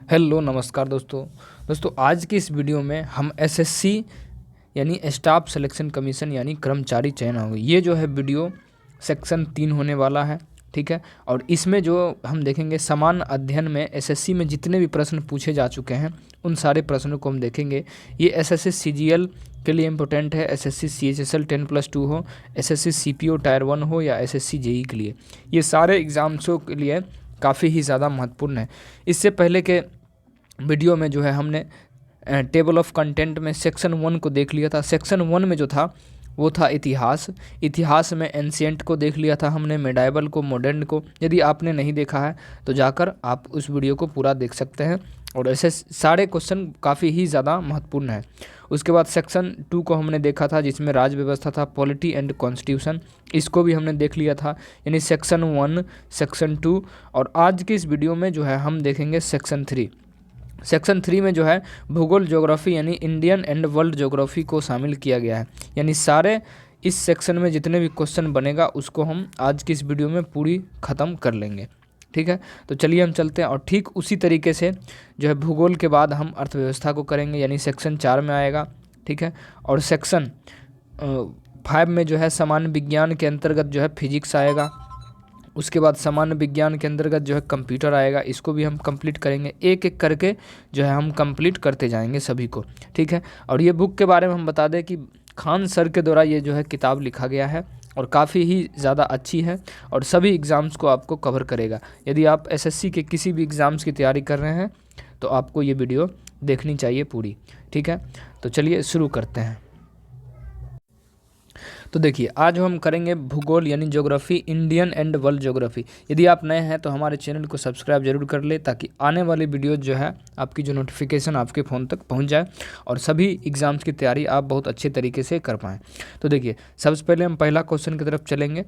Hello नमस्कार दोस्तों आज की इस वीडियो में हम एसएससी यानी स्टाफ सिलेक्शन कमीशन यानी कर्मचारी चयन आयोग ये जो है वीडियो सेक्शन 3 होने वाला है। ठीक है। और इसमें जो हम देखेंगे समान अध्ययन में एसएससी में जितने भी प्रश्न पूछे जा चुके हैं उन सारे प्रश्नों को हम देखेंगे। ये एसएससी सीजीएल के लिए इम्पोर्टेंट है, एसएससी सीएचएसएल 10+2 हो, एसएससी सीपीओ टायर 1 हो या एसएससी जेई के लिए, ये सारे एग्ज़ाम्सों के लिए काफ़ी ही ज़्यादा महत्वपूर्ण है। इससे पहले के वीडियो में जो है हमने टेबल ऑफ कंटेंट में सेक्शन 1 को देख लिया था। सेक्शन 1 में जो था वो था इतिहास में एंशिएंट को देख लिया था हमने, मेडाइवल को, मॉडर्न को। यदि आपने नहीं देखा है तो जाकर आप उस वीडियो को पूरा देख सकते हैं और ऐसे सारे क्वेश्चन काफ़ी ही ज़्यादा महत्वपूर्ण है। उसके बाद सेक्शन 2 को हमने देखा था जिसमें राज्य व्यवस्था था, पॉलिटी एंड कॉन्स्टिट्यूशन, इसको भी हमने देख लिया था। यानी सेक्शन 1, सेक्शन 2 और आज की इस वीडियो में जो है हम देखेंगे सेक्शन 3। सेक्शन 3 में जो है भूगोल ज्योग्राफी यानी इंडियन एंड वर्ल्ड ज्योग्राफी को शामिल किया गया है। यानी सारे इस सेक्शन में जितने भी क्वेश्चन बनेगा उसको हम आज की इस वीडियो में पूरी ख़त्म कर लेंगे। ठीक है, तो चलिए हम चलते हैं। और ठीक उसी तरीके से जो है भूगोल के बाद हम अर्थव्यवस्था को करेंगे यानी सेक्शन 4 में आएगा। ठीक है, और सेक्शन 5 में जो है सामान्य विज्ञान के अंतर्गत जो है फिजिक्स आएगा। उसके बाद सामान्य विज्ञान के अंतर्गत जो है कंप्यूटर आएगा, इसको भी हम कंप्लीट करेंगे। एक एक करके जो है हम कंप्लीट करते जाएंगे सभी को। ठीक है, और ये बुक के बारे में हम बता दें कि खान सर के द्वारा ये जो है किताब लिखा गया है और काफ़ी ही ज़्यादा अच्छी है और सभी एग्ज़ाम्स को आपको कवर करेगा। यदि आप एसएससी के किसी भी एग्ज़ाम्स की तैयारी कर रहे हैं तो आपको ये वीडियो देखनी चाहिए पूरी। ठीक है, तो चलिए शुरू करते हैं। तो देखिए आज हम करेंगे भूगोल यानी geography, Indian and world geography. यदि आप नए हैं तो हमारे चैनल को सब्सक्राइब जरूर कर ले ताकि आने वाली वीडियो जो है आपकी जो नोटिफिकेशन आपके फ़ोन तक पहुंच जाए और सभी एग्ज़ाम्स की तैयारी आप बहुत अच्छे तरीके से कर पाएँ। तो देखिए सबसे पहले हम पहला क्वेश्चन की तरफ चलेंगे।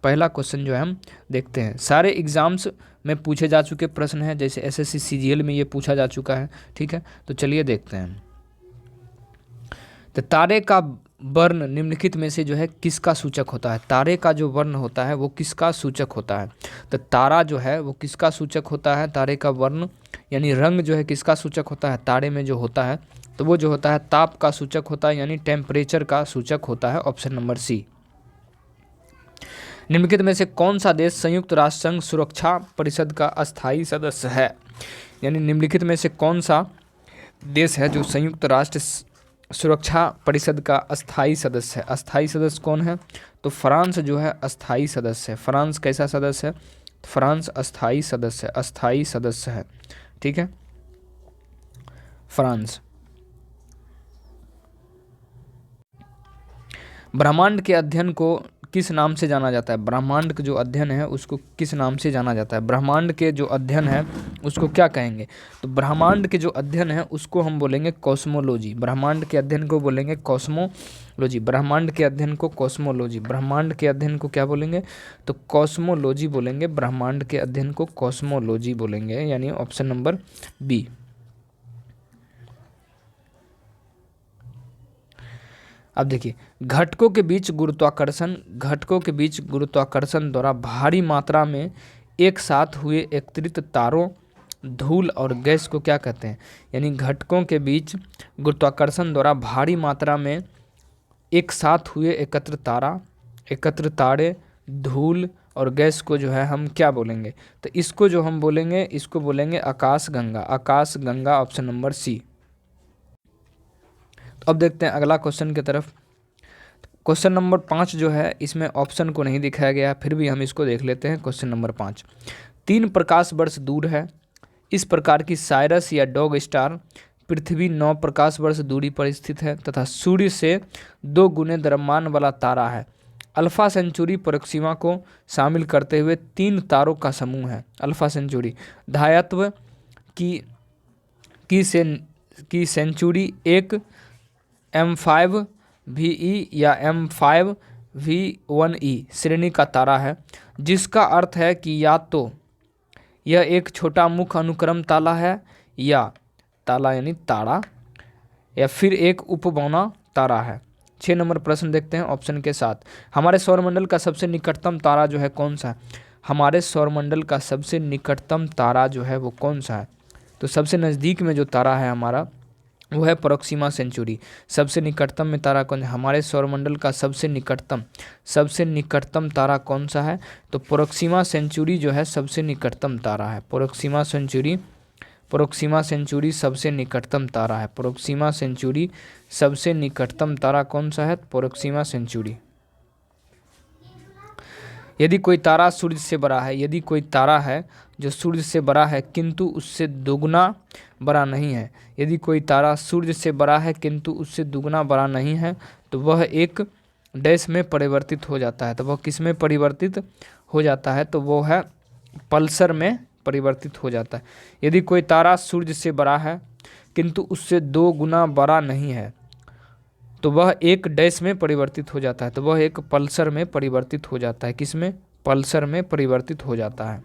पहला क्वेश्चन जो है हम देखते हैं, सारे एग्ज़ाम्स में पूछे जा चुके प्रश्न हैं, जैसे एसएससी सीजीएल में ये पूछा जा चुका है। ठीक है, तो चलिए देखते हैं। तो तारे का वर्ण निम्नलिखित में से जो है किसका सूचक होता है? तारे का जो वर्ण होता है वो किसका सूचक होता है? तो तारा जो है वो किसका सूचक होता है? तारे का वर्ण यानी रंग जो है किसका सूचक होता है? तारे में जो होता है तो वो जो होता है ताप का सूचक होता है यानी टेम्परेचर का सूचक होता है। Option number C. निम्नलिखित में से कौन सा देश संयुक्त राष्ट्र संघ सुरक्षा परिषद का अस्थायी सदस्य है? यानी निम्नलिखित में से कौन सा देश है जो संयुक्त राष्ट्र सुरक्षा परिषद का अस्थायी सदस्य है? अस्थायी सदस्य कौन है? तो फ्रांस जो है अस्थायी सदस्य है। फ्रांस कैसा सदस्य है? फ्रांस अस्थायी सदस्य, अस्थायी सदस्य है। ठीक है, फ्रांस। ब्रह्मांड के अध्ययन को किस नाम से जाना जाता है? ब्रह्मांड का जो अध्ययन है उसको किस नाम से जाना जाता है? ब्रह्मांड के जो अध्ययन है उसको क्या कहेंगे? तो ब्रह्मांड के जो अध्ययन है उसको हम बोलेंगे कॉस्मोलॉजी। ब्रह्मांड के अध्ययन को बोलेंगे कॉस्मोलॉजी। ब्रह्मांड के अध्ययन को कॉस्मोलॉजी, ब्रह्मांड के अध्ययन को क्या बोलेंगे? तो कॉस्मोलॉजी बोलेंगे। ब्रह्मांड के अध्ययन को कॉस्मोलॉजी बोलेंगे, यानी ऑप्शन नंबर बी। अब देखिए घटकों के बीच गुरुत्वाकर्षण द्वारा भारी मात्रा में एक साथ हुए एकत्रित तारों, धूल और गैस को क्या कहते हैं? यानी घटकों के बीच गुरुत्वाकर्षण द्वारा भारी मात्रा में एक साथ हुए एकत्र तारे, धूल और गैस को जो है हम क्या बोलेंगे? तो इसको जो हम बोलेंगे इसको बोलेंगे आकाशगंगा। आकाशगंगा ऑप्शन नंबर सी। अब देखते हैं अगला क्वेश्चन की तरफ। क्वेश्चन नंबर 5 जो है इसमें ऑप्शन को नहीं दिखाया गया, फिर भी हम इसको देख लेते हैं। क्वेश्चन नंबर 5, 3 प्रकाश वर्ष दूर है इस प्रकार की साइरस या डॉग स्टार पृथ्वी 9 प्रकाश वर्ष दूरी पर स्थित है तथा सूर्य से 2 गुने द्रव्यमान वाला तारा है। अल्फा सेंचुरी प्रोक्सिमा को शामिल करते हुए 3 तारों का समूह है। अल्फा सेंचुरी धायत्व की सेंचुरी एक M5VE या M5V1E श्रेणी का तारा है, जिसका अर्थ है कि या तो यह एक छोटा मुख्य अनुक्रम तारा है या तारा यानी तारा, या फिर एक उपबौना तारा है। 6 नंबर प्रश्न देखते हैं ऑप्शन के साथ। हमारे सौरमंडल का सबसे निकटतम तारा जो है कौन सा है? हमारे सौरमंडल का सबसे निकटतम तारा जो है वो कौन सा है? तो सबसे नज़दीक में जो तारा है हमारा वो है प्रोक्सिमा सेंचुरी। सबसे निकटतम में तारा कौन है? हमारे सौरमंडल का सबसे निकटतम तारा कौन सा है? तो प्रोक्सिमा सेंचुरी जो है सबसे निकटतम तारा है। प्रोक्सिमा सेंचुरी सबसे निकटतम तारा है। प्रोक्सिमा सेंचुरी सबसे निकटतम तारा कौन सा है? Proxima Centauri. यदि कोई तारा सूर्य से बड़ा है, यदि कोई तारा है जो सूर्य से बड़ा है किंतु उससे दोगुना बड़ा नहीं है, यदि कोई तारा सूर्य से बड़ा है किंतु उससे दुगना बड़ा नहीं है, तो वह एक डैश में परिवर्तित हो जाता है। तो वह किस में परिवर्तित हो जाता है? तो वो है पल्सर में परिवर्तित हो जाता है। यदि कोई तारा सूर्य से बड़ा है किंतु उससे 2 गुना बड़ा नहीं है, तो वह एक डैश में परिवर्तित हो जाता है। तो वह एक पल्सर में परिवर्तित हो जाता है। किस में? पल्सर में परिवर्तित हो जाता है।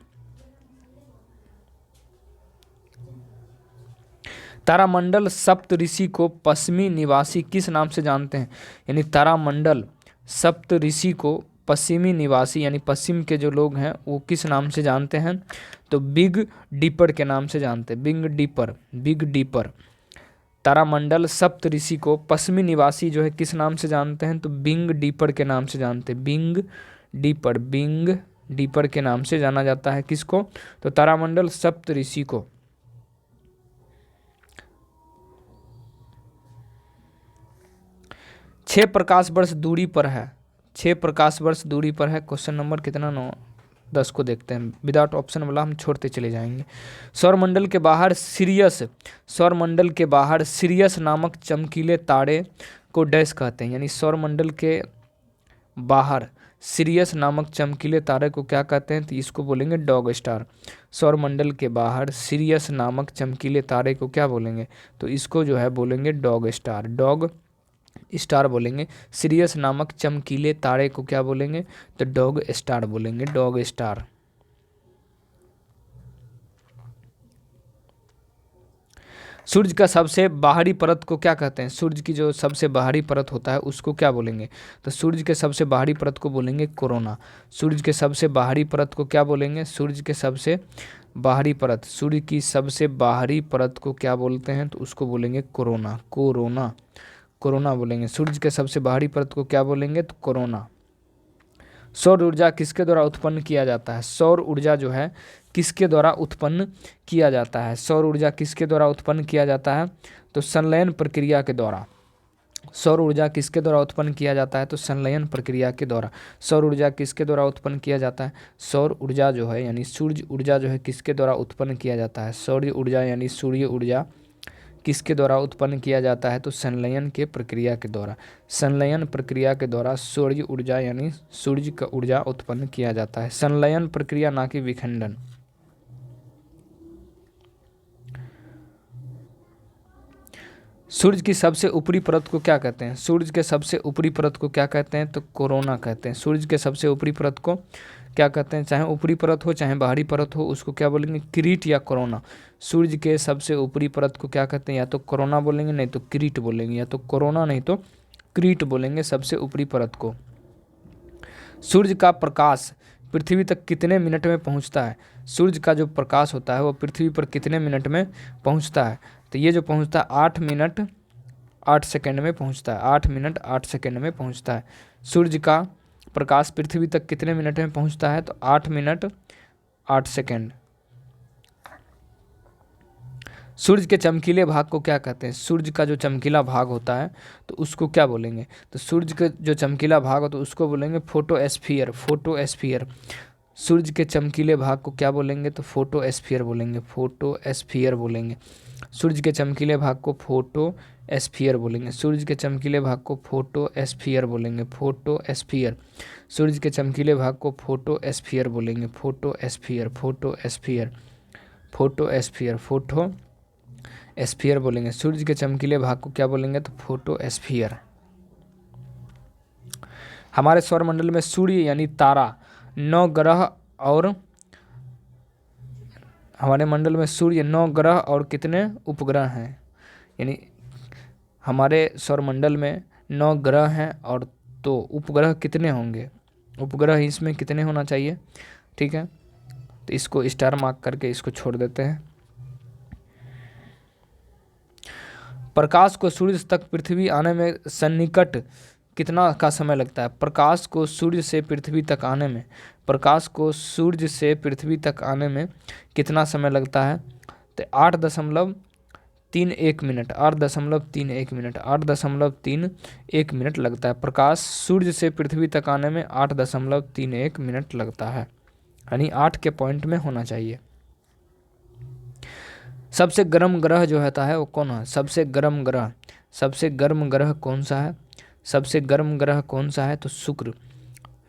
तारामंडल सप्तऋषि को पश्चिमी निवासी किस नाम से जानते हैं? यानी तारामंडल सप्तऋषि को पश्चिमी निवासी यानी पश्चिम के जो लोग हैं वो किस नाम से जानते हैं? तो बिग डीपर के नाम से जानते हैं। Big deeper. तारामंडल सप्तऋषि को पश्चिमी निवासी जो है किस नाम से जानते हैं? तो बिग डीपर के नाम से जानते हैं। बिग डीपर के नाम से जाना जाता है। किसको? तो तारामंडल सप्तऋषि को। छः प्रकाश वर्ष दूरी पर है। 6 प्रकाश वर्ष दूरी पर है। क्वेश्चन नंबर कितना? 9 10 को देखते हैं। विदाउट ऑप्शन वाला हम छोड़ते चले जाएंगे। सौरमंडल के बाहर सिरियस नामक चमकीले तारे को डैश कहते हैं। यानी सौरमंडल के बाहर सिरियस नामक चमकीले तारे को क्या कहते हैं? तो इसको बोलेंगे डॉग स्टार। सौरमंडल के बाहर सिरियस नामक चमकीले तारे को क्या बोलेंगे? तो इसको जो है बोलेंगे डॉग स्टार बोलेंगे। सिरियस नामक चमकीले तारे को क्या बोलेंगे? तो डॉग स्टार बोलेंगे। Dog star. सूर्य का सबसे बाहरी परत को क्या कहते हैं? सूर्य की जो सबसे बाहरी परत होता है उसको क्या बोलेंगे? तो सूर्य के सबसे बाहरी परत को बोलेंगे कोरोना। सूर्य के सबसे बाहरी परत को क्या बोलेंगे? सूर्य की सबसे बाहरी परत को क्या बोलते हैं? तो उसको बोलेंगे कोरोना बोलेंगे। सूर्य के सबसे बाहरी परत को क्या बोलेंगे? तो कोरोना। सौर ऊर्जा किसके द्वारा उत्पन्न किया जाता है? सौर ऊर्जा जो है किसके द्वारा उत्पन्न किया जाता है? सौर ऊर्जा किसके द्वारा उत्पन्न किया जाता है? तो संलयन प्रक्रिया के द्वारा। सौर ऊर्जा किसके द्वारा उत्पन्न किया जाता है? तो संलयन प्रक्रिया के द्वारा। सौर ऊर्जा किसके द्वारा उत्पन्न किया जाता है? सौर ऊर्जा जो है यानी सूर्य ऊर्जा जो है किसके द्वारा उत्पन्न किया जाता है? सौर ऊर्जा यानी सूर्य ऊर्जा किसके द्वारा उत्पन्न किया जाता है? तो संलयन के प्रक्रिया के द्वारा। संलयन प्रक्रिया के द्वारा सौर ऊर्जा यानी सूर्य का ऊर्जा उत्पन्न किया जाता है। संलयन प्रक्रिया, ना कि विखंडन। सूर्य की सबसे ऊपरी परत को क्या कहते हैं? सूर्य के सबसे ऊपरी परत को क्या कहते हैं? तो कोरोना कहते हैं। सूर्य के सबसे ऊपरी परत को क्या कहते हैं? चाहे ऊपरी परत हो चाहे बाहरी परत हो, उसको क्या बोलेंगे? किरीट या कोरोना। सूर्य के सबसे ऊपरी परत को क्या कहते हैं? या तो कोरोना बोलेंगे नहीं तो किरीट बोलेंगे। या तो कोरोना नहीं तो किरीट बोलेंगे सबसे ऊपरी परत को। सूर्य का प्रकाश पृथ्वी तक कितने मिनट में पहुंचता है? सूर्य का जो प्रकाश होता है वो पृथ्वी पर कितने मिनट में पहुंचता है? तो ये जो पहुंचता है 8 मिनट 8 सेकंड में पहुंचता है। 8 मिनट 8 सेकंड में पहुंचता है। सूर्य का प्रकाश पृथ्वी तक कितने मिनट में पहुंचता है? तो 8 मिनट 8 सेकंड। सूर्य के चमकीले भाग को क्या कहते हैं? सूर्य का जो चमकीला भाग होता है तो उसको क्या बोलेंगे? तो सूर्य का जो चमकीला भाग होता है उसको बोलेंगे फोटोस्फीयर। सूर्य के चमकीले भाग को क्या बोलेंगे? तो फोटोस्फीयर बोलेंगे। सूर्य के चमकीले भाग को फोटोस्फीयर बोलेंगे। सूर्य के चमकीले भाग को फोटोस्फीयर बोलेंगे। सूर्य के चमकीले भाग को फोटोस्फीयर बोलेंगे। फोटोस्फीयर बोलेंगे। सूर्य के चमकीले भाग को क्या बोलेंगे? तो फोटोस्फीयर। हमारे सौरमंडल में सूर्य यानी तारा 9 ग्रह और हमारे मंडल में सूर्य 9 ग्रह और कितने उपग्रह हैं? यानी हमारे सौरमंडल में 9 ग्रह हैं और तो उपग्रह कितने होंगे? उपग्रह इसमें कितने होना चाहिए? ठीक है, तो इसको स्टार मार्क करके इसको छोड़ देते हैं। प्रकाश को सूर्य तक पृथ्वी आने में सन्निकट कितना का समय लगता है? प्रकाश को सूर्य से पृथ्वी तक आने में, प्रकाश को सूर्य से पृथ्वी तक आने में कितना समय लगता है? तो 8.31 मिनट, 8.31 मिनट, 8.31 मिनट लगता है। प्रकाश सूर्य से पृथ्वी तक आने में 8.31 मिनट लगता है, यानी 8 के पॉइंट में होना चाहिए। सबसे गर्म ग्रह जो होता है वो कौन है? सबसे गर्म ग्रह, सबसे गर्म ग्रह कौन सा है? सबसे गर्म ग्रह कौन सा है? तो शुक्र,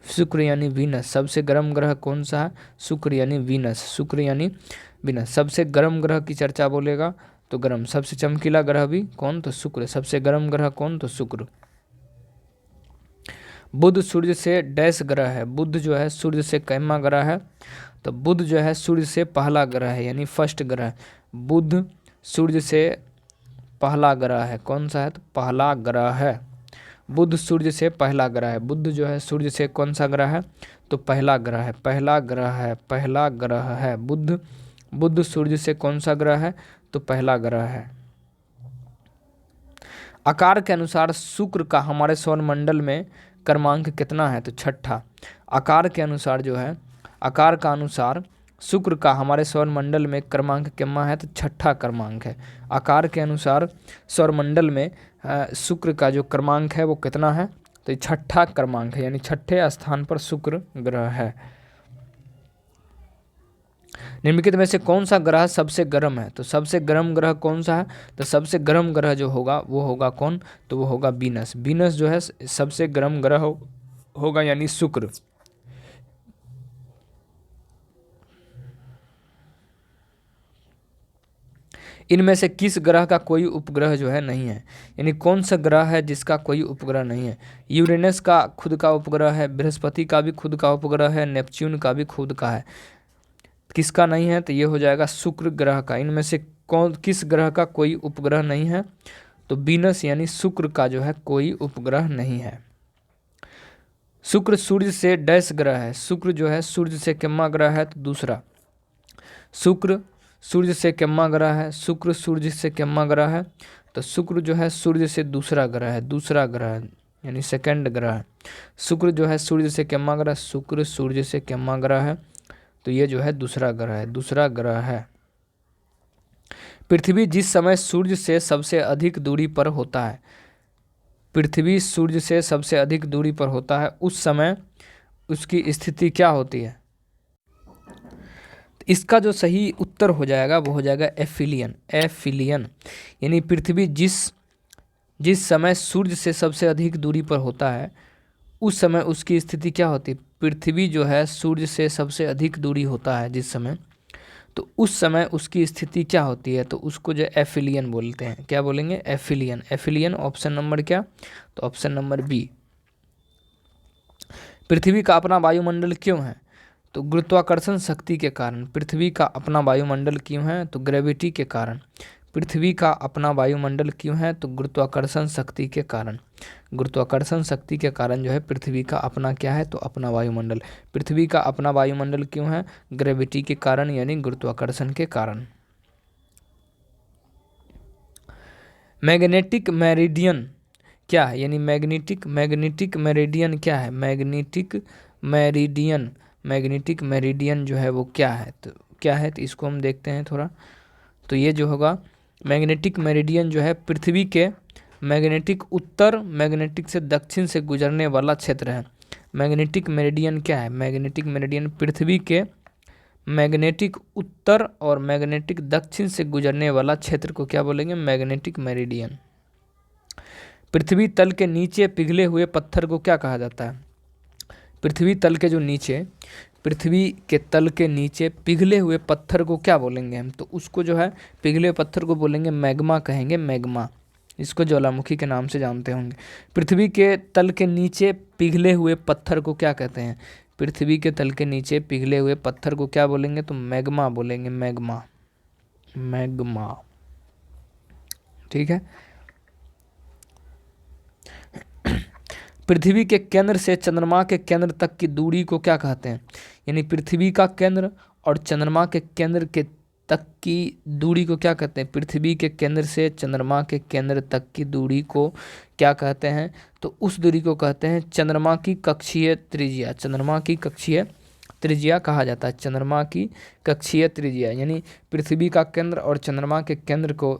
शुक्र यानी वीनस। सबसे गर्म ग्रह कौन सा है? शुक्र यानी वीनस, शुक्र यानी वीनस। सबसे गर्म ग्रह की चर्चा बोलेगा तो गर्म। सबसे चमकीला ग्रह भी कौन? तो शुक्र। सबसे गर्म ग्रह कौन? तो शुक्र। बुध सूर्य से डैश ग्रह है, बुध जो है सूर्य से कैमा ग्रह है? तो बुध जो है सूर्य से पहला ग्रह है, यानी फर्स्ट ग्रह। बुध सूर्य से पहला ग्रह है, कौन सा है? तो पहला ग्रह है। बुध सूर्य से पहला ग्रह है। बुध जो है सूर्य से कौन सा ग्रह है? तो पहला ग्रह है, पहला ग्रह है, पहला ग्रह है। बुध, बुध सूर्य से कौन सा ग्रह है? तो पहला ग्रह है। आकार के अनुसार शुक्र का हमारे सौरमंडल में क्रमांक कितना है? तो छठा। आकार के अनुसार जो है, आकार का अनुसार शुक्र का हमारे सौरमंडल में क्रमांक कितना है? तो छठा क्रमांक है। आकार के अनुसार सौरमंडल में शुक्र का जो क्रमांक है वो कितना है? तो छठा क्रमांक है, यानी छठे स्थान पर शुक्र ग्रह है। निम्नलिखित में से कौन सा ग्रह सबसे गर्म है? तो सबसे गर्म ग्रह कौन सा है? तो सबसे गर्म ग्रह जो होगा वो होगा कौन? तो वो होगा वीनस। वीनस जो है सबसे गर्म ग्रह होगा, यानी शुक्र। इनमें से किस ग्रह का कोई उपग्रह जो है नहीं है? यानी कौन सा ग्रह है जिसका कोई उपग्रह नहीं है? यूरेनस का खुद का उपग्रह है, बृहस्पति का भी खुद का उपग्रह है, नेपच्यून का भी खुद का है। किसका नहीं है? तो ये हो जाएगा शुक्र ग्रह का। इनमें से कौन, किस ग्रह का कोई उपग्रह नहीं है? तो वीनस यानी शुक्र का जो है कोई उपग्रह नहीं है। शुक्र सूर्य से डैश ग्रह है। शुक्र जो है सूर्य से कितना ग्रह है? तो दूसरा। शुक्र सूर्य से कितना ग्रह है? शुक्र सूर्य से कितना ग्रह है? तो शुक्र जो है सूर्य से दूसरा ग्रह है, दूसरा ग्रह है, यानी सेकंड ग्रह है। शुक्र जो है सूर्य से कितना ग्रह? शुक्र सूर्य से कितना ग्रह है? तो ये जो है दूसरा ग्रह है, दूसरा ग्रह है। पृथ्वी जिस समय सूर्य से सबसे अधिक दूरी पर होता है, पृथ्वी सूर्य से सबसे अधिक दूरी पर होता है, उस समय उसकी स्थिति क्या होती है? इसका जो सही उत्तर हो जाएगा वो हो जाएगा एफिलियन, एफिलियन। यानी पृथ्वी जिस समय सूर्य से सबसे अधिक दूरी पर होता है उस समय उसकी स्थिति क्या होती है? पृथ्वी जो है सूर्य से सबसे अधिक दूरी होता है जिस समय, तो उस समय उसकी स्थिति क्या होती है? तो उसको जो एफिलियन बोलते हैं। क्या बोलेंगे? एफिलियन। एफिलियन ऑप्शन नंबर क्या? तो ऑप्शन नंबर बी। पृथ्वी का अपना वायुमंडल क्यों है? तो गुरुत्वाकर्षण शक्ति के कारण। पृथ्वी का अपना वायुमंडल क्यों है? तो ग्रेविटी के कारण। पृथ्वी का अपना वायुमंडल क्यों है? तो गुरुत्वाकर्षण शक्ति के कारण। गुरुत्वाकर्षण शक्ति के कारण जो है पृथ्वी का अपना क्या है? तो अपना वायुमंडल। पृथ्वी का अपना वायुमंडल क्यों है? ग्रेविटी के कारण, यानी गुरुत्वाकर्षण के कारण। मैग्नेटिक मेरिडियन क्या है? यानी मैग्नेटिक मेरिडियन क्या है? मैग्नेटिक मेरिडियन, मैग्नेटिक मेरिडियन जो है वो क्या है? तो क्या है? तो इसको हम देखते हैं थोड़ा। तो ये जो होगा मैग्नेटिक मेरिडियन जो है पृथ्वी के मैग्नेटिक उत्तर, मैग्नेटिक से दक्षिण से गुजरने वाला क्षेत्र है। मैग्नेटिक मेरिडियन क्या है? मैग्नेटिक मेरिडियन पृथ्वी के मैग्नेटिक उत्तर और मैग्नेटिक दक्षिण से गुजरने वाला क्षेत्र को क्या बोलेंगे? Magnetic meridian. पृथ्वी तल के नीचे पिघले हुए पत्थर को क्या कहा जाता है? पृथ्वी तल के जो नीचे, पृथ्वी के तल के नीचे पिघले हुए पत्थर को क्या बोलेंगे हम? तो उसको जो है पिघले हुए पत्थर को बोलेंगे मैग्मा, कहेंगे मैग्मा। इसको ज्वालामुखी के नाम से जानते होंगे। पृथ्वी के तल के नीचे पिघले हुए पत्थर को क्या कहते हैं? पृथ्वी के तल के नीचे पिघले हुए पत्थर को क्या बोलेंगे? तो मैग्मा बोलेंगे, मैग्मा, मैग्मा। ठीक है। पृथ्वी के केंद्र से चंद्रमा के केंद्र तक की दूरी को क्या कहते हैं? यानी पृथ्वी का केंद्र और चंद्रमा के केंद्र के तक की दूरी को क्या कहते हैं? पृथ्वी के केंद्र से चंद्रमा के केंद्र तक की दूरी को क्या कहते हैं? तो उस दूरी को कहते हैं चंद्रमा की कक्षीय त्रिज्या। चंद्रमा की कक्षीय त्रिज्या कहा जाता है। चंद्रमा की कक्षीय त्रिज्या यानी पृथ्वी का केंद्र और चंद्रमा के केंद्र को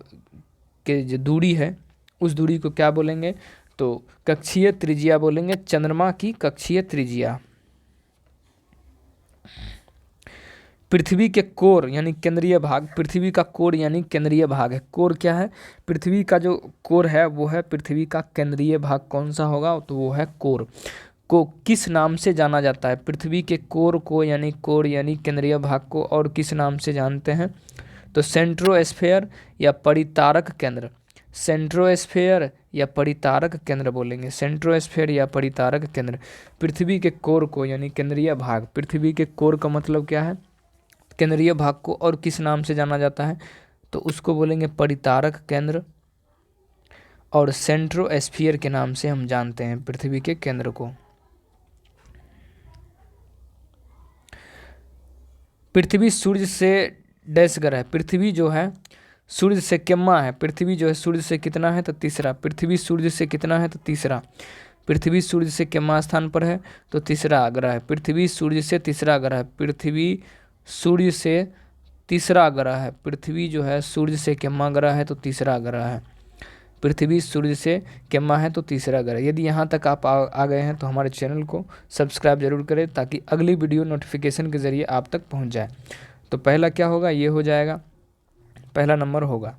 के जो दूरी है उस दूरी को क्या बोलेंगे? तो कक्षीय त्रिज्या बोलेंगे, चंद्रमा की कक्षीय त्रिज्या। पृथ्वी के कोर यानी केंद्रीय भाग, पृथ्वी का कोर यानी केंद्रीय भाग है। कोर क्या है? पृथ्वी का जो कोर है वो है पृथ्वी का केंद्रीय भाग। कौन सा होगा? तो वो है कोर। को किस नाम से जाना जाता है? पृथ्वी के कोर यानी केंद्रीय भाग को और किस नाम से जानते हैं? तो सेंट्रोस्फेयर या परितारक केंद्र। सेंट्रोस्फेयर या परितारक केंद्र बोलेंगे। सेंट्रोस्फेयर या परितारक केंद्र। पृथ्वी के कोर को यानी केंद्रीय भाग, पृथ्वी के कोर का मतलब क्या है? केंद्रीय भाग को और किस नाम से जाना जाता है? तो उसको बोलेंगे परितारक केंद्र, और सेंट्रोस्फीयर के नाम से हम जानते हैं पृथ्वी के केंद्र को। पृथ्वी सूर्य से डैश ग्रह है। पृथ्वी जो है सूर्य से कितना है? पृथ्वी जो है सूर्य से कितना है? तो तीसरा। पृथ्वी सूर्य से कितना है? तो तीसरा। पृथ्वी सूर्य से कितना स्थान पर है? तो तीसरा ग्रह है। पृथ्वी सूर्य से तीसरा ग्रह है। पृथ्वी सूर्य से तीसरा ग्रह है। पृथ्वी जो है सूर्य से कितना ग्रह है? तो तीसरा ग्रह है। पृथ्वी सूर्य से कितना है? तो तीसरा ग्रह। यदि यहाँ तक आप आ गए हैं तो हमारे चैनल को सब्सक्राइब जरूर करें ताकि अगली वीडियो नोटिफिकेशन के ज़रिए आप तक पहुँच जाए। तो पहला क्या होगा? ये हो जाएगा, पहला नंबर होगा।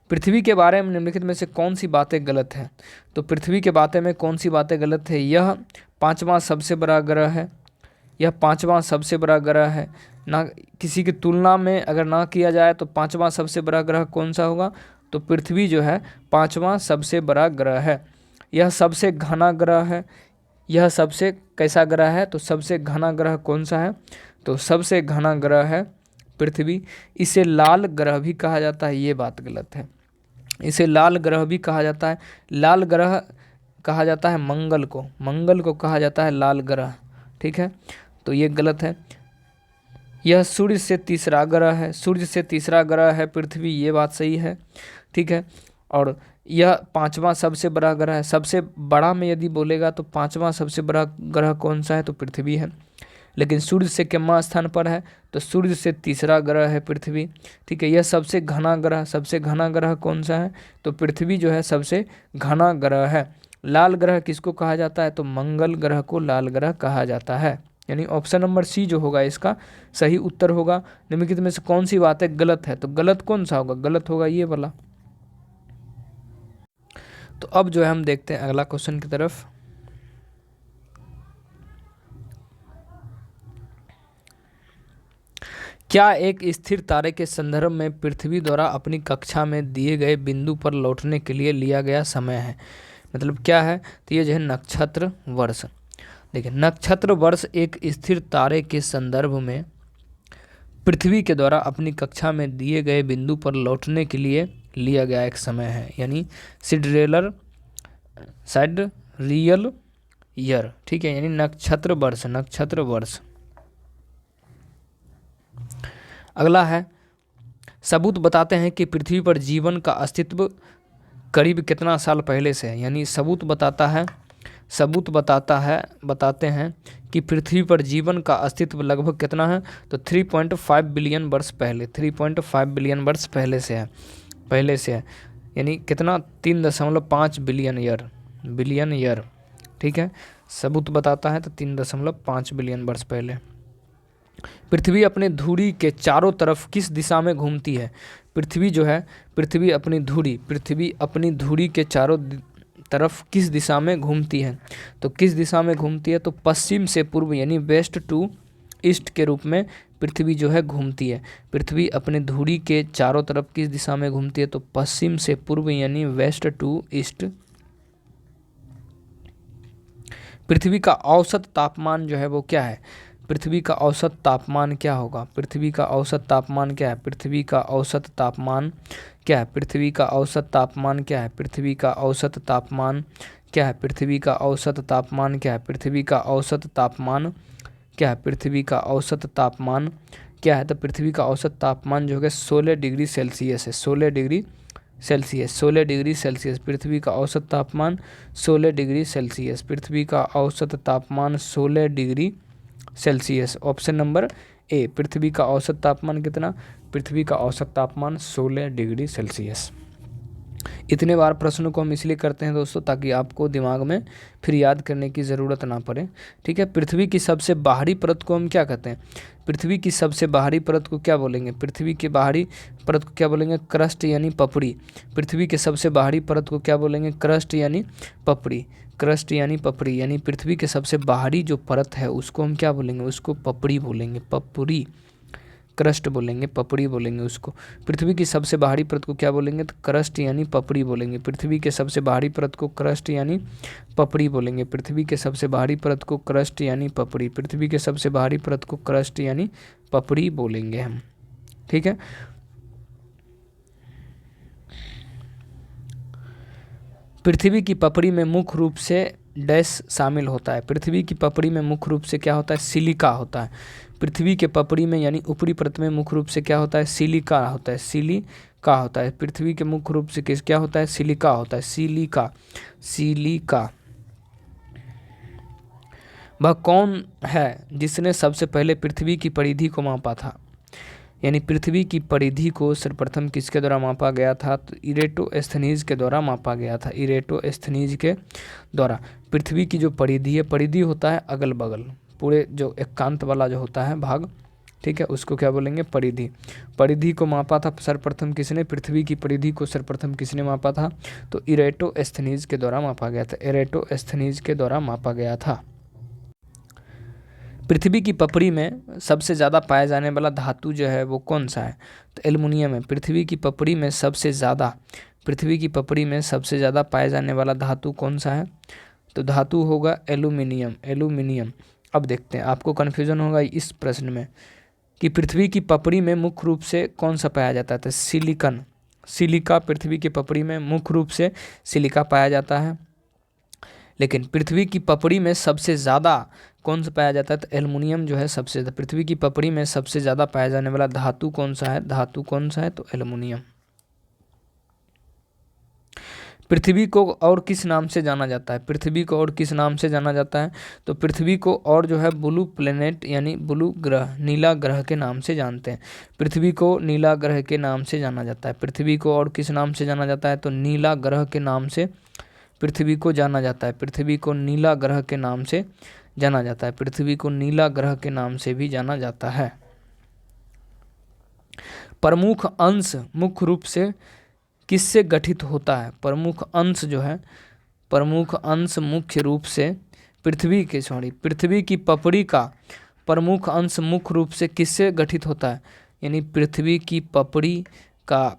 पृथ्वी के बारे में निम्नलिखित में से कौन सी बातें गलत है? तो पृथ्वी के बारे में कौन सी बातें गलत है? यह पांचवा सबसे बड़ा ग्रह है। यह पांचवा सबसे बड़ा ग्रह है। ना किसी की तुलना में अगर ना किया जाए तो पांचवा सबसे बड़ा ग्रह कौन सा होगा? तो पृथ्वी जो है पांचवा सबसे बड़ा ग्रह है। यह सबसे घना ग्रह है। यह सबसे कैसा ग्रह है? तो सबसे घना ग्रह कौन सा है? तो सबसे घना ग्रह है पृथ्वी। इसे लाल ग्रह भी कहा जाता है। ये बात गलत है। इसे लाल ग्रह भी कहा जाता है। लाल ग्रह कहा जाता है मंगल को। मंगल को कहा जाता है लाल ग्रह। ठीक है, तो ये गलत है। यह सूर्य से तीसरा ग्रह है। सूर्य से तीसरा ग्रह है पृथ्वी, ये बात सही है। ठीक है, और यह पांचवा सबसे बड़ा ग्रह है। सबसे बड़ा में यदि बोलेगा तो पांचवा सबसे बड़ा ग्रह कौन सा है? तो पृथ्वी है। लेकिन सूर्य से कितना स्थान पर है? तो सूर्य से तीसरा ग्रह है पृथ्वी। ठीक है, यह सबसे घना ग्रह, सबसे घना ग्रह कौन सा है? तो पृथ्वी जो है सबसे घना ग्रह है। लाल ग्रह किसको कहा जाता है? तो मंगल ग्रह को लाल ग्रह कहा जाता है। यानी ऑप्शन नंबर सी जो होगा इसका सही उत्तर होगा। निम्नलिखित में से कौन सी बातें गलत है? तो गलत कौन सा होगा? गलत होगा ये वाला। तो अब जो है हम देखते हैं अगला क्वेश्चन की तरफ। क्या एक स्थिर तारे के संदर्भ में पृथ्वी द्वारा अपनी कक्षा में दिए गए बिंदु पर लौटने के लिए लिया गया समय है? मतलब क्या है? तो ये जो है नक्षत्र वर्ष। देखिए, नक्षत्र वर्ष एक स्थिर तारे के संदर्भ में पृथ्वी के द्वारा अपनी कक्षा में दिए गए बिंदु पर लौटने के लिए लिया गया एक समय है, यानी सिडरियल ईयर। ठीक है, यानी नक्षत्र वर्ष, नक्षत्र वर्ष। अगला है, सबूत बताते हैं कि पृथ्वी पर जीवन का अस्तित्व करीब कितना साल पहले से है। यानी सबूत बताते हैं कि पृथ्वी पर जीवन का अस्तित्व लगभग कितना है? तो 3.5 बिलियन वर्ष पहले, 3.5 बिलियन वर्ष पहले से है। यानी कितना? 3.5 बिलियन ईयर। ठीक है, सबूत बताता है तो 3.5 बिलियन वर्ष पहले। पृथ्वी अपने धुरी के चारों तरफ किस दिशा में घूमती है? पृथ्वी अपनी धुरी के चारों तरफ किस दिशा में घूमती है? तो किस दिशा में घूमती है? तो पश्चिम से पूर्व यानी वेस्ट टू ईस्ट के रूप में पृथ्वी जो है घूमती है। पृथ्वी अपने धुरी के चारों तरफ किस दिशा में घूमती है? तो पश्चिम से पूर्व यानी वेस्ट टू ईस्ट। पृथ्वी का औसत तापमान जो है वो क्या है? पृथ्वी का औसत तापमान क्या होगा? पृथ्वी का औसत तापमान क्या है? पृथ्वी का औसत तापमान क्या है? पृथ्वी का औसत तापमान क्या है? पृथ्वी का औसत तापमान क्या है? पृथ्वी का औसत तापमान क्या है? पृथ्वी का औसत तापमान क्या है? पृथ्वी का औसत तापमान क्या है, तो पृथ्वी का औसत तापमान जो है 16 डिग्री सेल्सियस है, 16 डिग्री सेल्सियस, 16 डिग्री सेल्सियस। पृथ्वी का औसत तापमान 16 डिग्री सेल्सियस, पृथ्वी का औसत तापमान 16 degree Celsius. Option number A, पृथ्वी का औसत तापमान कितना, पृथ्वी का औसत तापमान 16 डिग्री सेल्सियस। इतने बार प्रश्नों को हम इसलिए करते हैं दोस्तों ताकि आपको दिमाग में फिर याद करने की ज़रूरत ना पड़े, ठीक है। पृथ्वी की सबसे बाहरी परत को हम क्या कहते हैं, पृथ्वी की सबसे बाहरी परत को क्या बोलेंगे, पृथ्वी की बाहरी परत को क्या बोलेंगे, क्रस्ट यानी पपड़ी। पृथ्वी के सबसे बाहरी परत को क्या बोलेंगे, क्रस्ट यानी पपड़ी, क्रस्ट यानी पपड़ी। यानी पृथ्वी के सबसे बाहरी जो परत है उसको हम क्या बोलेंगे, उसको पपड़ी बोलेंगे, पपड़ी, क्रस्ट बोलेंगे, पपड़ी बोलेंगे उसको। पृथ्वी की सबसे बाहरी परत को क्या बोलेंगे, तो क्रस्ट यानी पपड़ी बोलेंगे। पृथ्वी के सबसे बाहरी परत को क्रस्ट यानी पपड़ी बोलेंगे। पृथ्वी के सबसे बाहरी परत को क्रस्ट यानी पपड़ी, पृथ्वी के सबसे बाहरी परत को क्रस्ट यानी पपड़ी बोलेंगे हम, ठीक है। पृथ्वी की पपड़ी में मुख्य रूप से डैश शामिल होता है, पृथ्वी की पपड़ी में मुख्य रूप से क्या होता है, सिलिका होता है। पृथ्वी के पपड़ी में यानी ऊपरी परत में मुख्य रूप से क्या होता है, सिलिका होता है, सिलिका होता है। पृथ्वी के मुख्य रूप से किस क्या होता है, सिलिका होता है, सिलिका, सिलिका। वह कौन है जिसने सबसे पहले पृथ्वी की परिधि को मापा था, यानी पृथ्वी की परिधि को सर्वप्रथम किसके द्वारा मापा गया था, तो इरेटोस्थनीज के द्वारा मापा गया था, इरेटोस्थनीज के द्वारा। पृथ्वी की जो परिधि है, परिधि होता है अगल बगल, पूरे जो एकांत वाला जो होता है भाग, ठीक है, उसको क्या बोलेंगे, परिधि। परिधि को मापा था सर्वप्रथम किसने, पृथ्वी की परिधि को सर्वप्रथम किसने मापा था, तो इरेटोस्थनीज के द्वारा मापा गया था, इरेटोस्थनीज के द्वारा मापा गया था। पृथ्वी की पपड़ी में सबसे ज़्यादा पाया जाने वाला धातु जो है वो कौन सा है, तो एल्युमिनियम है। पृथ्वी की पपड़ी में सबसे ज़्यादा, पृथ्वी की पपड़ी में सबसे ज़्यादा पाया जाने वाला धातु कौन सा है, तो धातु होगा एल्युमिनियम, एल्युमिनियम। अब देखते हैं, आपको कन्फ्यूजन होगा इस प्रश्न में कि पृथ्वी की पपड़ी में मुख्य रूप से कौन सा पाया जाता है, तो सिलिकन, सिलिका। पृथ्वी की पपड़ी में मुख्य रूप से सिलिका पाया जाता है, लेकिन पृथ्वी की पपड़ी में सबसे ज़्यादा कौन सा पाया जाता है, तो एल्युमिनियम जो है सबसे ज़्यादा। पृथ्वी की पपड़ी में सबसे ज़्यादा पाया जाने वाला धातु कौन सा है, धातु कौन सा है, तो एल्युमिनियम। पृथ्वी को और किस नाम से जाना जाता है, पृथ्वी को और किस नाम से जाना जाता है, तो पृथ्वी को और जो है ब्लू प्लेनेट यानी ब्लू ग्रह, नीला ग्रह के नाम से जानते हैं। पृथ्वी को नीला ग्रह के नाम से जाना जाता है। पृथ्वी को और किस नाम से जाना जाता है, तो नीला ग्रह के नाम से पृथ्वी को जाना जाता है। पृथ्वी को नीला ग्रह के नाम से जाना जाता है, पृथ्वी को नीला ग्रह के नाम से भी जाना जाता है। प्रमुख अंश मुख्य रूप से किससे गठित होता है, प्रमुख अंश जो है, प्रमुख अंश मुख्य रूप से पृथ्वी की पपड़ी का प्रमुख अंश मुख्य रूप से किससे गठित होता है, यानी पृथ्वी की पपड़ी का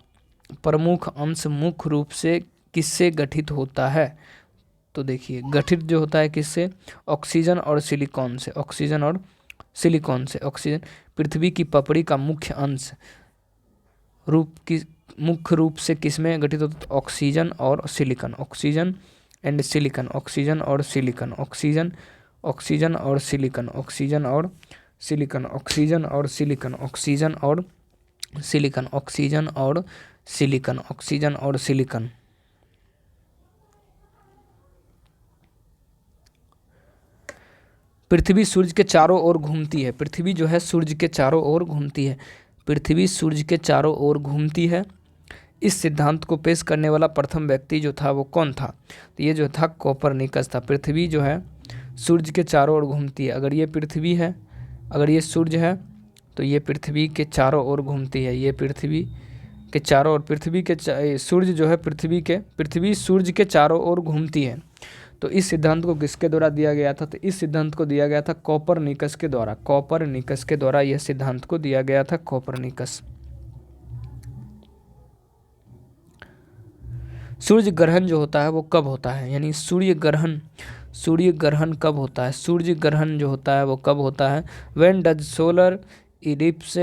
प्रमुख अंश मुख्य रूप से किससे गठित होता है, तो देखिए गठित जो होता है किससे, ऑक्सीजन और सिलिकॉन से, ऑक्सीजन और सिलिकॉन से। ऑक्सीजन, पृथ्वी की पपड़ी का मुख्य अंश मुख्य रूप से किसमें गठित होता है, ऑक्सीजन और silicon, oxygen and silicon, oxygen और सिलिकॉन, ऑक्सीजन, ऑक्सीजन और सिलिकॉन, ऑक्सीजन और सिलिकॉन, ऑक्सीजन और सिलिकॉन, ऑक्सीजन और सिलिकॉन, ऑक्सीजन और सिलिकॉन, ऑक्सीजन और सिलिकॉन। पृथ्वी सूर्य के चारों ओर घूमती है, पृथ्वी जो है सूर्य के चारों ओर घूमती है, पृथ्वी सूर्य के चारों ओर घूमती है। इस सिद्धांत को पेश करने वाला प्रथम व्यक्ति जो था वो कौन था, तो ये जो था कोपरनिकस था। पृथ्वी जो है सूर्य के चारों ओर घूमती है, अगर ये पृथ्वी है, अगर ये सूर्य है तो ये पृथ्वी के चारों ओर घूमती है, ये पृथ्वी के चारों ओर, सूर्य जो है पृथ्वी सूर्य के चारों ओर घूमती है। तो इस सिद्धांत को किसके द्वारा दिया गया था, तो इस सिद्धांत को दिया गया था कोपरनिकस के द्वारा, कोपरनिकस के द्वारा यह सिद्धांत को दिया गया था, कोपरनिकस। सूर्य ग्रहण जो होता है वो कब होता है, यानी सूर्य ग्रहण कब होता है, सूर्य ग्रहण जो होता है वो कब होता है, when does solar eclipse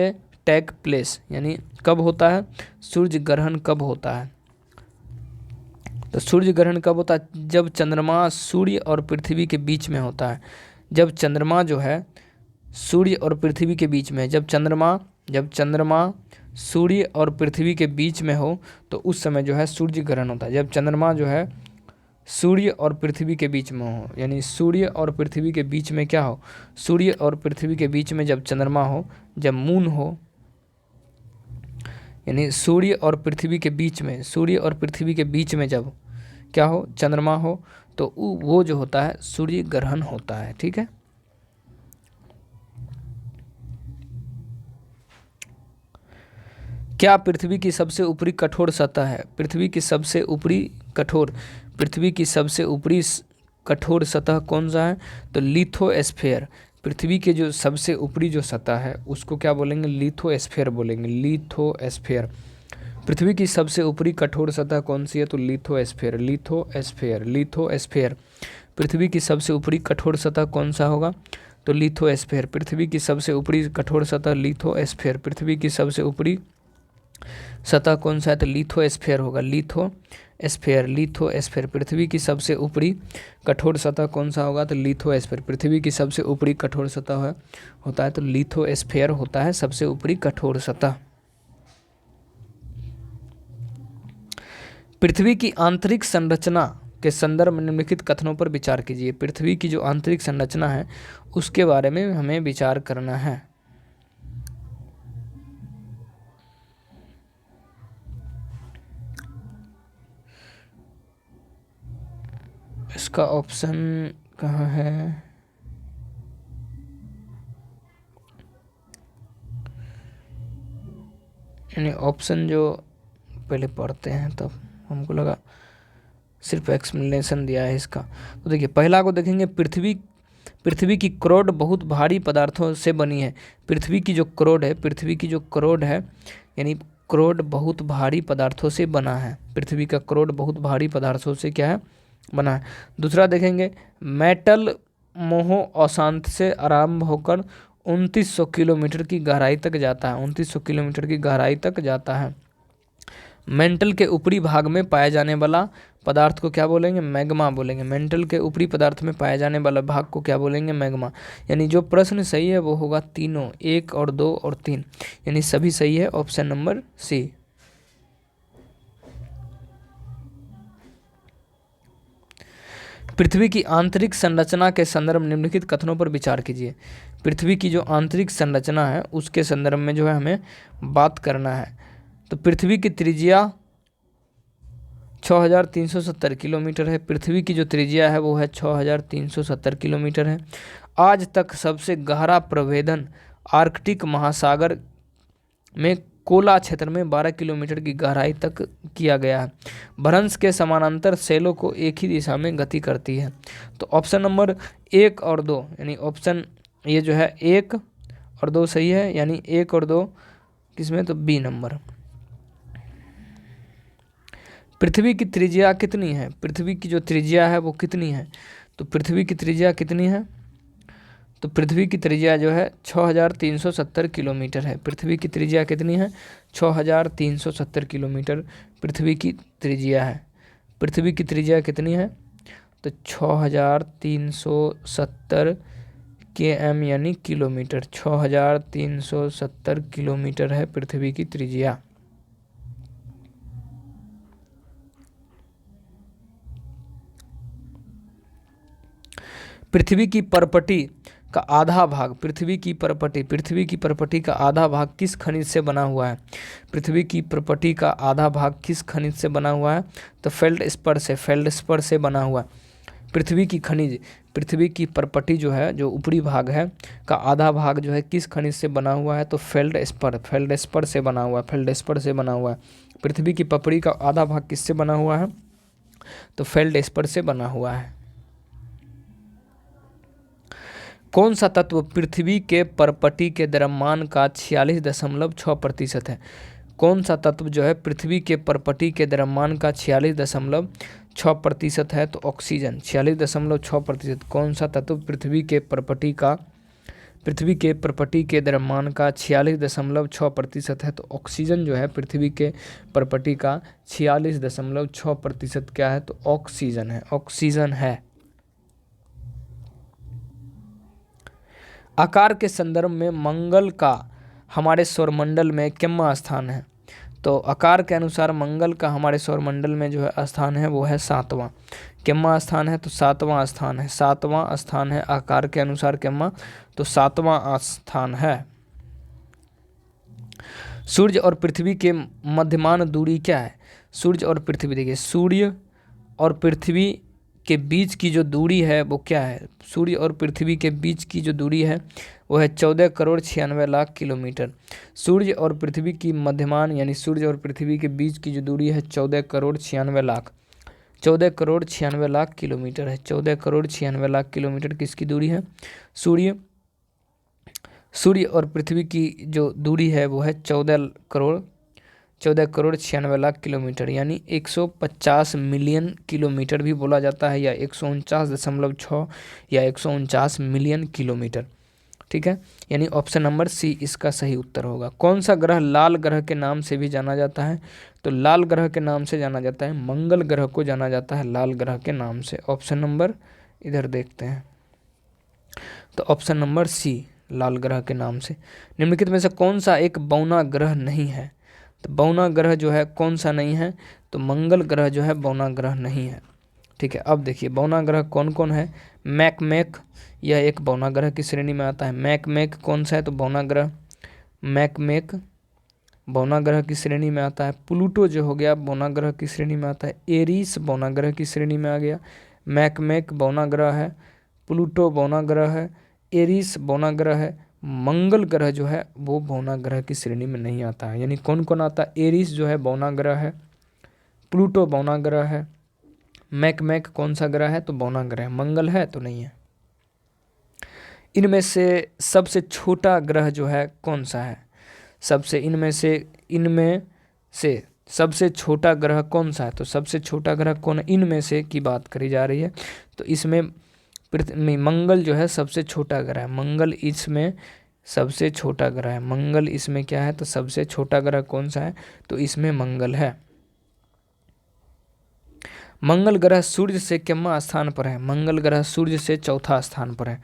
take place, यानी कब होता है, सूर्य ग्रहण कब होता है, तो सूर्य ग्रहण कब होता है, जब चंद्रमा सूर्य और पृथ्वी के बीच में होता है। जब चंद्रमा जो है सूर्य और पृथ्वी के बीच में, जब चंद्रमा जब चंद्रमा सूर्य और पृथ्वी के बीच में हो तो उस समय जो है सूर्य ग्रहण होता है। जब चंद्रमा जो है सूर्य और पृथ्वी के बीच में हो, यानी सूर्य और पृथ्वी के बीच में क्या हो, सूर्य और पृथ्वी के बीच में जब चंद्रमा हो, जब मून हो, यानी सूर्य और पृथ्वी के बीच में, सूर्य और पृथ्वी के बीच में जब क्या हो, चंद्रमा हो, तो वो जो होता है सूर्य ग्रहण होता है। ठीक है। क्या पृथ्वी की सबसे ऊपरी कठोर सतह है? पृथ्वी की सबसे ऊपरी कठोर, पृथ्वी की सबसे ऊपरी कठोर सतह कौन सा है? तो लिथोस्फीयर। पृथ्वी के जो सबसे ऊपरी जो सतह है उसको क्या बोलेंगे? लिथोस्फीयर बोलेंगे, लिथोस्फीयर। पृथ्वी की सबसे ऊपरी कठोर सतह कौन सी है? तो लिथोस्फीयर, लिथोस्फीयर, लिथोस्फीयर। पृथ्वी की सबसे ऊपरी कठोर सतह कौन सा होगा? तो लिथोस्फीयर। पृथ्वी की सबसे ऊपरी कठोर सतह लिथोस्फीयर। पृथ्वी की सबसे ऊपरी सतह कौन सा है? तो लिथोस्फीयर होगा, लिथोस्फीयर, लिथोस्फीयर। पृथ्वी की सबसे ऊपरी कठोर सतह कौन सा होगा? तो लिथोस्फीयर। पृथ्वी की सबसे ऊपरी कठोर सतह है होता है तो लिथोस्फीयर होता है सबसे ऊपरी कठोर सतह। पृथ्वी की आंतरिक संरचना के संदर्भ में निम्नलिखित कथनों पर विचार कीजिए। पृथ्वी की जो आंतरिक संरचना है उसके बारे में हमें विचार करना है। इसका ऑप्शन कहाँ है? यानी ऑप्शन जो पहले पढ़ते हैं तब हमको लगा सिर्फ एक्सप्लेनेशन दिया है इसका। तो देखिए पहला को देखेंगे, पृथ्वी की करोड बहुत भारी पदार्थों से बनी है। पृथ्वी की जो करोड है, पृथ्वी की जो करोड है, यानी करोड बहुत भारी पदार्थों से बना है। पृथ्वी का करोड बहुत भारी पदार्थों से क्या है? बना है। दूसरा देखेंगे, मेटल मोहो अशांत से आरंभ होकर 2900 किलोमीटर की गहराई तक जाता है, 2900 किलोमीटर की गहराई तक जाता है। मेंटल के ऊपरी भाग में पाया जाने वाला पदार्थ को क्या बोलेंगे? मैग्मा बोलेंगे। मेंटल के ऊपरी पदार्थ में पाया जाने वाला भाग को क्या बोलेंगे? मैग्मा। यानी जो प्रश्न सही है वो होगा तीनों, 1 और 2 और 3, यानी सभी सही है ऑप्शन नंबर सी। पृथ्वी की आंतरिक संरचना के संदर्भ में निम्नलिखित कथनों पर विचार कीजिए। पृथ्वी की जो आंतरिक संरचना है उसके संदर्भ में जो है हमें बात करना है। तो पृथ्वी की त्रिज्या 6370 किलोमीटर है। पृथ्वी की जो त्रिज्या है वो है 6370 किलोमीटर है। आज तक सबसे गहरा प्रवेदन आर्कटिक महासागर में कोला क्षेत्र में 12 किलोमीटर की गहराई तक किया गया है। भ्रंश के समानांतर सेलों को एक ही दिशा में गति करती है। तो ऑप्शन नंबर 1 और 2, यानी ऑप्शन ये जो है 1 और 2 सही है, यानी 1 और 2 किसमें? तो बी नंबर। पृथ्वी की त्रिज्या कितनी है? पृथ्वी की जो त्रिज्या है वो कितनी है? तो पृथ्वी की त्रिज्या कितनी है? तो पृथ्वी की त्रिज्या जो है 6370 किलोमीटर है। पृथ्वी की त्रिज्या कितनी है? 6370 किलोमीटर पृथ्वी की त्रिज्या है। पृथ्वी की त्रिज्या कितनी है? तो 6370 km यानी किलोमीटर, 6370 किलोमीटर है पृथ्वी की त्रिज्या। पृथ्वी की परपटी का आधा भाग, पृथ्वी की परपटी का आधा भाग किस खनिज से बना हुआ है? पृथ्वी की परपटी का आधा भाग किस खनिज से बना हुआ है? तो फेल्डस्पर से बना हुआ है। पृथ्वी की परपटी जो है, जो ऊपरी भाग है का आधा भाग जो है किस खनिज से बना हुआ है? तो फेल्डस्पर से बना हुआ है, फेल्डस्पर से बना हुआ है। पृथ्वी की पपड़ी का आधा भाग किससे बना हुआ है? तो फेल्डस्पर से बना हुआ है। कौन सा तत्व पृथ्वी के परपटी के द्रव्यमान का 46.6% है? कौन सा तत्व जो है पृथ्वी के परपटी के द्रव्यमान का 46.6% है? तो ऑक्सीजन, 46.6%। कौन सा तत्व पृथ्वी के परपटी के द्रव्यमान का 46.6% है? तो ऑक्सीजन जो है पृथ्वी के परपटी का 46.6% क्या है? तो ऑक्सीजन है। आकार के संदर्भ में मंगल का हमारे सौरमंडल में कितना स्थान है? तो आकार के अनुसार मंगल का हमारे सौरमंडल में जो है स्थान है वो है 7वां। कितना स्थान है? तो 7वां स्थान है। 7वां स्थान है आकार के अनुसार कितना? तो 7वां स्थान है। सूर्य और पृथ्वी के मध्यमान दूरी क्या है? सूर्य और पृथ्वी, देखिए सूर्य और पृथ्वी के बीच की जो दूरी है वो क्या है? सूर्य और पृथ्वी के बीच की जो दूरी है वो है 14 करोड़ 96 लाख किलोमीटर। सूर्य और पृथ्वी की मध्यमान यानी सूर्य और पृथ्वी के बीच की जो दूरी है 14 करोड़ 96 लाख, 14 करोड़ 96 लाख किलोमीटर है। 14 करोड़ 96 लाख किलोमीटर किसकी दूरी है? सूर्य और पृथ्वी की जो दूरी है वो है 14 करोड़ 96 लाख किलोमीटर, यानी 150 मिलियन किलोमीटर भी बोला जाता है, या 149.6 या 149 मिलियन किलोमीटर। ठीक है, यानी ऑप्शन नंबर सी इसका सही उत्तर होगा। कौन सा ग्रह लाल ग्रह के नाम से भी जाना जाता है? तो लाल ग्रह के नाम से जाना जाता है, मंगल ग्रह को जाना जाता है लाल ग्रह के नाम से। ऑप्शन नंबर इधर देखते हैं, तो ऑप्शन नंबर सी लाल ग्रह के नाम से। निम्नलिखित में से कौन सा एक बौना ग्रह नहीं है? तो बौना ग्रह जो है कौन सा नहीं है? तो मंगल ग्रह जो है बौना ग्रह नहीं है। ठीक है, अब देखिए बौना ग्रह कौन कौन है। मैकमेक, यह एक बौना ग्रह की श्रेणी में आता है। मैकमेक कौन सा है? तो बौना ग्रह, मैकमेक बौना ग्रह की श्रेणी में आता है। प्लूटो जो हो गया बौना ग्रह की श्रेणी में आता है। एरीस बौना ग्रह की श्रेणी में आ गया। मैकमेक बौना ग्रह है, प्लूटो बौना ग्रह है, एरीस बौना ग्रह है। मंगल ग्रह जो है वो बौना ग्रह की श्रेणी में नहीं आता है। यानी कौन कौन आता है? एरीस जो है बौना ग्रह है, प्लूटो बौना ग्रह है, मैकमेक कौन सा ग्रह है? तो बौना ग्रह। मंगल है तो नहीं है। इनमें से सबसे छोटा ग्रह जो है कौन सा है? इनमें से सबसे छोटा ग्रह कौन सा है? तो सबसे छोटा ग्रह कौन है? इनमें से की बात करी जा रही है, तो इसमें मंगल जो है सबसे छोटा ग्रह है। मंगल इसमें सबसे छोटा ग्रह है। मंगल इसमें क्या है? तो सबसे छोटा ग्रह कौन सा है? तो इसमें मंगल है। मंगल ग्रह सूर्य से कितना स्थान पर है? मंगल ग्रह सूर्य से चौथा स्थान पर है।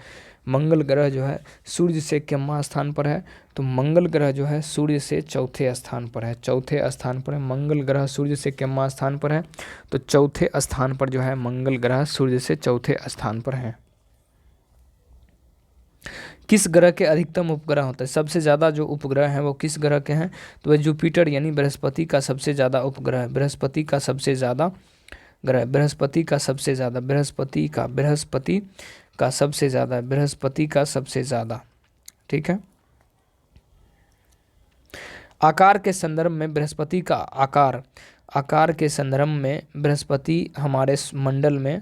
मंगल ग्रह जो है सूर्य से कितना स्थान पर है? तो मंगल ग्रह जो है सूर्य से चौथे स्थान पर है। चौथे स्थान पर है मंगल ग्रह, सूर्य से कितना स्थान पर है? तो चौथे स्थान पर जो है मंगल ग्रह सूर्य से चौथे स्थान पर है। किस ग्रह के अधिकतम उपग्रह होते हैं? सबसे ज़्यादा जो उपग्रह हैं वो किस ग्रह के हैं? तो वह जुपिटर यानी बृहस्पति का सबसे ज़्यादा उपग्रह है। बृहस्पति का सबसे ज़्यादा ग्रह, बृहस्पति का सबसे ज़्यादा, बृहस्पति का सबसे ज़्यादा, बृहस्पति का सबसे ज़्यादा। ठीक है, आकार के संदर्भ में बृहस्पति का आकार के संदर्भ में बृहस्पति हमारे मंडल में,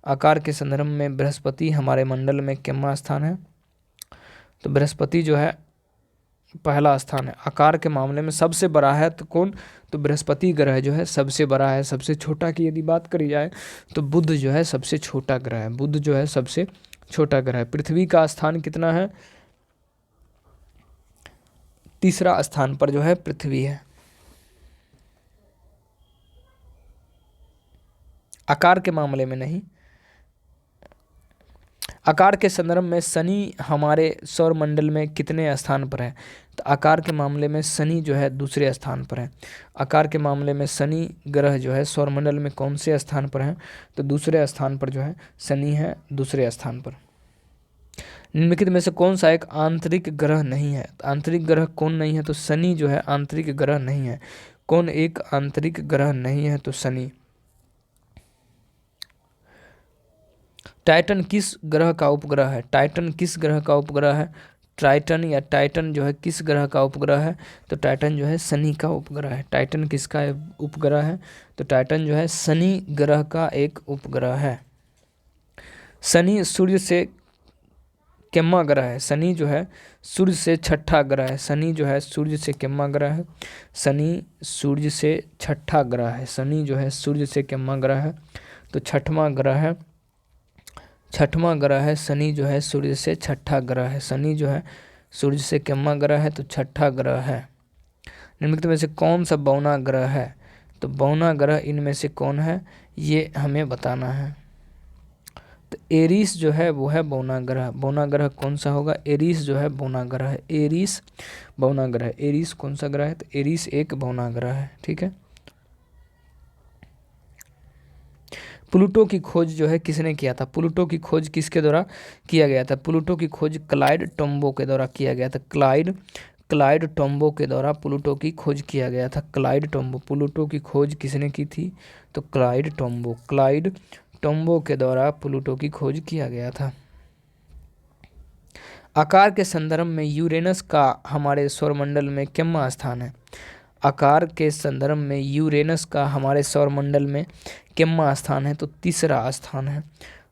आकार के संदर्भ में बृहस्पति हमारे मंडल में कितना स्थान है? तो बृहस्पति जो है पहला स्थान है। आकार के मामले में सबसे बड़ा है तो कौन? तो बृहस्पति ग्रह जो है सबसे बड़ा है। सबसे छोटा की यदि बात करी जाए तो बुध जो है सबसे छोटा ग्रह है। बुध जो है सबसे छोटा ग्रह है। पृथ्वी का स्थान कितना है? तीसरा स्थान पर जो है पृथ्वी है। आकार के मामले में नहीं, आकार के संदर्भ में शनि हमारे सौरमंडल में कितने स्थान पर है? तो आकार के मामले में शनि जो है दूसरे स्थान पर है। आकार के मामले में शनि ग्रह जो है सौरमंडल में कौन से स्थान पर है? तो दूसरे स्थान पर जो है शनि है, दूसरे स्थान पर। निम्नलिखित में से कौन सा एक आंतरिक ग्रह नहीं है? आंतरिक ग्रह कौन नहीं है? तो शनि जो है आंतरिक ग्रह नहीं है। कौन एक आंतरिक ग्रह नहीं है? तो शनि। टाइटन किस ग्रह का उपग्रह है? टाइटन किस ग्रह का उपग्रह है? टाइटन जो है किस ग्रह का उपग्रह है? तो टाइटन जो है शनि का उपग्रह है। टाइटन किसका उपग्रह है? तो टाइटन जो है शनि ग्रह का एक उपग्रह है। शनि सूर्य से कितना ग्रह है? शनि जो है सूर्य से छठा ग्रह है। शनि जो है सूर्य से कितना ग्रह है? शनि सूर्य से छठा ग्रह है। शनि जो है सूर्य से कितना ग्रह है? तो छठवां ग्रह है। छठवां ग्रह है शनि जो है सूर्य से छठा ग्रह है। शनि जो है सूर्य से कितना ग्रह है? तो छठा ग्रह है। निम्नलिखित में से कौन सा बौना ग्रह है? तो बौना ग्रह इनमें से कौन है ये हमें बताना है। तो एरीस जो है वो है बौना ग्रह। बौना ग्रह कौन सा होगा? एरीस जो है बौना ग्रह है। एरीस बौना ग्रह। एरीस कौन सा ग्रह है? तो एरीस एक बौना ग्रह है। ठीक है। प्लूटो की खोज जो है किसने किया था? प्लूटो की खोज किसके द्वारा किया गया था? प्लूटो की खोज क्लाइड टोम्बो के द्वारा किया गया था। क्लाइड टोम्बो के द्वारा प्लूटो की खोज किया गया था। Clyde Tombow. प्लूटो की खोज किसने की थी? तो क्लाइड टोम्बो के द्वारा प्लूटो की खोज किया गया था। आकार के संदर्भ में यूरेनस का हमारे सौरमंडल में कितना स्थान है? आकार के संदर्भ में यूरेनस का हमारे सौरमंडल में कितना स्थान है? तो तीसरा स्थान है।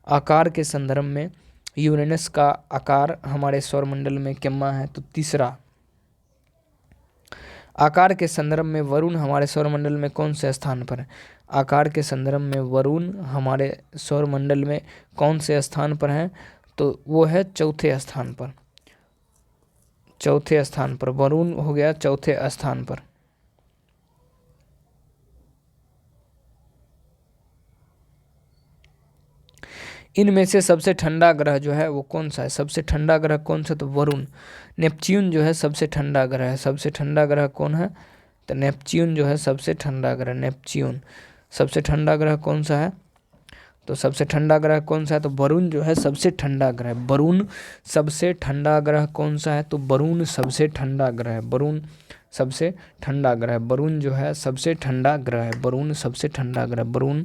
आकार के संदर्भ में यूरेनस का आकार हमारे सौरमंडल में कितना है? तो तीसरा। आकार के संदर्भ में वरुण हमारे सौरमंडल में कौन से स्थान पर है? आकार के संदर्भ में वरुण हमारे सौरमंडल में कौन से स्थान पर है? तो वो है चौथे स्थान पर। चौथे स्थान पर वरुण हो गया, चौथे स्थान पर। इनमें से सबसे ठंडा ग्रह जो है वो कौन सा है? सबसे ठंडा ग्रह कौन सा? तो वरुण। नेपच्यून जो है सबसे ठंडा ग्रह है। सबसे ठंडा ग्रह कौन है? तो नेपच्यून जो है सबसे ठंडा ग्रह। नेपच्यून सबसे ठंडा ग्रह कौन सा है? तो सबसे ठंडा ग्रह कौन सा है? तो वरुण जो है सबसे ठंडा ग्रह। वरुण सबसे ठंडा ग्रह कौन सा है? तो वरुण सबसे ठंडा ग्रह है। वरुण सबसे ठंडा ग्रह। वरुण जो है सबसे ठंडा ग्रह है। वरुण सबसे ठंडा ग्रह। वरुण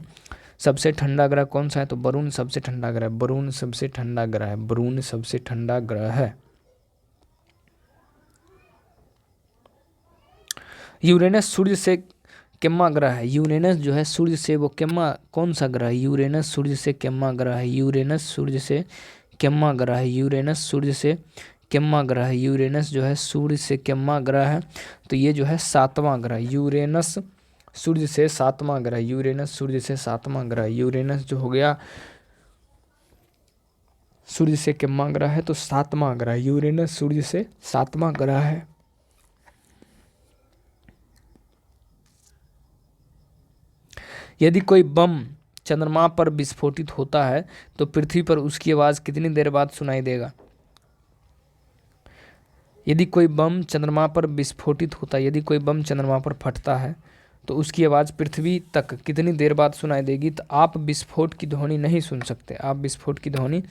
सबसे ठंडा ग्रह कौन सा है? तो वरुण सबसे ठंडा ग्रह। वरुण सबसे ठंडा ग्रह है। वरुण सबसे ठंडा ग्रह है। यूरेनस सूर्य से कितना ग्रह है? यूरेनस जो है सूर्य से वो कितना कौन सा ग्रह है? यूरेनस सूर्य से कितना ग्रह है? यूरेनस सूर्य से कितना ग्रह है? यूरेनस सूर्य से कितना ग्रह है? यूरेनस जो है सूर्य से कितना ग्रह है? तो ये जो है सातवां ग्रह। यूरेनस सूर्य से सातवां ग्रह। यूरेनस सूर्य से सातवां ग्रह। यूरेनस जो हो गया सूर्य से कितना ग्रह है? तो सातवां ग्रह। यूरेनस सूर्य से सातवां ग्रह है। यदि कोई बम चंद्रमा पर विस्फोटित होता है तो पृथ्वी पर उसकी आवाज़ कितनी देर बाद सुनाई देगा? यदि कोई बम चंद्रमा पर विस्फोटित होता है, यदि कोई बम चंद्रमा पर फटता है तो उसकी आवाज़ पृथ्वी तक कितनी देर बाद सुनाई देगी? तो आप विस्फोट की ध्वनि नहीं सुन सकते। आप विस्फोट की ध्वनि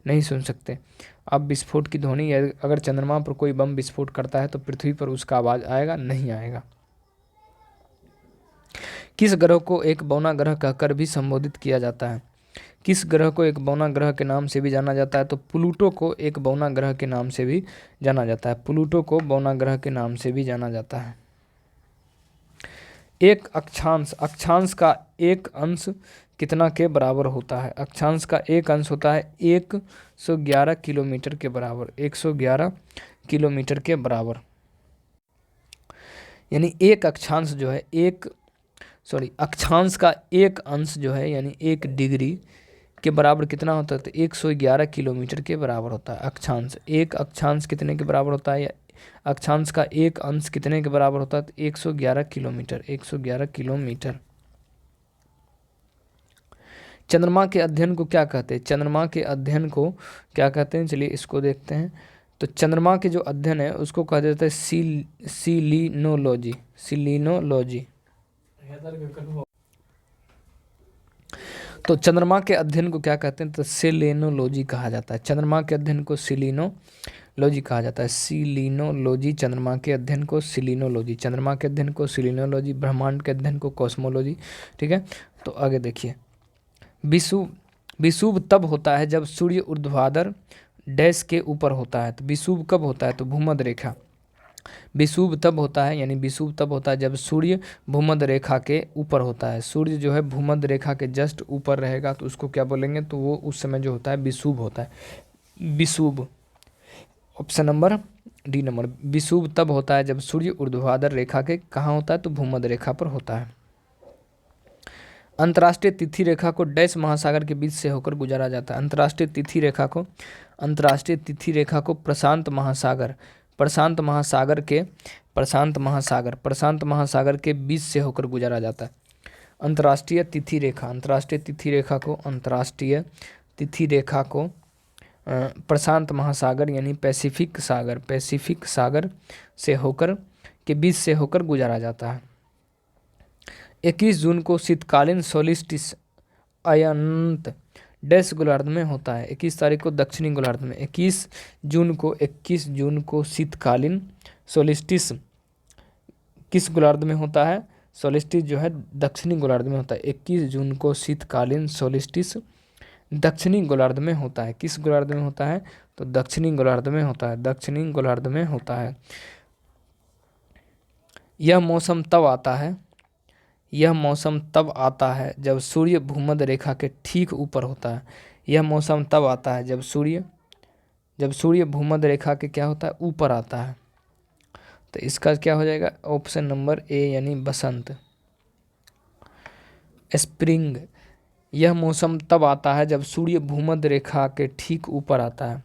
नहीं सुन सकते। आप विस्फोट की ध्वनि अगर चंद्रमा पर कोई बम विस्फोट करता है तो पृथ्वी पर उसका आवाज़ आएगा? नहीं आएगा। किस ग्रह को एक बौना ग्रह कहकर भी संबोधित किया जाता है? किस ग्रह को एक बौना ग्रह के नाम से भी जाना जाता है? तो प्लूटो को एक बौना ग्रह के नाम से भी जाना जाता है। प्लूटो को बौना ग्रह के नाम से भी जाना जाता है। एक अक्षांश, अक्षांश का एक अंश कितना के बराबर होता है? अक्षांश का एक अंश होता है 111 किलोमीटर के बराबर। 111 किलोमीटर के बराबर। यानी एक अक्षांश जो है अक्षांश का एक अंश जो है यानी 1 डिग्री के बराबर कितना होता है? तो 111 किलोमीटर के बराबर होता है अक्षांश। एक अक्षांश कितने के बराबर होता है? अक्षांश का एक अंश कितने के बराबर होता है? तो 111 किलोमीटर। 111 किलोमीटर। चंद्रमा के अध्ययन को क्या कहते हैं? चंद्रमा के अध्ययन को क्या कहते हैं? चलिए इसको देखते हैं। तो चंद्रमा के जो अध्ययन है उसको कहा जाता है सीलिनोलॉजी। सीलिनोलॉजी। तो चंद्रमा के अध्ययन को क्या कहते हैं? तो सेलेनोलॉजी कहा जाता है। चंद्रमा के अध्ययन को सिलिनोलॉजी कहा जाता है। सिलिनोलॉजी। चंद्रमा के अध्ययन को सिलिनोलॉजी। चंद्रमा के अध्ययन को सिलिनोलॉजी। ब्रह्मांड के अध्ययन को कॉस्मोलॉजी। ठीक है। तो आगे देखिए, विषुव तब होता है जब सूर्य ऊर्ध्वाधर डैश के ऊपर होता है। तो विषुव कब होता है? तो भूमध्य रेखा। विषुव तब होता है यानी विषुव तब होता है जब सूर्य भूमध्य रेखा के ऊपर होता है। सूर्य जो है भूमध्य रेखा के जस्ट ऊपर रहेगा तो उसको क्या बोलेंगे? तो वो उस समय जो होता है विषुव होता है। विषुव। Option number D number. विषुव तब होता है जब सूर्य ऊर्ध्वाधर रेखा के कहाँ होता है? तो भूमध्य रेखा पर होता है। अंतर्राष्ट्रीय तिथि रेखा को डैश महासागर के बीच से होकर गुजारा जाता है। अंतर्राष्ट्रीय तिथि रेखा को प्रशांत महासागर के बीच से होकर गुजारा जाता है। अंतर्राष्ट्रीय तिथि रेखा को अंतर्राष्ट्रीय तिथि रेखा को प्रशांत महासागर यानी पैसिफिक सागर से होकर के बीच से होकर गुजारा जाता है। 21 जून को शीतकालीन सोलिस्टिस अयंत डैश गोलार्ध में होता है। 21 तारीख को दक्षिणी गोलार्ध में, 21 जून को शीतकालीन सोलिस्टिस किस गोलार्ध में होता है? सोलिस्टिस जो है दक्षिणी गोलार्ध में होता है। 21 जून को शीतकालीन सोलिस्टिस दक्षिणी गोलार्ध में होता है। किस गोलार्ध में होता है? तो दक्षिणी गोलार्ध में होता है, दक्षिणी गोलार्ध में होता है। यह मौसम तब आता है जब सूर्य भूमध्य रेखा के ठीक ऊपर होता है। यह मौसम तब आता है जब सूर्य भूमध्य रेखा के क्या होता है? ऊपर आता है। तो इसका क्या हो जाएगा? ऑप्शन नंबर ए यानी बसंत, स्प्रिंग। यह मौसम तब आता है जब सूर्य भूमध्य रेखा के ठीक ऊपर आता है।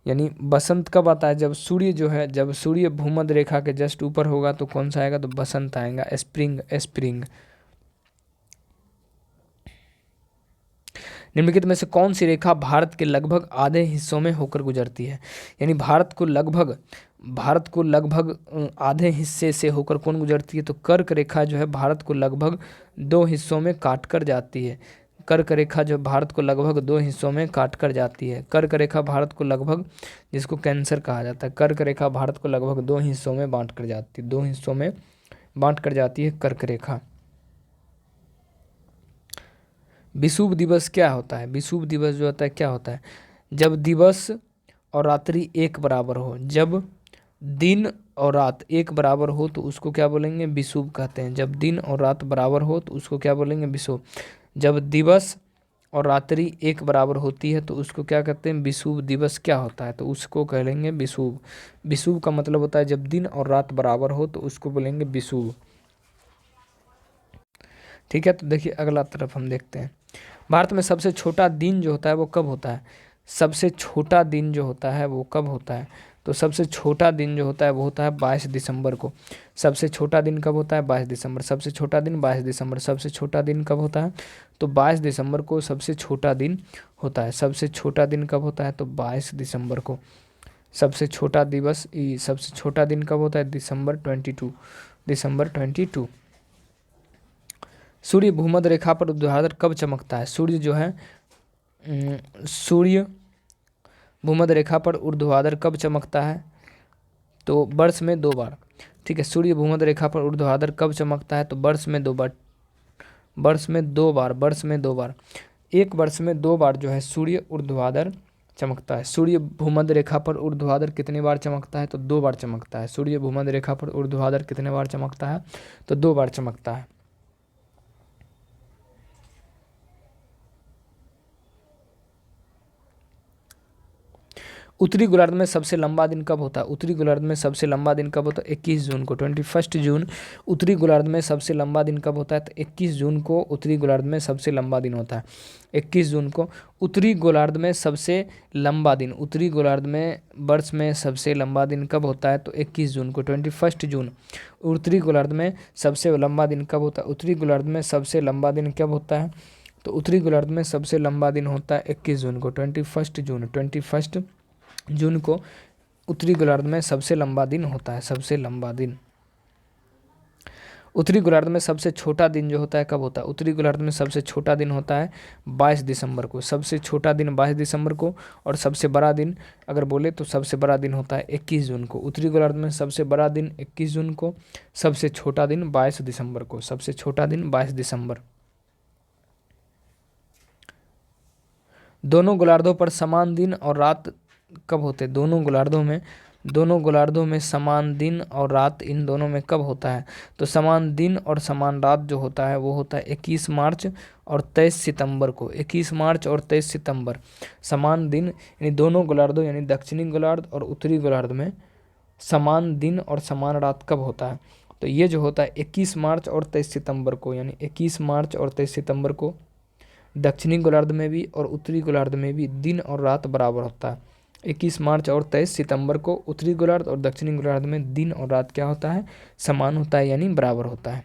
यानी बसंत कब आता है? जब सूर्य भूमध्य रेखा के जस्ट ऊपर होगा तो कौन सा आएगा? तो बसंत आएगा, स्प्रिंग। निम्नलिखित में से कौन सी रेखा भारत के लगभग आधे हिस्सों में होकर गुजरती है? यानी भारत को लगभग आधे हिस्से से होकर कौन गुजरती है? तो कर्क रेखा जो है भारत को लगभग 2 हिस्सों में काट कर जाती है। कर्क रेखा जो भारत को लगभग 2 हिस्सों में काट कर जाती है। कर्क रेखा भारत को लगभग, जिसको कैंसर कहा जाता है, कर्क रेखा भारत को लगभग 2 हिस्सों में बांट कर जाती है कर्क रेखा। विषुव दिवस क्या होता है? विषुव दिवस जो होता है क्या होता है? जब दिवस और रात्रि एक बराबर हो, जब दिन और रात एक बराबर हो तो उसको क्या बोलेंगे? विषुव कहते हैं। जब दिन और रात बराबर हो तो उसको क्या बोलेंगे? विषुव। जब दिवस और रात्रि एक बराबर होती है तो उसको क्या कहते हैं? विषुव दिवस क्या होता है? तो उसको कह लेंगे विषुव। विषुव का मतलब होता है जब दिन और रात बराबर हो तो उसको बोलेंगे विषुव। ठीक है, तो देखिए अगला तरफ हम देखते हैं। भारत में सबसे छोटा दिन जो होता है वो कब होता है? सबसे छोटा दिन जो होता है वो कब होता है? तो सबसे छोटा दिन जो होता है वो होता है 22 दिसंबर को। सबसे छोटा दिन कब होता है? 22 दिसंबर। सबसे छोटा दिन 22 दिसंबर। सबसे छोटा दिन कब होता है? तो 22 दिसंबर को सबसे छोटा दिन होता है। सबसे छोटा दिन कब होता है? तो 22 दिसंबर को। सबसे छोटा दिन कब होता है? दिसंबर 22। सूर्य भूमध्य रेखा पर ऊर्ध्वाधर कब चमकता है? सूर्य भूमध्य रेखा पर ऊर्ध्वाधर कब चमकता है? तो वर्ष में 2 बार। ठीक है, सूर्य भूमध्य रेखा पर ऊर्ध्वाधर कब चमकता है? तो वर्ष में 2 बार। एक वर्ष में 2 बार जो है सूर्य ऊर्ध्वाधर चमकता है। सूर्य भूमध्य रेखा पर ऊर्ध्वाधर कितनी बार चमकता है? तो 2 बार चमकता है। सूर्य भूमध्य रेखा पर ऊर्ध्वाधर कितने बार चमकता है? तो 2 बार चमकता है। उत्तरी गोलार्ध में सबसे लंबा दिन कब होता है? उत्तरी गोलार्ध में सबसे लंबा दिन कब होता है? 21 जून को, 21 जून। उत्तरी गोलार्ध में सबसे लंबा दिन कब होता है? तो 21 जून को उत्तरी गोलार्ध में सबसे लंबा दिन होता है। 21 जून को उत्तरी गोलार्ध में सबसे लंबा दिन, उत्तरी गोलार्ध में वर्ष में सबसे लंबा दिन कब होता है? तो 21 जून को, 21 जून। उत्तरी गोलार्ध में सबसे लंबा दिन कब होता है? उत्तरी गोलार्ध में सबसे लंबा दिन कब होता है? तो उत्तरी गोलार्ध में सबसे लंबा दिन होता है 21 जून को, 21 जून को उत्तरी गोलार्ध में सबसे लंबा दिन होता है, सबसे लंबा दिन। उत्तरी गोलार्ध में सबसे छोटा दिन जो होता है कब होता है? उत्तरी गोलार्ध में सबसे छोटा दिन होता है 22 दिसंबर को। सबसे छोटा दिन 22 दिसंबर को, और सबसे बड़ा दिन अगर बोले तो सबसे बड़ा दिन होता है 21 जून को। उत्तरी गोलार्ध में सबसे बड़ा दिन 21 जून को, सबसे छोटा दिन 22 दिसंबर को। सबसे छोटा दिन 22 दिसंबर। दोनों गोलार्धों पर समान दिन और रात कब होते हैं? दोनों गोलार्धों में समान दिन और रात इन दोनों में कब होता है? तो समान दिन और समान रात जो होता है वो होता है 21 मार्च और 23 सितंबर को। 21 मार्च और 23 सितंबर समान दिन, यानी दोनों गोलार्धों यानी दक्षिणी गोलार्ध और उत्तरी गोलार्ध में समान दिन और समान रात कब होता है? तो ये जो होता है 21 मार्च और 23 सितंबर को, यानी 21 मार्च और 23 सितंबर को दक्षिणी गोलार्ध में भी और उत्तरी गोलार्ध में भी दिन और रात बराबर होता है। 21 मार्च और 23 सितंबर को उत्तरी गोलार्ध और दक्षिणी गोलार्ध में दिन और रात क्या होता है? समान होता है, यानी बराबर होता है।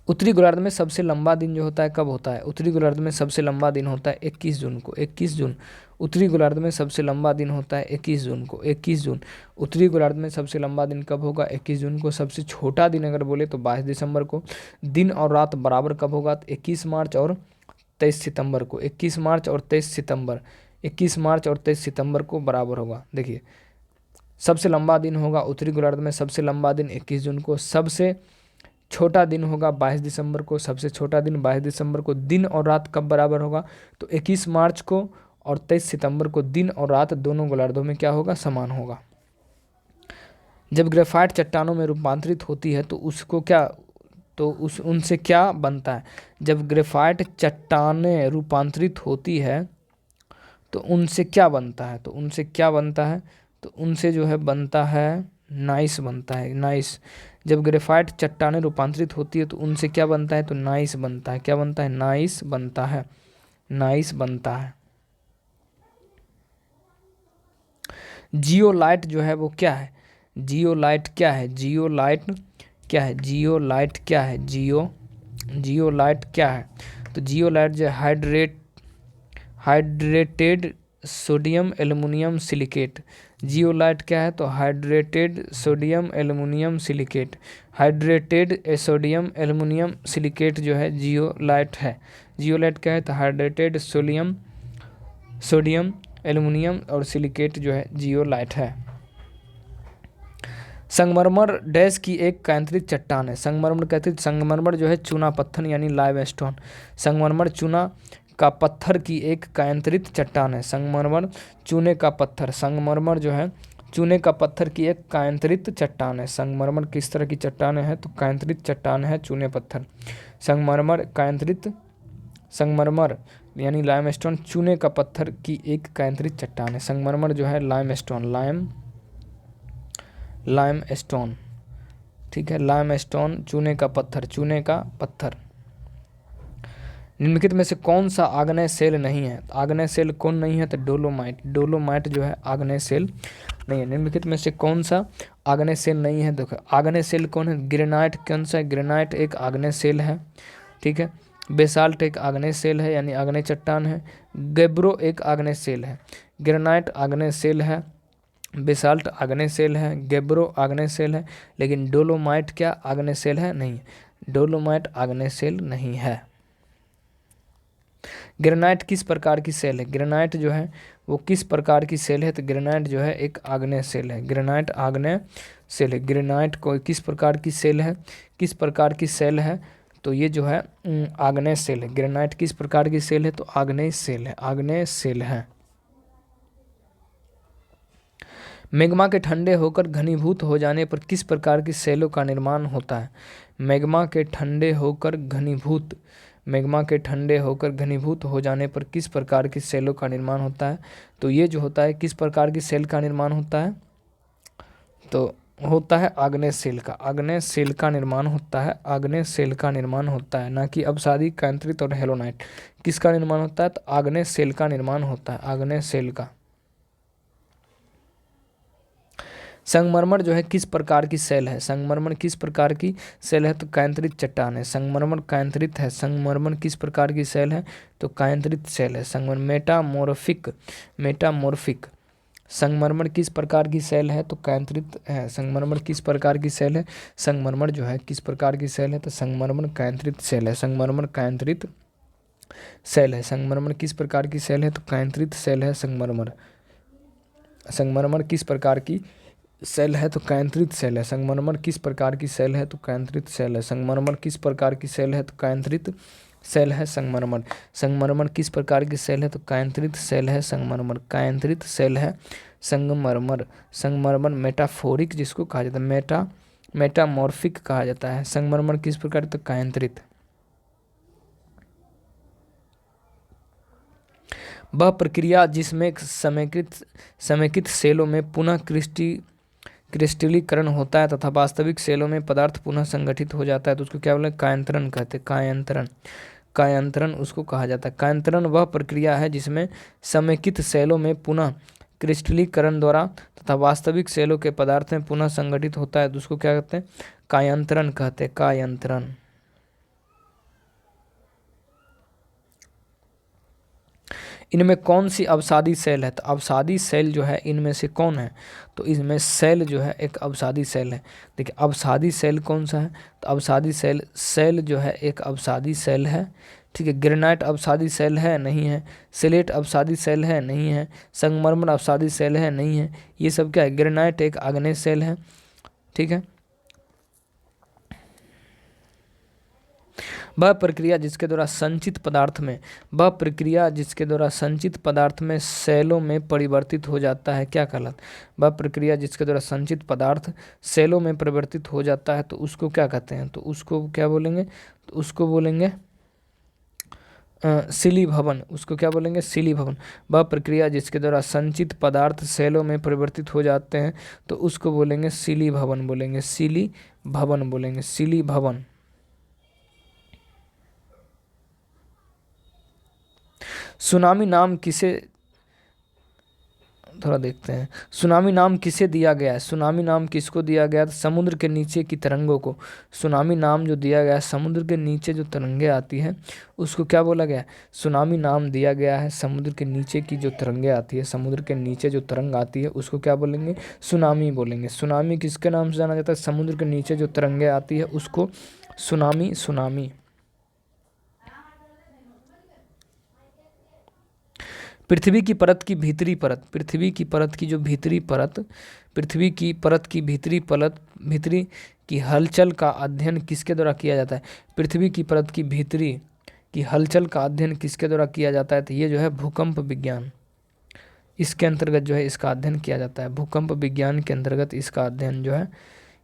उत्तरी गोलार्ध में सबसे लंबा दिन जो होता है कब होता है? उत्तरी गोलार्ध में सबसे लंबा दिन होता है 21 जून को, 21 जून। उत्तरी गोलार्ध में सबसे लंबा दिन होता है 21 जून को, 21 जून। उत्तरी गोलार्ध में सबसे लंबा दिन कब होगा? 21 जून को। सबसे छोटा दिन अगर बोले तो 22 दिसंबर को। दिन और रात बराबर कब होगा? तो 21 मार्च और 23 सितंबर को, 21 मार्च और 23 सितंबर, 21 मार्च और 23 सितंबर को बराबर होगा। देखिए, सबसे लंबा दिन होगा उत्तरी गोलार्ध में, सबसे लंबा दिन 21 जून को, सबसे छोटा दिन होगा 22 दिसंबर को, सबसे छोटा दिन 22 दिसंबर को। दिन और रात कब बराबर होगा? तो 21 मार्च को और 23 सितंबर को दिन और रात दोनों गोलार्धों में क्या होगा? समान होगा। जब ग्रेफाइट चट्टानों में रूपांतरित होती है तो उसको क्या, तो उनसे क्या बनता है? जब ग्रेफाइट चट्टानें रूपांतरित होती है तो उनसे क्या बनता है? तो उनसे क्या बनता है? तो उनसे जो है बनता है नाइस बनता है, नाइस। जब ग्रेफाइट चट्टानें रूपांतरित होती है तो उनसे क्या बनता है? तो नाइस बनता है। क्या बनता है? नाइस बनता है, नाइस बनता है। जियोलाइट जो है वो क्या है? जियोलाइट क्या है? जियोलाइट क्या है? जियोलाइट क्या है? जियोलाइट क्या है? तो जियोलाइट जो hydrated sodium aluminium silicate. Zeolite क्या है? तो hydrated sodium aluminium silicate. Hydrated sodium aluminium silicate जो है जियोलाइट है। जियोलाइट क्या है? तो हाइड्रेटेड सोडियम एल्युमिनियम और सिलिकेट जो है जियोलाइट है। संगमरमर डैश की एक कायांतरित चट्टान है। संगमरमर कहते हैं, संगमरमर जो है चूना पत्थर यानी लाइमस्टोन। संगमरमर चूना का पत्थर की एक कायांतरित चट्टान है। संगमरमर चूने का पत्थर, संगमरमर जो है चूने का पत्थर की एक कायांतरित चट्टान है। संगमरमर किस तरह की चट्टान है? तो कायांतरित चट्टान है चूने पत्थर। संगमरमर कायांतरित, संगमरमर यानी लाइमस्टोन चूने का पत्थर की एक कायांतरित चट्टान है। संगमरमर जो है लाइमस्टोन, लाइमस्टोन, ठीक है, लाइमस्टोन चूने का पत्थर, चूने का पत्थर। निम्नलिखित में से कौन सा आग्नेय सेल नहीं है? आग्नेय सेल कौन नहीं है? तो डोलोमाइट, डोलोमाइट जो है आग्नेय सेल नहीं है। निम्नलिखित में से कौन सा आग्नेय सेल नहीं है? देखो आग्नेय सेल कौन है? ग्रेनाइट कौन सा है? ग्रेनाइट एक आग्नेय सेल है, ठीक है। बेसाल्ट एक आग्नेय सेल है यानी आग्नेय चट्टान है। गेब्रो एक आग्नेय सेल है। ग्रेनाइट आग्नेय सेल है, बेसाल्ट आग्नेय सेल है, गेब्रो आग्नेय सेल है, लेकिन डोलोमाइट क्या आग्नेय सेल है? नहीं, डोलोमाइट आग्नेय सेल नहीं है। ग्रेनाइट किस प्रकार की सेल है? ग्रेनाइट जो है वो किस प्रकार की सेल है? तो ग्रेनाइट जो है एक आग्नेय सेल है। ग्रेनाइट आग्नेय सेल है। ग्रेनाइट को किस प्रकार की सेल है? किस प्रकार की सेल है? तो ये जो है आग्नेय सेल है। ग्रेनाइट किस प्रकार की सेल है? तो आग्नेय सेल है, आग्नेय सेल है। मैग्मा के ठंडे होकर घनीभूत हो जाने पर किस प्रकार की सेलों का निर्माण होता है? मैग्मा के ठंडे होकर घनीभूत, मैग्मा के ठंडे होकर घनीभूत हो जाने पर किस प्रकार की सेलों का निर्माण होता है? तो ये जो होता है किस प्रकार की सेल का निर्माण होता है? तो होता है आग्नेय सेल का, आग्नेय सेल का निर्माण होता है, आग्नेय सेल का निर्माण होता है, ना कि अपसादी, कांतरित और हेलोनाइट। किसका निर्माण होता है? तो आग्नेय सेल का निर्माण होता है, आग्नेय सेल का। संगमरमर जो है किस प्रकार की सेल है? संगमरमर किस प्रकार की सेल है? तो कायांतरित चट्टान है। संगमरमर कायांतरित है। संगमरमर किस प्रकार की सेल है? तो कायांतरित सेल है। संगमरमर मेटामॉर्फिक, मेटामॉर्फिक। संगमरमर किस प्रकार की सेल है? तो कायांतरित है। संगमरमर किस प्रकार की सेल है? संगमरमर जो है किस प्रकार की सेल है? तो संगमरमर कायांतरित सेल है। संगमरमर कायांतरित सेल है। संगमरमर किस प्रकार की सेल है? तो कायांतरित सेल है संगमरमर। संगमरमर किस प्रकार की सेल है? तो कायांतरित सेल है। संगमरमर किस प्रकार की सेल है? तो कायांतरित सेल है। संगमरमर किस प्रकार की सेल है? तो कायांतरित सेल है संगमरमर। संगमरमर किस प्रकार की सेल है? तो कायांतरित सेल है संगमरमर, कायांतरित सेल है संगमरमर। संगमरमर मेटाफोरिक जिसको कहा जाता है, मेटामॉर्फिक कहा जाता है। संगमरमर किस प्रकार? तो कायांतरित। वह प्रक्रिया जिसमें समेकित सेलों में पुनः क्रिस्टलीकरण होता है तथा वास्तविक सेलों में पदार्थ पुनः संगठित हो जाता है, तो उसको क्या बोले? कायांतरण कहते हैं। कायांतरण, कायांतरण उसको कहा जाता है। कायांतरण वह प्रक्रिया है जिसमें समेकित सेलों में पुनः क्रिस्टलीकरण द्वारा तथा वास्तविक सेलों के पदार्थ में पुनः संगठित होता है, तो उसको क्या कहते हैं? कायांतरण कहते हैं, कायांतरण। इनमें कौन सी अवसादी सेल है? तो अवसादी सेल जो है इनमें से कौन है? तो इसमें सेल जो है एक अवसादी सेल है। देखिए अवसादी सेल कौन सा है? तो अवसादी सेल जो है एक अवसादी सेल है, ठीक है। ग्रेनाइट अवसादी सेल है? नहीं है। सिलेट अवसादी सेल है? नहीं है। संगमरमर अवसादी सेल है? नहीं है। ये सब क्या है? ग्रेनाइट एक आग्नेय सेल है, ठीक है। वह प्रक्रिया जिसके द्वारा संचित पदार्थ में सेलों में परिवर्तित हो जाता है क्या कहलाता है? वह प्रक्रिया जिसके द्वारा संचित पदार्थ सेलों में परिवर्तित हो जाता है तो उसको क्या कहते हैं? तो उसको क्या बोलेंगे? तो उसको बोलेंगे शिलीभवन। उसको क्या बोलेंगे? शिलीभवन। वह प्रक्रिया जिसके द्वारा संचित पदार्थ सेलों में परिवर्तित हो जाते हैं तो उसको बोलेंगे शिलीभवन बोलेंगे, शिलीभवन बोलेंगे, शिलीभवन। सुनामी नाम किसे, थोड़ा देखते हैं, सुनामी नाम किसे दिया गया है? सुनामी नाम किसको दिया गया? समुद्र के नीचे की तरंगों को सुनामी नाम जो दिया गया है, समुद्र के नीचे जो तरंगे आती हैं उसको क्या बोला गया है? सुनामी नाम दिया गया है। समुद्र के नीचे की जो तरंगे आती है, समुद्र के नीचे जो तरंग आती है उसको क्या बोलेंगे? सुनामी बोलेंगे। सुनामी किसके नाम से जाना जाता है? समुद्र के नीचे जो तरंगे आती है उसको सुनामी। पृथ्वी की परत की भीतरी परत, पृथ्वी की परत की जो भीतरी परत, पृथ्वी की परत की भीतरी की हलचल का अध्ययन किसके द्वारा किया जाता है? पृथ्वी की परत की भीतरी की हलचल का अध्ययन किसके द्वारा किया जाता है? तो ये जो है भूकंप विज्ञान, इसके अंतर्गत जो है इसका अध्ययन किया जाता है। भूकंप विज्ञान के अंतर्गत इसका अध्ययन जो है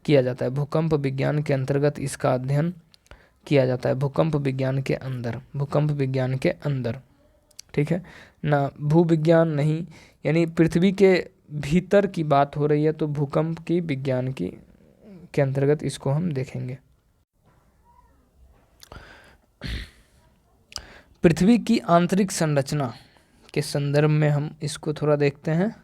किया जाता है। भूकंप विज्ञान के अंतर्गत इसका अध्ययन किया जाता है। भूकंप विज्ञान के अंदर, ठीक है ना। भूविज्ञान नहीं, यानी पृथ्वी के भीतर की बात हो रही है तो भूकंप की विज्ञान की के अंतर्गत इसको हम देखेंगे। पृथ्वी की आंतरिक संरचना के संदर्भ में हम इसको थोड़ा देखते हैं।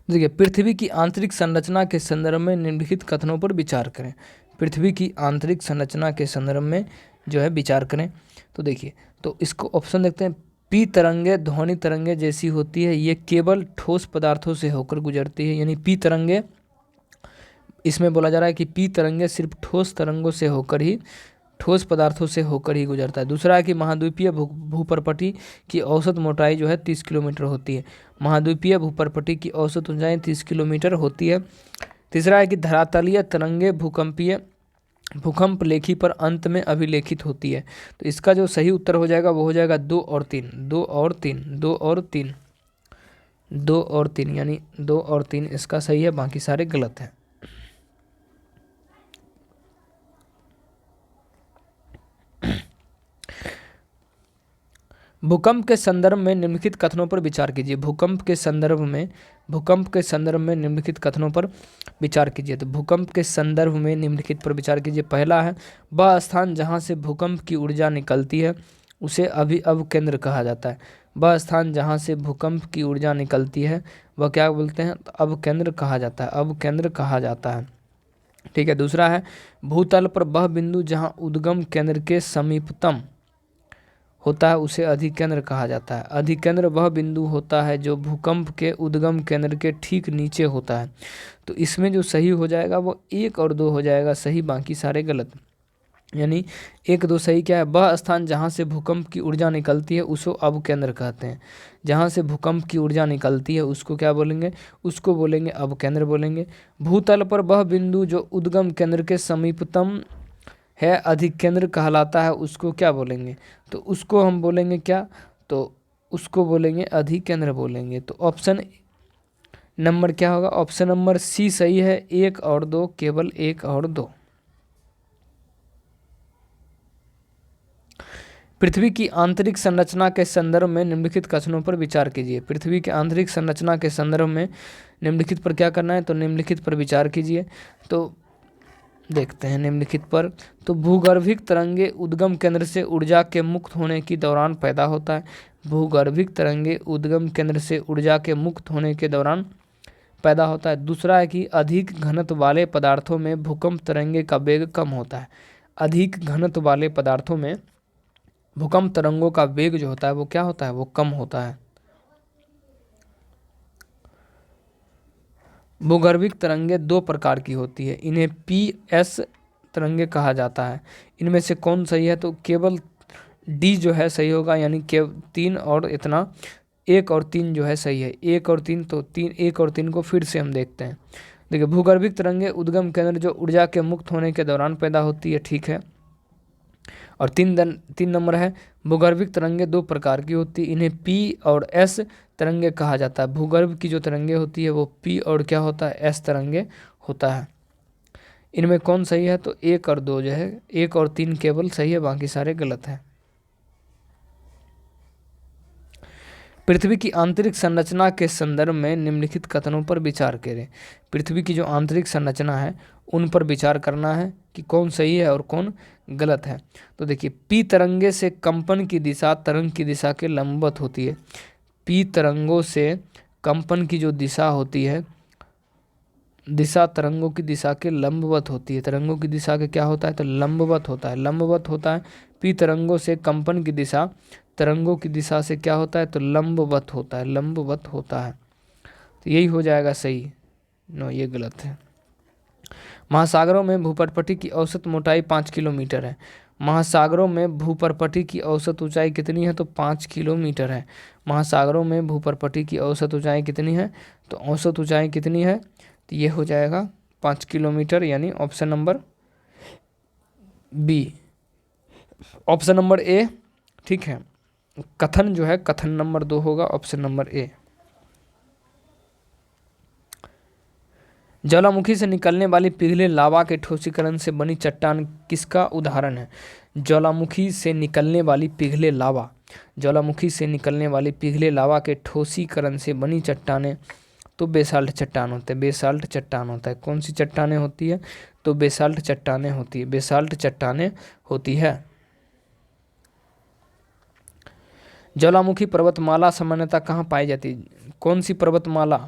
देखिए पृथ्वी की आंतरिक संरचना के संदर्भ में निम्नलिखित कथनों पर विचार करें। पृथ्वी की आंतरिक संरचना के संदर्भ में जो है विचार करें। तो देखिए, तो इसको ऑप्शन देखते हैं। पी तरंगे ध्वनि तरंगे जैसी होती है, ये केवल ठोस पदार्थों से होकर गुजरती है। यानी पी तरंगे, इसमें बोला जा रहा है कि पी तरंगे सिर्फ ठोस तरंगों से होकर ही, ठोस पदार्थों से होकर ही गुजरता है। दूसरा है कि महाद्वीपीय भूपर्पटी की औसत मोटाई जो है 30 किलोमीटर होती है। महाद्वीपीय भूपर्पटी की औसत ऊंचाई 30 किलोमीटर होती है। तीसरा है कि धरातलीय तरंगे भूकंप लेखी पर अंत में अभिलेखित होती है। तो इसका जो सही उत्तर हो जाएगा वो हो जाएगा 2 और 3, यानी 2 और 3 इसका सही है, बाकी सारे गलत हैं। भूकंप के संदर्भ में निम्नलिखित कथनों पर विचार कीजिए। भूकंप के संदर्भ में निम्नलिखित कथनों पर विचार कीजिए। तो भूकंप के संदर्भ में निम्नलिखित पर विचार कीजिए। पहला है, वह स्थान जहां से भूकंप की ऊर्जा निकलती है उसे अभिअव केंद्र कहा जाता है। वह स्थान जहां से भूकंप की ऊर्जा निकलती है वह क्या बोलते हैं? तो अव केंद्र कहा जाता है, अव केंद्र कहा जाता है, ठीक है। दूसरा है, भूतल पर वह बिंदु जहां उद्गम केंद्र के समीपतम होता है उसे अधिकेंद्र कहा जाता है। अधिकेंद्र वह बिंदु होता है जो भूकंप के उद्गम केंद्र के ठीक नीचे होता है। तो इसमें जो सही हो जाएगा वो 1 और 2 हो जाएगा सही, बाकी सारे गलत। यानी 1, 2 सही क्या है? वह स्थान जहाँ से भूकंप की ऊर्जा निकलती है उसको अवकेंद्र कहते हैं। जहाँ से भूकंप की ऊर्जा निकलती है उसको क्या बोलेंगे? उसको बोलेंगे अवकेंद्र बोलेंगे। भूतल पर वह बिंदु जो उद्गम केंद्र के समीपतम है अधिकेंद्र कहलाता है, उसको क्या बोलेंगे? तो उसको हम बोलेंगे क्या? तो उसको बोलेंगे अधिकेंद्र बोलेंगे। तो ऑप्शन नंबर क्या होगा? ऑप्शन नंबर सी सही है, 1 और 2, केवल 1 और 2। पृथ्वी की आंतरिक संरचना के संदर्भ में निम्नलिखित कथनों पर विचार कीजिए। पृथ्वी की आंतरिक संरचना के संदर्भ में निम्नलिखित पर क्या करना है? तो निम्नलिखित पर विचार कीजिए। तो देखते हैं निम्नलिखित पर। तो भूगर्भिक तरंगे उद्गम केंद्र से ऊर्जा के मुक्त होने के दौरान पैदा होता है। भूगर्भिक तरंगे उद्गम केंद्र से ऊर्जा के मुक्त होने के दौरान पैदा होता है। दूसरा है कि अधिक घनत्व वाले पदार्थों में भूकंप तरंगे का वेग कम होता है। अधिक घनत्व वाले पदार्थों में भूकंप तरंगों का वेग जो होता है वो क्या होता है, वो कम होता है। भूगर्भिक तरंगे दो प्रकार की होती है, इन्हें PS तरंगे कहा जाता है। इनमें से कौन सही है, तो केवल डी जो है सही होगा, यानी केवल 3 और इतना 1 और 3 जो है सही है। 1 और 3, तो 1 और 3 को फिर से हम देखते हैं। देखिए, भूगर्भिक तरंगे उद्गम केंद्र जो ऊर्जा के मुक्त होने के दौरान पैदा होती है, ठीक है। और 3 नंबर है, भूगर्भिक तरंगे दो प्रकार की होती है, इन्हें P और S तरंगे कहा जाता है। भूगर्भ की जो तरंगे होती है वो P और क्या होता है, S तरंगे होता है। इनमें कौन सही है, तो 1 और 2 जो है, 1 और 3 केवल सही है, बाकी सारे गलत हैं। पृथ्वी की आंतरिक संरचना के संदर्भ में निम्नलिखित कथनों पर विचार करें। पृथ्वी की जो आंतरिक संरचना है उन पर विचार करना है कि कौन सही है और कौन गलत है। तो देखिए, पी तरंगे से कंपन की दिशा तरंग की दिशा के लंबवत होती है। पी तरंगों से कंपन की जो दिशा होती है, दिशा तरंगों की दिशा के लंबवत होती है। तरंगों की दिशा के क्या होता है, तो लंबवत होता है, लंबवत होता है। पी तरंगों से कंपन की दिशा तरंगों की दिशा से क्या होता है, तो लंबवत होता है, लंबवत होता है। तो यही हो जाएगा सही। नो, ये गलत है। महासागरों में भूपर्पटी की औसत मोटाई 5 किलोमीटर है। महासागरों में भूपर्पटी की औसत ऊंचाई कितनी है, तो 5 किलोमीटर है। महासागरों में भूपर्पटी की औसत ऊंचाई कितनी है, तो औसत ऊंचाई कितनी है, तो ये हो जाएगा 5 किलोमीटर, यानी option number B. Option number A ठीक है। कथन जो है, कथन नंबर 2 होगा, ऑप्शन नंबर ए। ज्वालामुखी से निकलने वाली पिघले लावा के ठोसीकरण से बनी चट्टान किसका उदाहरण है। ज्वालामुखी से निकलने वाली पिघले लावा, ज्वालामुखी से निकलने वाली पिघले लावा के ठोसीकरण से बनी चट्टानें तो बेसाल्ट चट्टान होते हैं, बेसाल्ट चट्टान होता है। कौन सी चट्टानें होती है, तो बेसाल्ट चट्टानें होती है, बेसाल्ट चट्टानें होती है। ज्वालामुखी पर्वतमाला सामान्यतः कहाँ पाई जाती है, कौन सी पर्वतमाला,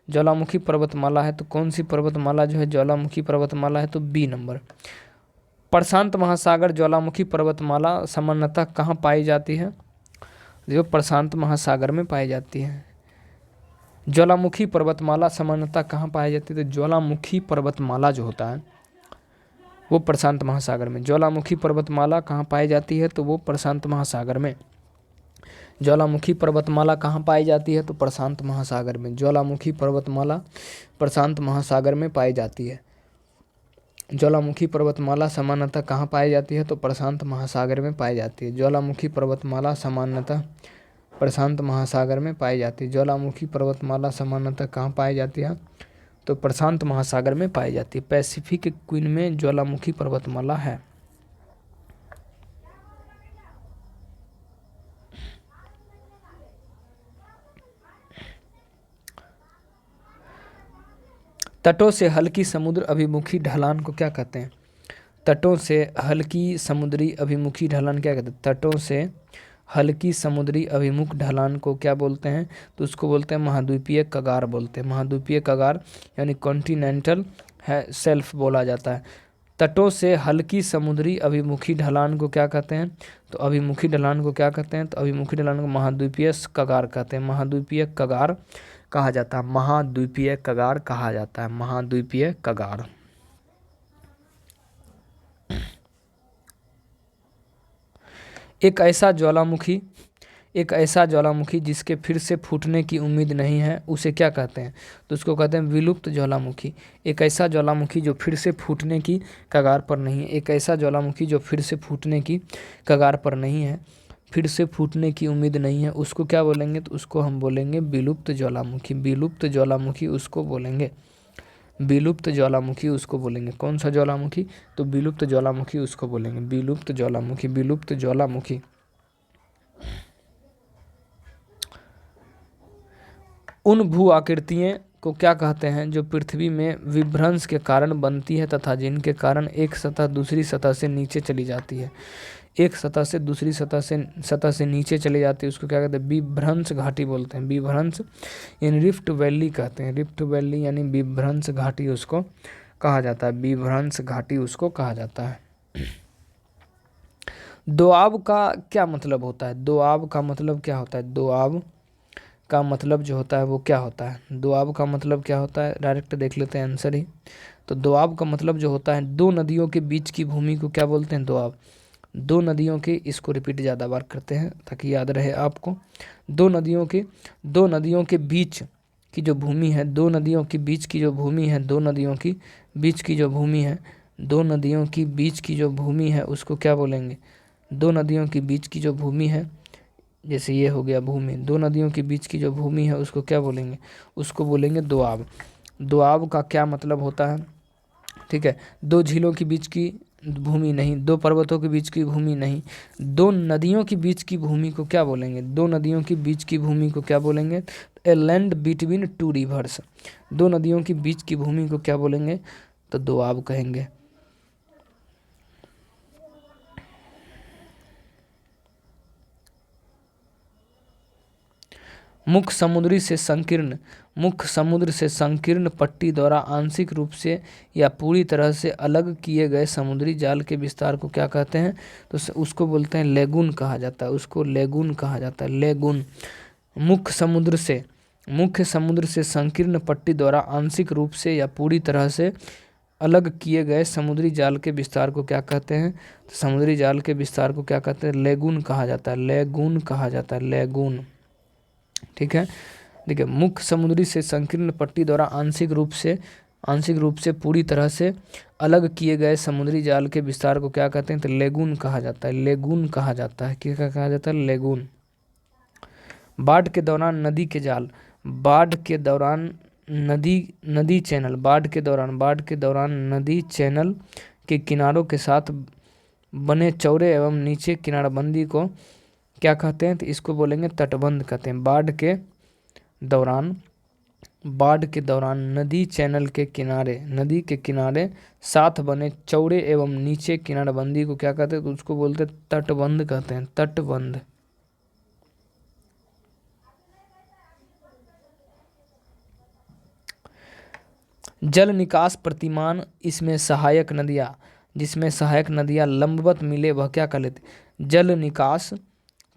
ज्वालामुखी पर्वतमाला है तो कौन सी पर्वतमाला जो है ज्वालामुखी पर्वतमाला है, तो बी नंबर। प्रशांत महासागर ज्वालामुखी पर्वतमाला सामान्यतः कहाँ पाई जाती है, जो प्रशांत महासागर में पाई जाती है। ज्वालामुखी पर्वतमाला सामान्यतः कहाँ पाई जाती है, तो ज्वालामुखी पर्वतमाला जो होता है वो प्रशांत महासागर में। ज्वालामुखी पर्वतमाला कहाँ पाई जाती है, तो वो प्रशांत महासागर में। ज्वालामुखी पर्वतमाला कहाँ पाई जाती है, तो प्रशांत महासागर में। ज्वालामुखी पर्वतमाला प्रशांत महासागर में पाई जाती है। ज्वालामुखी पर्वतमाला सामान्यतः कहाँ पाई जाती है, तो प्रशांत महासागर में पाई जाती है। ज्वालामुखी पर्वतमाला सामान्यतः प्रशांत महासागर में पाई जाती है। ज्वालामुखी पर्वतमाला सामान्यतः कहाँ पाई जाती है, तो प्रशांत महासागर में पाई जाती है। पैसिफिक क्वीन में ज्वालामुखी पर्वतमाला है। तटों से हल्की समुद्र अभिमुखी ढलान को क्या कहते हैं, तटों से हल्की समुद्री अभिमुखी ढलान क्या कहते हैं, तटों से हल्की समुद्री अभिमुख ढलान को क्या बोलते हैं, तो उसको बोलते हैं महाद्वीपीय कगार बोलते हैं। महाद्वीपीय कगार यानी कॉन्टिनेंटल है सेल्फ बोला जाता है। तटों से हल्की समुद्री अभिमुखी ढलान को क्या कहते हैं, तो अभिमुखी ढलान को क्या कहते हैं, तो अभिमुखी ढलान को महाद्वीपीय कगार कहते हैं। महाद्वीपीय कगार कहा जाता है, महाद्वीपीय कगार कहा जाता है, महाद्वीपीय कगार। एक ऐसा ज्वालामुखी जिसके फिर से फूटने की उम्मीद नहीं है उसे क्या कहते हैं, तो उसको कहते हैं विलुप्त ज्वालामुखी। एक ऐसा ज्वालामुखी जो फिर से फूटने की कगार पर नहीं है, एक ऐसा ज्वालामुखी जो फिर से फूटने की कगार पर नहीं है, फिर से फूटने की उम्मीद नहीं है, उसको क्या बोलेंगे, तो उसको हम बोलेंगे विलुप्त ज्वालामुखी। विलुप्त ज्वालामुखी उसको बोलेंगे, विलुप्त ज्वालामुखी उसको बोलेंगे। कौन सा ज्वालामुखी, तो विलुप्त ज्वालामुखी उसको बोलेंगे, विलुप्त ज्वालामुखी, विलुप्त ज्वालामुखी। उन भू आकृतियों को क्या कहते हैं जो पृथ्वी में विभ्रंश के कारण बनती है तथा जिनके कारण एक सतह दूसरी सतह से नीचे चली जाती है। एक सतह से दूसरी सतह से नीचे चले जाती है उसको क्या कहते हैं, विभ्रंश घाटी बोलते हैं। विभ्रंश यानी रिफ्ट वैली कहते हैं, रिफ्ट वैली यानी विभ्रंश घाटी उसको कहा जाता है, विभ्रंश घाटी उसको कहा जाता है। दोआब का क्या मतलब होता है, दोआब का मतलब क्या होता है, दोआब का मतलब जो होता है वो क्या होता है, दोआब का मतलब क्या होता है, डायरेक्ट देख लेते हैं आंसर ही। तो दोआब का मतलब जो होता है, दो नदियों के बीच की भूमि को क्या बोलते हैं, दोआब। दो नदियों के, इसको रिपीट ज़्यादा बार करते हैं ताकि याद रहे आपको। दो नदियों के बीच की जो भूमि है, दो नदियों के बीच की जो भूमि है, दो नदियों की बीच की जो भूमि है, दो नदियों की बीच की जो भूमि है उसको क्या बोलेंगे, दो नदियों के बीच की जो भूमि है, जैसे ये हो गया भूमि, दो नदियों के बीच की जो भूमि है उसको क्या बोलेंगे, उसको बोलेंगे दोआब। दोआब का क्या मतलब होता है, ठीक है। दो झीलों के बीच की भूमि नहीं, दो पर्वतों के बीच की भूमि नहीं, दो नदियों के बीच की भूमि को क्या बोलेंगे, दो नदियों के बीच की भूमि को क्या बोलेंगे, a land between two reverse. दो नदियों के बीच की भूमि को क्या बोलेंगे, तो दोआब कहेंगे। मुख्य समुद्र से संकीर्ण पट्टी द्वारा आंशिक रूप से या पूरी तरह से अलग किए गए समुद्री जाल के विस्तार को क्या कहते हैं, तो उसको बोलते हैं लेगून कहा जाता है, उसको लेगून कहा जाता है, लेगून। मुख्य समुद्र से संकीर्ण पट्टी द्वारा आंशिक रूप से या पूरी तरह से अलग किए गए समुद्री जाल के विस्तार को क्या कहते हैं, तो समुद्री जाल के विस्तार को क्या कहते हैं, लेगून कहा जाता है, लेगून कहा जाता है, लेगून। ठीक है, देखिए, मुख्य समुद्री से संकीर्ण पट्टी द्वारा आंशिक रूप से पूरी तरह से अलग किए गए समुद्री जाल के विस्तार को क्या कहते हैं, तो लेगून कहा जाता है, लेगून कहा जाता है, क्या कहा जाता है, लेगून। बाढ़ के दौरान नदी के जाल, बाढ़ के दौरान नदी चैनल के किनारों के साथ बने चौड़े एवं नीचे किनारबंदी को क्या कहते हैं, तो इसको बोलेंगे तटबंध कहते हैं। बाढ़ के दौरान नदी चैनल के किनारे, नदी के किनारे साथ बने चौड़े एवं नीचे किनारबंदी को क्या कहते हैं, तो उसको बोलते हैं तटबंध कहते हैं, तटबंध। जल निकास प्रतिमान, इसमें सहायक नदियाँ लंबवत मिले वह क्या कहलाते, जल निकास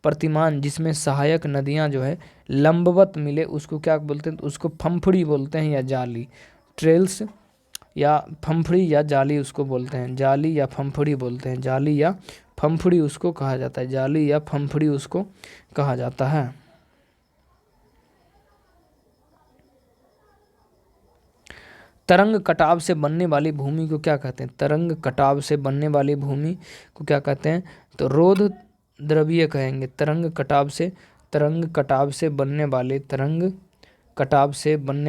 प्रतिमान जिसमें सहायक नदियाँ जो है लंबवत मिले उसको क्या बोलते हैं, तो उसको फम्फड़ी बोलते हैं या जाली, ट्रेल्स या फम्फड़ी या जाली उसको बोलते हैं, जाली या फम्फड़ी बोलते हैं, जाली या फम्फड़ी उसको कहा जाता है, जाली या फम्फड़ी उसको कहा जाता है। तरंग कटाव से बनने वाली भूमि को क्या कहते हैं, तरंग कटाव से बनने वाली भूमि को क्या कहते हैं, तो रोध द्रवीय कहेंगे। तरंग कटाव से बनने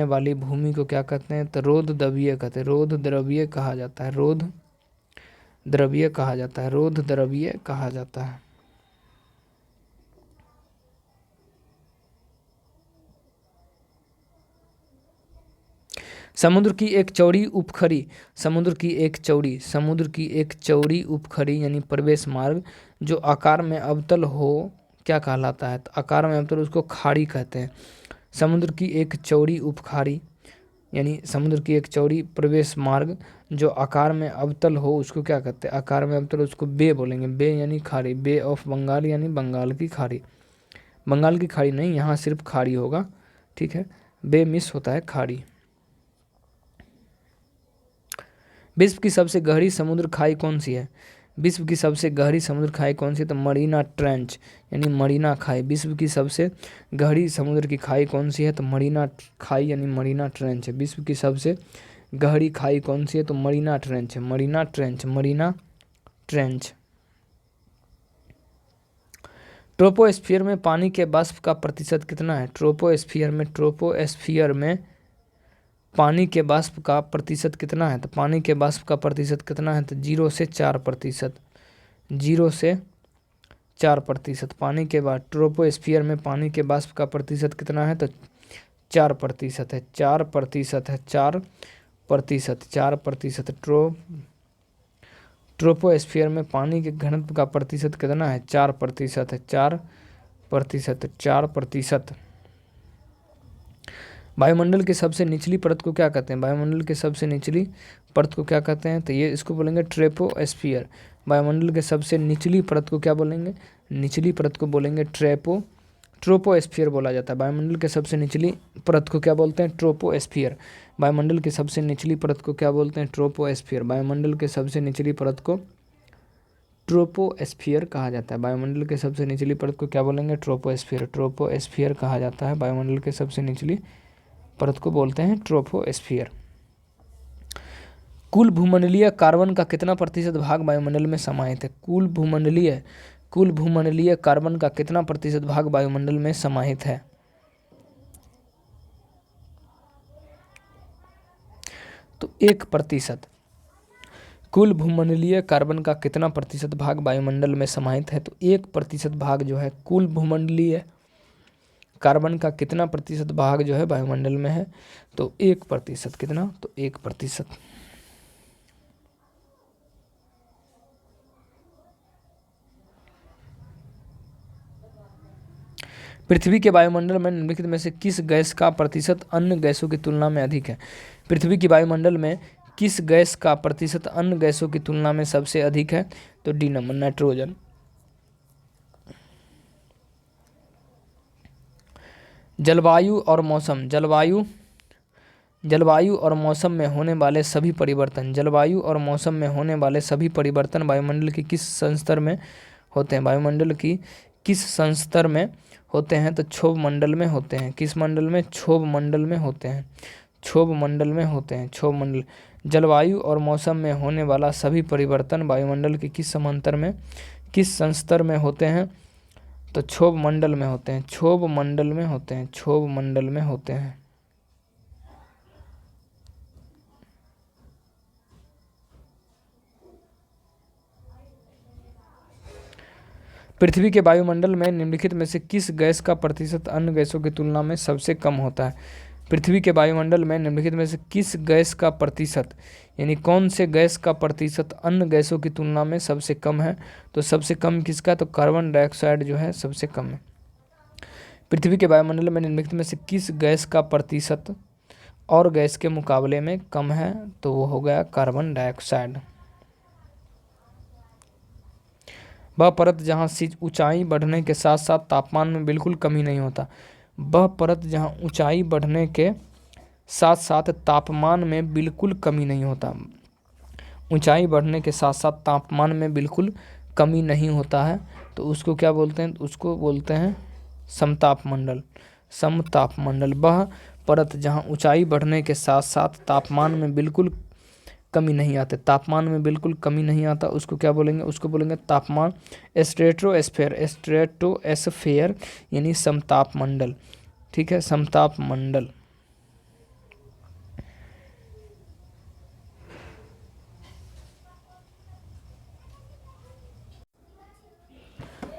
वाली भूमि को क्या कहते हैं, तो रोध द्रवीय कहते हैं, रोध द्रवीय कहा जाता है, रोध द्रवीय कहा जाता है, रोध द्रवीय कहा जाता है। समुद्र की एक चौड़ी उपखड़ी यानी प्रवेश मार्ग जो आकार में अवतल हो क्या कहलाता है, तो आकार में अवतल उसको खाड़ी कहते हैं। समुद्र की एक चौड़ी उपखाड़ी यानी समुद्र की एक चौड़ी प्रवेश मार्ग जो आकार में अवतल हो उसको क्या कहते हैं, आकार में अवतल उसको बे बोलेंगे, बे यानी खाड़ी, बे ऑफ बंगाल यानी बंगाल की खाड़ी, बंगाल की खाड़ी नहीं, यहाँ सिर्फ खाड़ी होगा, ठीक है, बे मिस होता है खाड़ी। विश्व की सबसे गहरी समुद्र खाई कौन सी है, विश्व की सबसे गहरी समुद्र खाई कौन सी है, तो मरीना ट्रेंच यानी मरीना खाई। विश्व की सबसे गहरी समुद्र की खाई कौन सी है, तो मरीना खाई यानी मरीना ट्रेंच है। विश्व की सबसे गहरी खाई कौन सी है, तो मरीना ट्रेंच है, मरीना ट्रेंच। ट्रोपोस्फियर में पानी के वाष्प का प्रतिशत कितना है, ट्रोपोस्फियर में पानी के वाष्प का प्रतिशत कितना है, तो पानी के वाष्प का प्रतिशत कितना है, तो 0 से 4%, 0 से 4%। पानी के बाद ट्रोपोस्फियर में पानी के वाष्प का प्रतिशत कितना है, तो 4% है, 4% है, 4%, 4%। ट्रोपोस्फियर में पानी के घनत्व का प्रतिशत कितना है? 4% है, 4%, 4%। वायुमंडल की सबसे निचली परत को क्या कहते हैं? वायुमंडल की सबसे निचली परत को क्या कहते हैं? तो ये इसको बोलेंगे ट्रोपोस्फियर। वायुमंडल के सबसे निचली परत को क्या बोलेंगे? निचली परत को बोलेंगे ट्रोपोस्फियर बोला जाता है। वायुमंडल के सबसे निचली परत को क्या बोलते हैं? ट्रोपोस्फियर। वायुमंडल की सबसे निचली परत को क्या बोलते हैं? ट्रोपोस्फियर। वायुमंडल के सबसे निचली परत को ट्रोपोस्फियर कहा जाता है। वायुमंडल के सबसे निचली परत को क्या बोलेंगे? ट्रोपोस्फियर। ट्रोपोस्फियर कहा जाता है। वायुमंडल के सबसे निचली परत को बोलते हैं ट्रोपोस्फियर। कुल भूमंडलीय कार्बन का कितना प्रतिशत भाग वायुमंडल में समाहित है? कुल भूमंडलीय कार्बन का कितना प्रतिशत भाग वायुमंडल में समाहित है? तो 1%। कुल भूमंडलीय कार्बन का कितना प्रतिशत भाग वायुमंडल में समाहित है? तो 1% भाग जो है कुल भूमंडलीय कार्बन का कितना प्रतिशत भाग जो है वायुमंडल में है? तो 1%। कितना? तो 1%। पृथ्वी के वायुमंडल में निम्नलिखित में से किस गैस का प्रतिशत अन्य गैसों की तुलना में अधिक है? पृथ्वी की वायुमंडल में किस गैस का प्रतिशत अन्य गैसों की तुलना में सबसे अधिक है? तो डी नंबर, नाइट्रोजन। जलवायु और मौसम। जलवायु और मौसम में होने वाले सभी परिवर्तन। जलवायु और मौसम में होने वाले सभी परिवर्तन वायुमंडल की किस संस्तर में होते हैं? वायुमंडल की किस संस्तर में होते हैं? तो क्षोभ मंडल में होते हैं। किस मंडल में? क्षोभ मंडल में होते हैं। क्षोभ मंडल में होते हैं। क्षोभ मंडल। जलवायु और मौसम में होने वाला सभी परिवर्तन वायुमंडल के किस समांतर में, किस संस्तर में होते हैं? तो क्षोभ मंडल में होते हैं। क्षोभ मंडल में होते हैं। क्षोभ मंडल में होते हैं। पृथ्वी के वायुमंडल में निम्नलिखित में से किस गैस का प्रतिशत अन्य गैसों की तुलना में सबसे कम होता है? पृथ्वी के वायुमंडल में निम्नलिखित में से किस गैस का प्रतिशत, यानी कौन से गैस का प्रतिशत अन्य गैसों की तुलना में सबसे कम है? तो सबसे कम किसका? तो कार्बन डाइऑक्साइड जो है सबसे कम है। पृथ्वी के वायुमंडल में निम्नलिखित में से किस गैस का प्रतिशत और गैस के मुकाबले में कम है? तो वो हो गया कार्बन डाइऑक्साइड। वह परत जहाँ ऊंचाई बढ़ने के साथ साथ तापमान में बिल्कुल कमी नहीं होता। वह परत जहाँ ऊंचाई बढ़ने के साथ साथ तापमान में बिल्कुल कमी नहीं होता। ऊंचाई बढ़ने के साथ साथ तापमान में बिल्कुल कमी नहीं होता है, तो उसको क्या बोलते हैं? उसको बोलते हैं समतापमंडल। समतापमंडल। वह परत जहाँ ऊंचाई बढ़ने के साथ साथ तापमान में बिल्कुल कमी नहीं आते, तापमान में बिल्कुल कमी नहीं आता, उसको क्या बोलेंगे? उसको बोलेंगे तापमान स्ट्रेटोस्फेयर। स्ट्रेटोस्फेयर यानी समतापमंडल। ठीक है, समतापमंडल।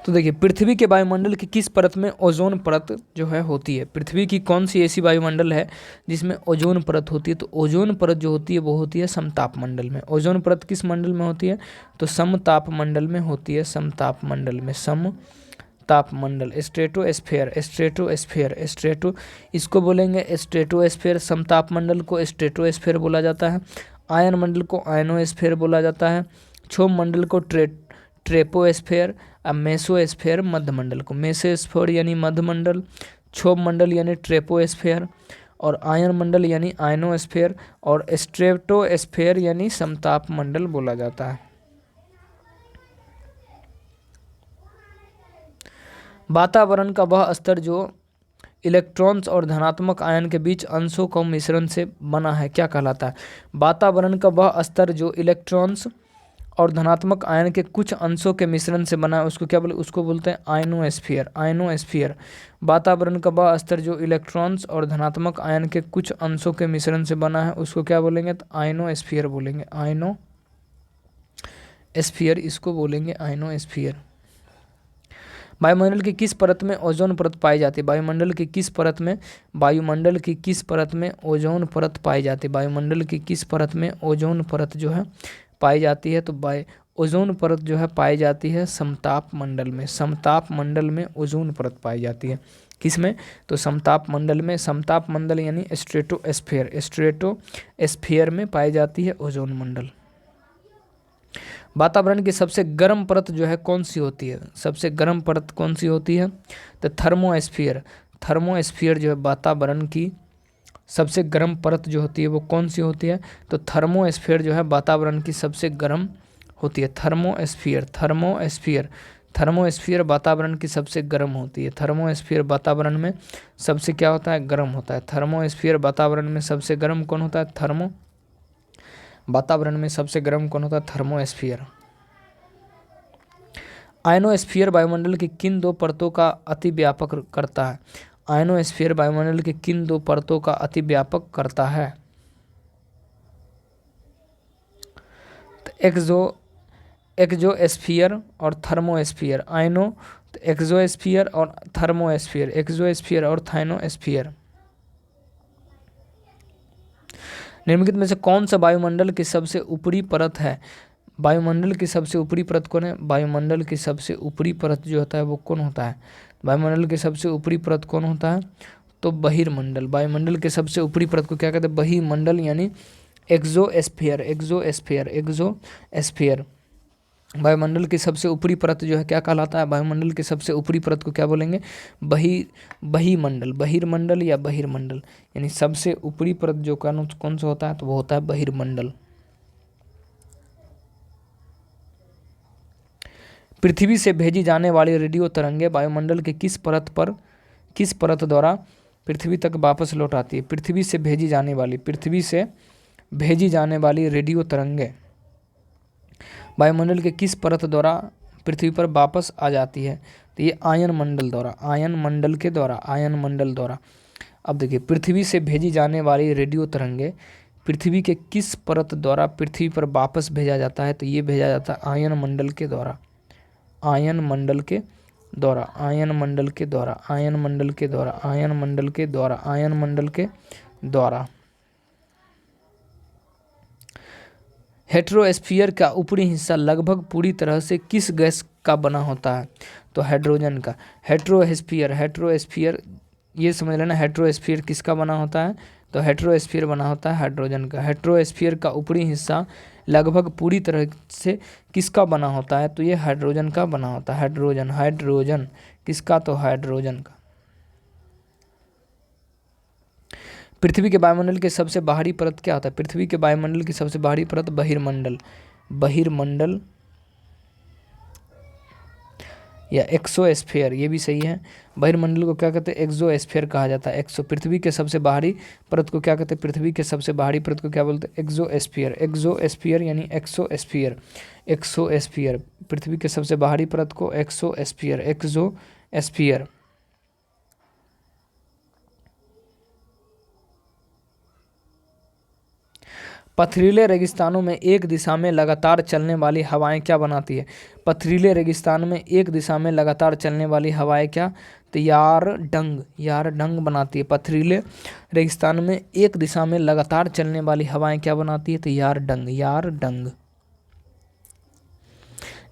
तो देखिए, पृथ्वी के वायुमंडल की किस परत में ओजोन परत जो है होती है? पृथ्वी की कौन सी ऐसी वायुमंडल है जिसमें ओजोन परत होती है? तो ओजोन परत जो होती है वो होती है समतापमंडल में। ओजोन परत किस मंडल में होती है? तो समतापमंडल में होती है। समतापमंडल में, समतापमंडल। स्ट्रेटोस्फेयर। स्ट्रेटो इसको बोलेंगे स्ट्रेटोस्फेयर। समतापमंडल को स्ट्रेटोस्फेयर बोला जाता है। आयन मंडल को आयनोस्फेयर बोला जाता है। क्षोभ मंडल को ट्रोपोस्फेयर। अब मेसोस्फेयर मध्यमंडल को, मेसोस्फेयर यानी मध्यमंडल, क्षोभ मंडल यानी ट्रोपोस्फेयर, और आयन मंडल यानी आयनोस्फेयर, और स्ट्रेटोस्फेयर यानी समताप मंडल बोला जाता है। वातावरण का वह स्तर जो इलेक्ट्रॉन्स और धनात्मक आयन के बीच अंशों को मिश्रण से बना है क्या कहलाता है? वातावरण का वह स्तर जो इलेक्ट्रॉन्स और धनात्मक आयन के कुछ अंशों के मिश्रण से बना है, उसको क्या बोले? उसको बोलते हैं आयनोस्फीयर। आयनोस्फीयर। वातावरण का वह स्तर जो इलेक्ट्रॉन्स और धनात्मक आयन के कुछ अंशों के मिश्रण से बना है, उसको क्या बोलेंगे? तो आयनोस्फीयर बोलेंगे। आयनोस्फीयर इसको बोलेंगे, आयनोस्फीयर। वायुमंडल की किस परत में ओजोन परत पाई जाती है? वायुमंडल की किस परत में ओजोन परत पाई जाती है? वायुमंडल की किस परत में ओजोन परत जो है पाई जाती है? तो ओजोन परत जो है पाई जाती है समताप मंडल में। समताप मंडल में ओजोन परत पाई जाती है। किसमें? तो समताप मंडल में। समताप मंडल यानी स्ट्रेटोस्फेयर, स्ट्रेटोस्फेयर में पाई जाती है ओजोन मंडल। वातावरण की सबसे गर्म परत जो है कौन सी होती है? सबसे गर्म परत कौन सी होती है? तो थर्मोस्फीयर। थर्मोस्फीयर जो है वातावरण की सबसे गर्म परत जो होती है वो कौन सी होती है? तो थर्मोस्फीयर जो है वातावरण की सबसे गर्म होती है। थर्मोस्फीयर वातावरण की सबसे गर्म होती है। थर्मोस्फीयर वातावरण में सबसे क्या होता है? गर्म होता है। थर्मोस्फीयर वातावरण में सबसे गर्म कौन होता है? वातावरण में सबसे गर्म कौन होता है? थर्मोस्फीयर। आयनोस्फीयर वायुमंडल की किन दो परतों का अतिव्यापक करता है? आयनोस्फीयर वायुमंडल की किन दो परतों का अतिव्यापक करता है? एक्सोस्फीयर और थर्मोस्फीयर। एक्सोस्फीयर और थर्मोस्फीयर, एक्सोस्फीयर और थाइनोस्फीयर। निम्नलिखित में से कौन सा वायुमंडल की सबसे ऊपरी परत है? वायुमंडल की सबसे ऊपरी परत कौन है? वायुमंडल की सबसे ऊपरी परत जो होता है वो कौन होता है? वायुमंडल की सबसे ऊपरी परत कौन होता है? तो बहिर्मंडल। वायुमंडल के सबसे ऊपरी परत को क्या कहते हैं? बहिर्मंडल यानी एक्सोस्फीयर। वायुमंडल की सबसे ऊपरी परत जो है क्या कहलाता है? वायुमंडल की सबसे ऊपरी परत को क्या बोलेंगे? बहिर्मंडल या बहिर्मंडल। यानी सबसे ऊपरी परत जो कौन सा होता है? तो वो होता है बहिर्मंडल। पृथ्वी से भेजी जाने वाली रेडियो तरंगें वायुमंडल के किस परत द्वारा पृथ्वी तक वापस लौट आती है? पृथ्वी से भेजी जाने वाली रेडियो तरंगें वायुमंडल के किस परत द्वारा पृथ्वी पर वापस आ जाती है? तो ये आयनमंडल द्वारा। अब देखिए, पृथ्वी से भेजी जाने वाली रेडियो तरंगें पृथ्वी के किस परत द्वारा पृथ्वी पर वापस भेजा जाता है? तो ये भेजा जाता है आयनमंडल के द्वारा। हेट्रोस्फीयर का ऊपरी हिस्सा लगभग पूरी तरह से किस गैस का बना होता है? तो हाइड्रोजन का। हेट्रोस्फीयर ये समझ लेना, हेट्रोस्फीयर किसका बना होता है? तो हेट्रोस्फीयर बना होता है हाइड्रोजन का। हेट्रोस्फीयर का ऊपरी हिस्सा लगभग पूरी तरह से किसका बना होता है? तो ये हाइड्रोजन का बना होता है। हाइड्रोजन किसका? तो हाइड्रोजन का। पृथ्वी के वायुमंडल के सबसे बाहरी परत क्या होता है? पृथ्वी के वायुमंडल की सबसे बाहरी परत बहिर्मंडल या एक्सोस्फीयर, ये भी सही है। बहिर्मंडल को क्या कहते हैं? एक्सोस्फीयर कहा जाता है। पृथ्वी के सबसे बाहरी परत को क्या कहते हैं? पृथ्वी के सबसे बाहरी परत को क्या बोलते हैं? एक्सोस्फीयर यानी एक्सोस्फीयर। पृथ्वी के सबसे बाहरी परत को एक्सोस्फीयर। पथरीले रेगिस्तानों में एक दिशा में लगातार चलने वाली हवाएं क्या बनाती है? पथरीले रेगिस्तान में एक दिशा में लगातार चलने वाली हवाएं क्या? तो यार डंग बनाती है। पथरीले रेगिस्तान में एक दिशा में लगातार चलने वाली हवाएं क्या बनाती है? तो यार डंग।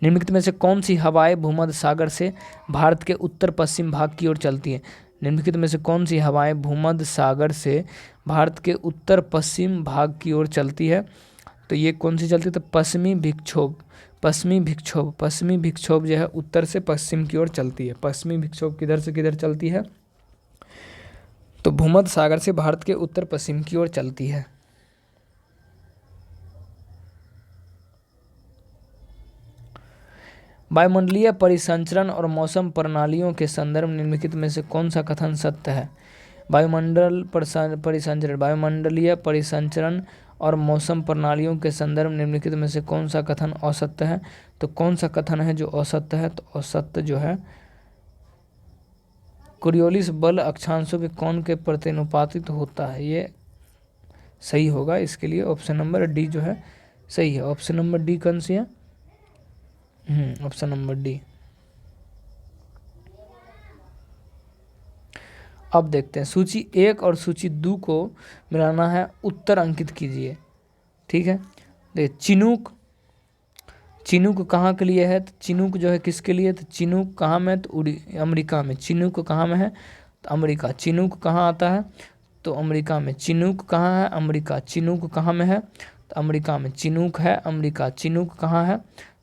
निम्नलिखित में से कौन सी हवाएं भूमध्य सागर से भारत के उत्तर पश्चिम भाग की ओर चलती है? निम्नलिखित में से कौन सी हवाएं भूमध्य सागर से भारत के उत्तर पश्चिम भाग की ओर चलती है? तो ये कौन सी चलती है? तो पश्चिमी विक्षोभ जो है उत्तर से पश्चिम की ओर चलती है। पश्चिमी विक्षोभ किधर से किधर चलती है? तो भूमध्य सागर से भारत के उत्तर पश्चिम की ओर चलती है। वायुमंडलीय परिसंचरण और मौसम प्रणालियों के संदर्भ निम्नलिखित में से कौन सा कथन सत्य है? वायुमंडलीय परिसंचरण और मौसम प्रणालियों के संदर्भ निम्नलिखित में से कौन सा कथन असत्य है? तो कौन सा कथन है जो असत्य है? तो असत्य जो है कोरियोलिस बल अक्षांशों के कोण के प्रत्यानुपातित होता है। ये सही होगा। इसके लिए ऑप्शन नंबर डी जो है सही है। ऑप्शन नंबर डी कौन सी है? Option number D. अब देखते हैं सूची 1 और सूची 2 को मिलाना है। उत्तर अंकित कीजिए। ठीक है, देखिए चिनूक कहाँ के लिए है, तो चिनूक जो है किसके लिए, तो चिनूक कहाँ में, तो अमेरिका में। चिनूक कहाँ में है, तो अमेरिका। चिनूक कहाँ आता है, तो अमेरिका में। चिनूक कहाँ है, अमेरिका। चिनूक कहाँ में है, तो अमेरिका में। चिनूक है अमेरिका। चिनूक कहाँ है,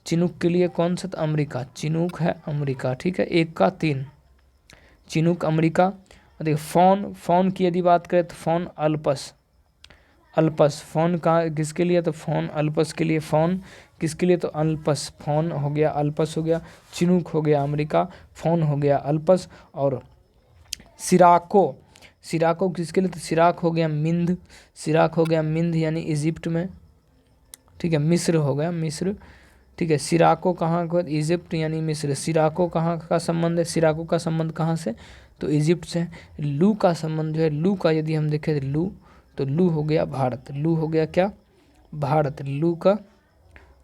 चिनूक के लिए कौन सा, तो अमेरिका। चिनूक है अमेरिका, ठीक है। 1 का 3, चिनूक अमेरिका। देखिए फोन, फोन की यदि बात करें तो फोन अल्पस। अल्पस फोन कहाँ किसके लिए, तो फोन अल्पस के लिए। फोन किसके लिए, तो अल्पस। फोन हो गया, अल्पस हो गया। चिनूक हो गया अमेरिका, फोन हो गया अल्पस। और सिराको, सिराको किसके लिए, तो सिराक हो गया मिंद। सिराक हो गया मिंद यानी इजिप्ट में, ठीक है। मिस्र हो गया मिस्र, ठीक है। सिराको कहाँ का, इजिप्ट यानी मिस्र। सिराको कहाँ का संबंध है, सिराको का संबंध कहाँ से, तो इजिप्ट से। लू का संबंध जो है, लू का यदि हम देखें तो लू हो गया भारत। लू हो गया क्या, भारत। लू का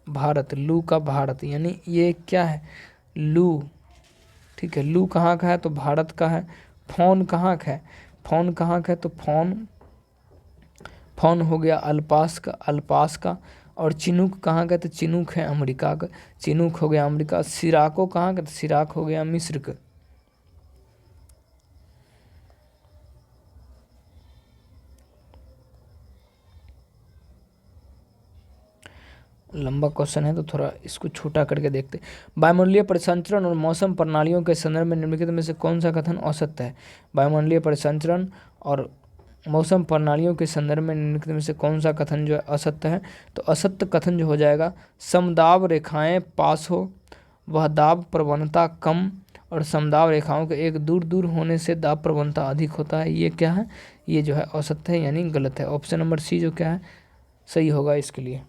भारत, लू का भारत यानी ये क्या है, लू, ठीक है। लू कहाँ का है, तो भारत का है। फोन कहाँ का है, फोन कहाँ का है, तो फोन, फोन हो गया अल्पास का, अल्पास का। और चिनूक कहाँ का, तो चिनूक है अमेरिका का। चिनूक हो गया अमेरिका। सिराको कहाँ का, तो सिराक हो गया मिस्र का। लंबा क्वेश्चन है तो थोड़ा इसको छोटा करके देखते। वायुमंडलीय परिसंचरण और मौसम प्रणालियों के संदर्भ में निम्नलिखित में से कौन सा कथन असत्य है। वायुमंडलीय परिसंचरण और मौसम प्रणालियों के संदर्भ में निम्नलिखित में से कौन सा कथन जो है असत्य है, तो असत्य कथन जो हो जाएगा, समदाब रेखाएं पास हो वह दाब प्रवणता कम और समदाब रेखाओं के एक दूर दूर होने से दाब प्रवणता अधिक होता है। ये क्या है, ये जो है असत्य है यानी गलत है। ऑप्शन नंबर सी जो क्या है सही होगा इसके लिए।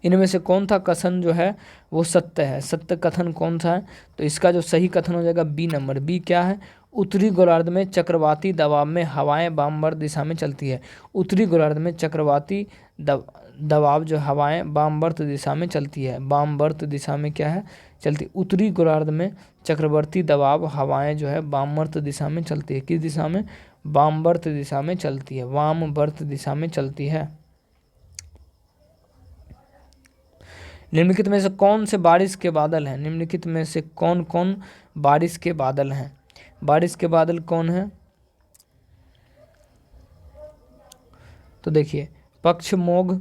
इनमें से कौन सा कथन जो है वो सत्य है, सत्य कथन कौन सा है, तो इसका जो सही कथन हो जाएगा बी नंबर। बी क्या है, उत्तरी गोलार्ध में चक्रवाती दबाव में हवाएं वामवर्त दिशा में चलती है। उत्तरी गोलार्ध में चक्रवाती दबाव जो हवाएं वामवर्त दिशा में चलती है। वामवर्त दिशा में क्या है, चलती। उत्तरी गोलार्ध में चक्रवर्ती दबाव हवाएं जो है वामवर्त दिशा में चलती है। किस दिशा में, वामवर्त दिशा में चलती है, वामवर्त दिशा में चलती है। निम्नलिखित में से कौन से बारिश के बादल हैं, निम्नलिखित में से कौन कौन बारिश के बादल हैं। बारिश के बादल कौन है, तो देखिए पक्षमोघ,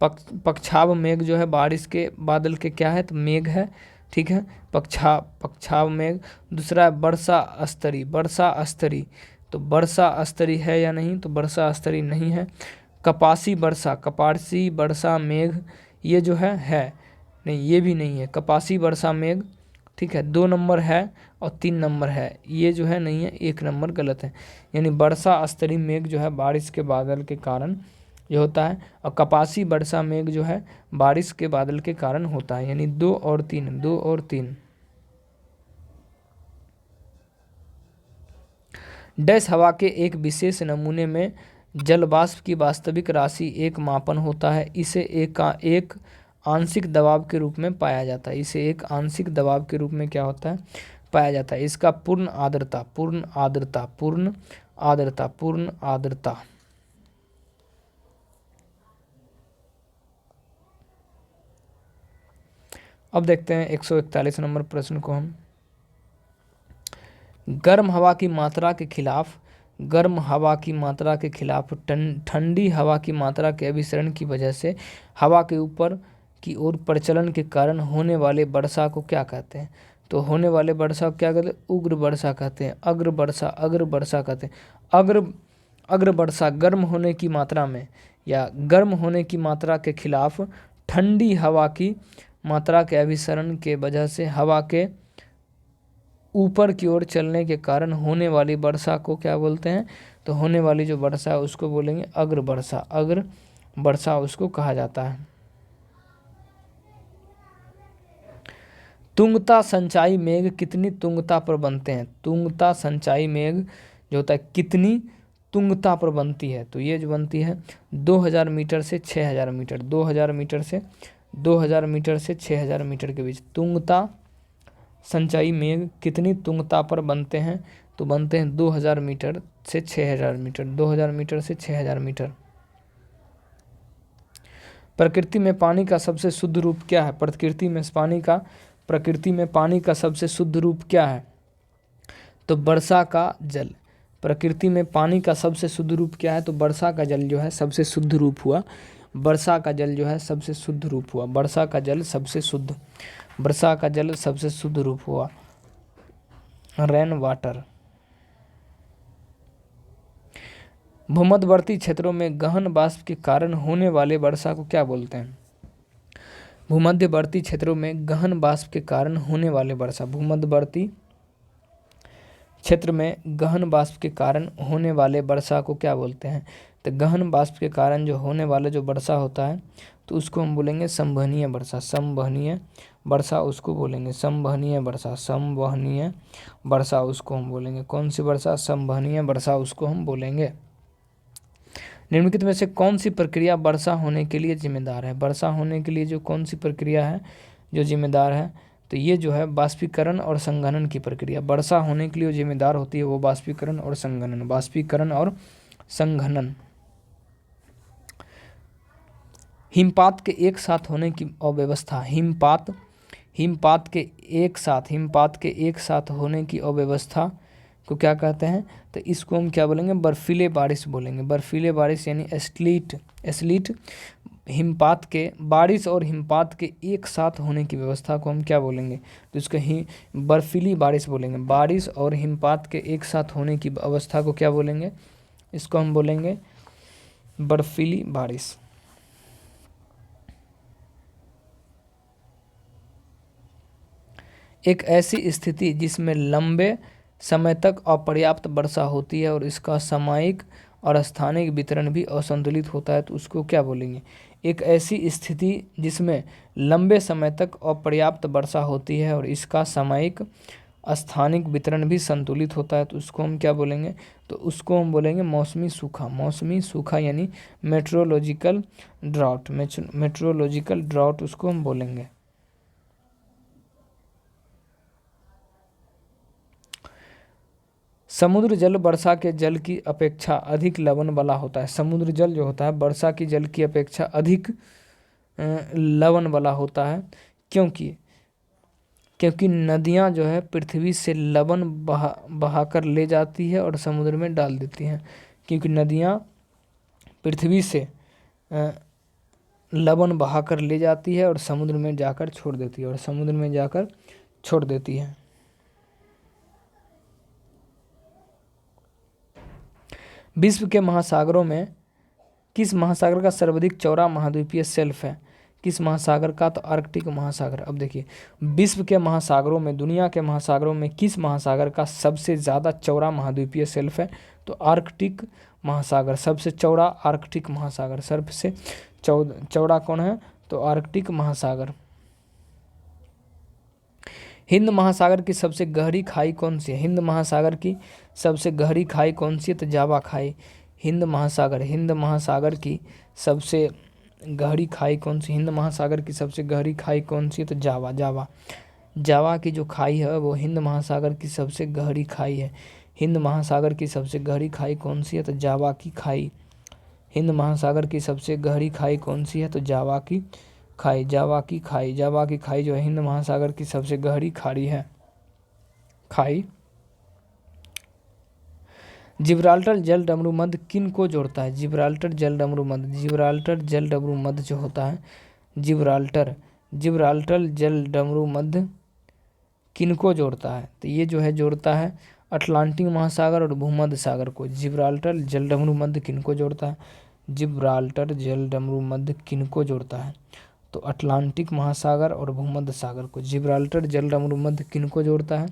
पक्षाव मेघ जो है बारिश के बादल के क्या है, तो मेघ है, ठीक है। पक्षाव मेघ। दूसरा है वर्षा अस्तरी, वर्षा अस्तरी, तो वर्षा अस्तरी है या नहीं, तो वर्षा अस्तरी नहीं है। कपासी वर्षा, कपासी वर्षा मेघ ये जो है नहीं, ये भी नहीं है। कपासी वर्षा मेघ, ठीक है। 2 नंबर है और 3 नंबर है, ये जो है नहीं है, 1 नंबर गलत है। यानी वर्षा स्तरीय मेघ जो है बारिश के बादल के कारण जो होता है, और कपासी वर्षा मेघ जो है बारिश के बादल के कारण होता है। यानी 2 और 3, 2 और 3। डैश हवा के एक विशेष नमूने में जल वाष्प की वास्तविक राशि एक मापन होता है। इसे एक आंशिक दबाव के रूप में पाया जाता है। इसे एक आंशिक दबाव के रूप में क्या होता है, पाया जाता है। इसका पूर्ण आर्द्रता, पूर्ण आर्द्रता, पूर्ण आर्द्रता, पूर्ण आर्द्रता। अब देखते हैं 141 नंबर प्रश्न को हम। गर्म हवा की मात्रा के खिलाफ, गर्म हवा की मात्रा के खिलाफ ठंडी हवा की मात्रा के अभिसरण की वजह से हवा के ऊपर की ओर प्रचलन के कारण होने वाले वर्षा को क्या कहते हैं, तो होने वाले वर्षा को क्या कहते हैं, उग्र वर्षा कहते हैं। अग्र वर्षा, अग्र वर्षा कहते हैं। अग्र वर्षा गर्म होने की मात्रा में या गर्म होने की मात्रा के खिलाफ ठंडी हवा की मात्रा के अभिसरण के वजह से हवा के ऊपर की ओर चलने के कारण होने वाली वर्षा को क्या बोलते हैं, तो होने वाली जो वर्षा है उसको बोलेंगे अग्र वर्षा। अग्र वर्षा उसको कहा जाता है। तुंगता संचाई मेघ कितनी तुंगता पर बनते हैं। तुंगता संचाई मेघ जो होता है कितनी तुंगता पर बनती है, तो ये जो बनती है 2000 मीटर से 6000 मीटर, 2000 मीटर से 2000 मीटर से 6000 मीटर के बीच तुंगता सिंचाई मेघ कितनी तुंगता पर बनते हैं? तो बनते हैं 2000 मीटर से 6000 मीटर, 2000 मीटर से 6000 मीटर। प्रकृति में पानी का सबसे शुद्ध रूप क्या है? प्रकृति में पानी का सबसे शुद्ध रूप क्या है? तो वर्षा का जल। प्रकृति में पानी का सबसे शुद्ध रूप क्या है? तो वर्षा का जल जो है सबसे शुद्ध रूप हुआ। वर्षा का जल जो है सबसे शुद्ध रूप हुआ। वर्षा का जल सबसे शुद्ध रूप हुआ, रेन वाटर। भूमध्यवर्ती क्षेत्रों में गहन वाष्प के कारण होने वाले वर्षा को क्या बोलते हैं? भूमध्यवर्ती क्षेत्रों में गहन वाष्प के कारण होने वाले वर्षा, भूमध्यवर्ती क्षेत्र में गहन वाष्प के कारण होने वाले वर्षा को क्या बोलते हैं? तो गहन वाष्प के कारण जो होने वाला जो वर्षा होता है तो उसको हम बोलेंगे संवहनीय वर्षा। संवहनीय वर्षा उसको बोलेंगे, संवहनीय वर्षा। संवहनीय वर्षा उसको हम बोलेंगे। कौन सी वर्षा? संवहनीय वर्षा उसको हम बोलेंगे। निम्नलिखित में से कौन सी प्रक्रिया वर्षा होने के लिए जिम्मेदार है? वर्षा होने के लिए जो कौन सी प्रक्रिया है जो जिम्मेदार है? तो ये जो है बाष्पीकरण और संघनन की प्रक्रिया। वर्षा होने के लिए जो जिम्मेदार होती है वो बाष्पीकरण और संघनन। बाष्पीकरण और संघनन। हिमपात के एक साथ होने की अव्यवस्था। हिमपात के एक साथ होने की अव्यवस्था को क्या कहते हैं? तो इसको हम क्या बोलेंगे? बर्फीले बारिश बोलेंगे। बर्फीले बारिश यानी एस्लीट। हिमपात के बारिश और हिमपात के एक साथ होने की व्यवस्था को हम क्या बोलेंगे? तो इसको ही बर्फीली बारिश बोलेंगे। बारिश और हिमपात के एक साथ होने की अवस्था को क्या बोलेंगे? इसको हम बोलेंगे बर्फीली बारिश। एक ऐसी स्थिति जिसमें लंबे समय तक अपर्याप्त वर्षा होती है और इसका सामयिक और स्थानिक वितरण भी असंतुलित होता है तो उसको क्या बोलेंगे? एक ऐसी स्थिति जिसमें लंबे समय तक अपर्याप्त वर्षा होती है और इसका सामयिक स्थानिक वितरण भी संतुलित होता है तो उसको हम क्या बोलेंगे? तो उसको हम बोलेंगे मौसमी सूखा। मौसमी सूखा यानी मेट्रोलॉजिकल ड्राउट उसको हम बोलेंगे। समुद्र जल वर्षा के जल की अपेक्षा अधिक लवण वाला होता है। समुद्र जल जो होता है वर्षा की जल की अपेक्षा अधिक लवण वाला होता है। क्योंकि नदियाँ जो है पृथ्वी से लवण बहाकर ले जाती है और समुद्र में डाल देती हैं। क्योंकि नदियाँ पृथ्वी से लवण बहाकर ले जाती है और समुद्र में जाकर छोड़ देती है। विश्व के महासागरों में किस महासागर का सर्वाधिक चौड़ा महाद्वीपीय शेल्फ है? किस महासागर का? तो आर्कटिक महासागर। अब देखिए विश्व के महासागरों में, दुनिया के महासागरों में किस महासागर का सबसे ज़्यादा चौड़ा महाद्वीपीय शेल्फ है? तो आर्कटिक महासागर सबसे चौड़ा। आर्कटिक महासागर सबसे चौड़ा कौन है? तो आर्कटिक महासागर। हिंद महासागर की सबसे गहरी खाई कौन सी है? हिंद महासागर की सबसे गहरी खाई कौन सी है? तो जावा खाई। हिंद महासागर की सबसे गहरी खाई कौन सी? हिंद महासागर की सबसे गहरी खाई कौन सी है? तो जावा की जो खाई है वो हिंद महासागर की सबसे गहरी खाई है। हिंद महासागर की सबसे गहरी खाई कौन सी है? तो जावा की खाई। हिंद महासागर की सबसे गहरी खाई कौन सी है? तो जावा की खाई जो है हिंद महासागर की सबसे गहरी खाई है। जिब्राल्टर जल डमरू मध्य किन को जोड़ता है? जिब्राल्टर जल डमरू मध्य जो होता है जिब्राल्टर जल डमरू मध्य किन को जोड़ता है? तो ये जो है जोड़ता है अटलांटिक महासागर और भूमध्य सागर को। जिब्राल्टर जल डमरू मध्य किन को जोड़ता है? जिब्राल्टर जल डमरू मध्य किन को जोड़ता है? तो अटलांटिक महासागर और भूमध्य सागर को। जिब्राल्टर जल डमरू मध्य किन को जोड़ता है?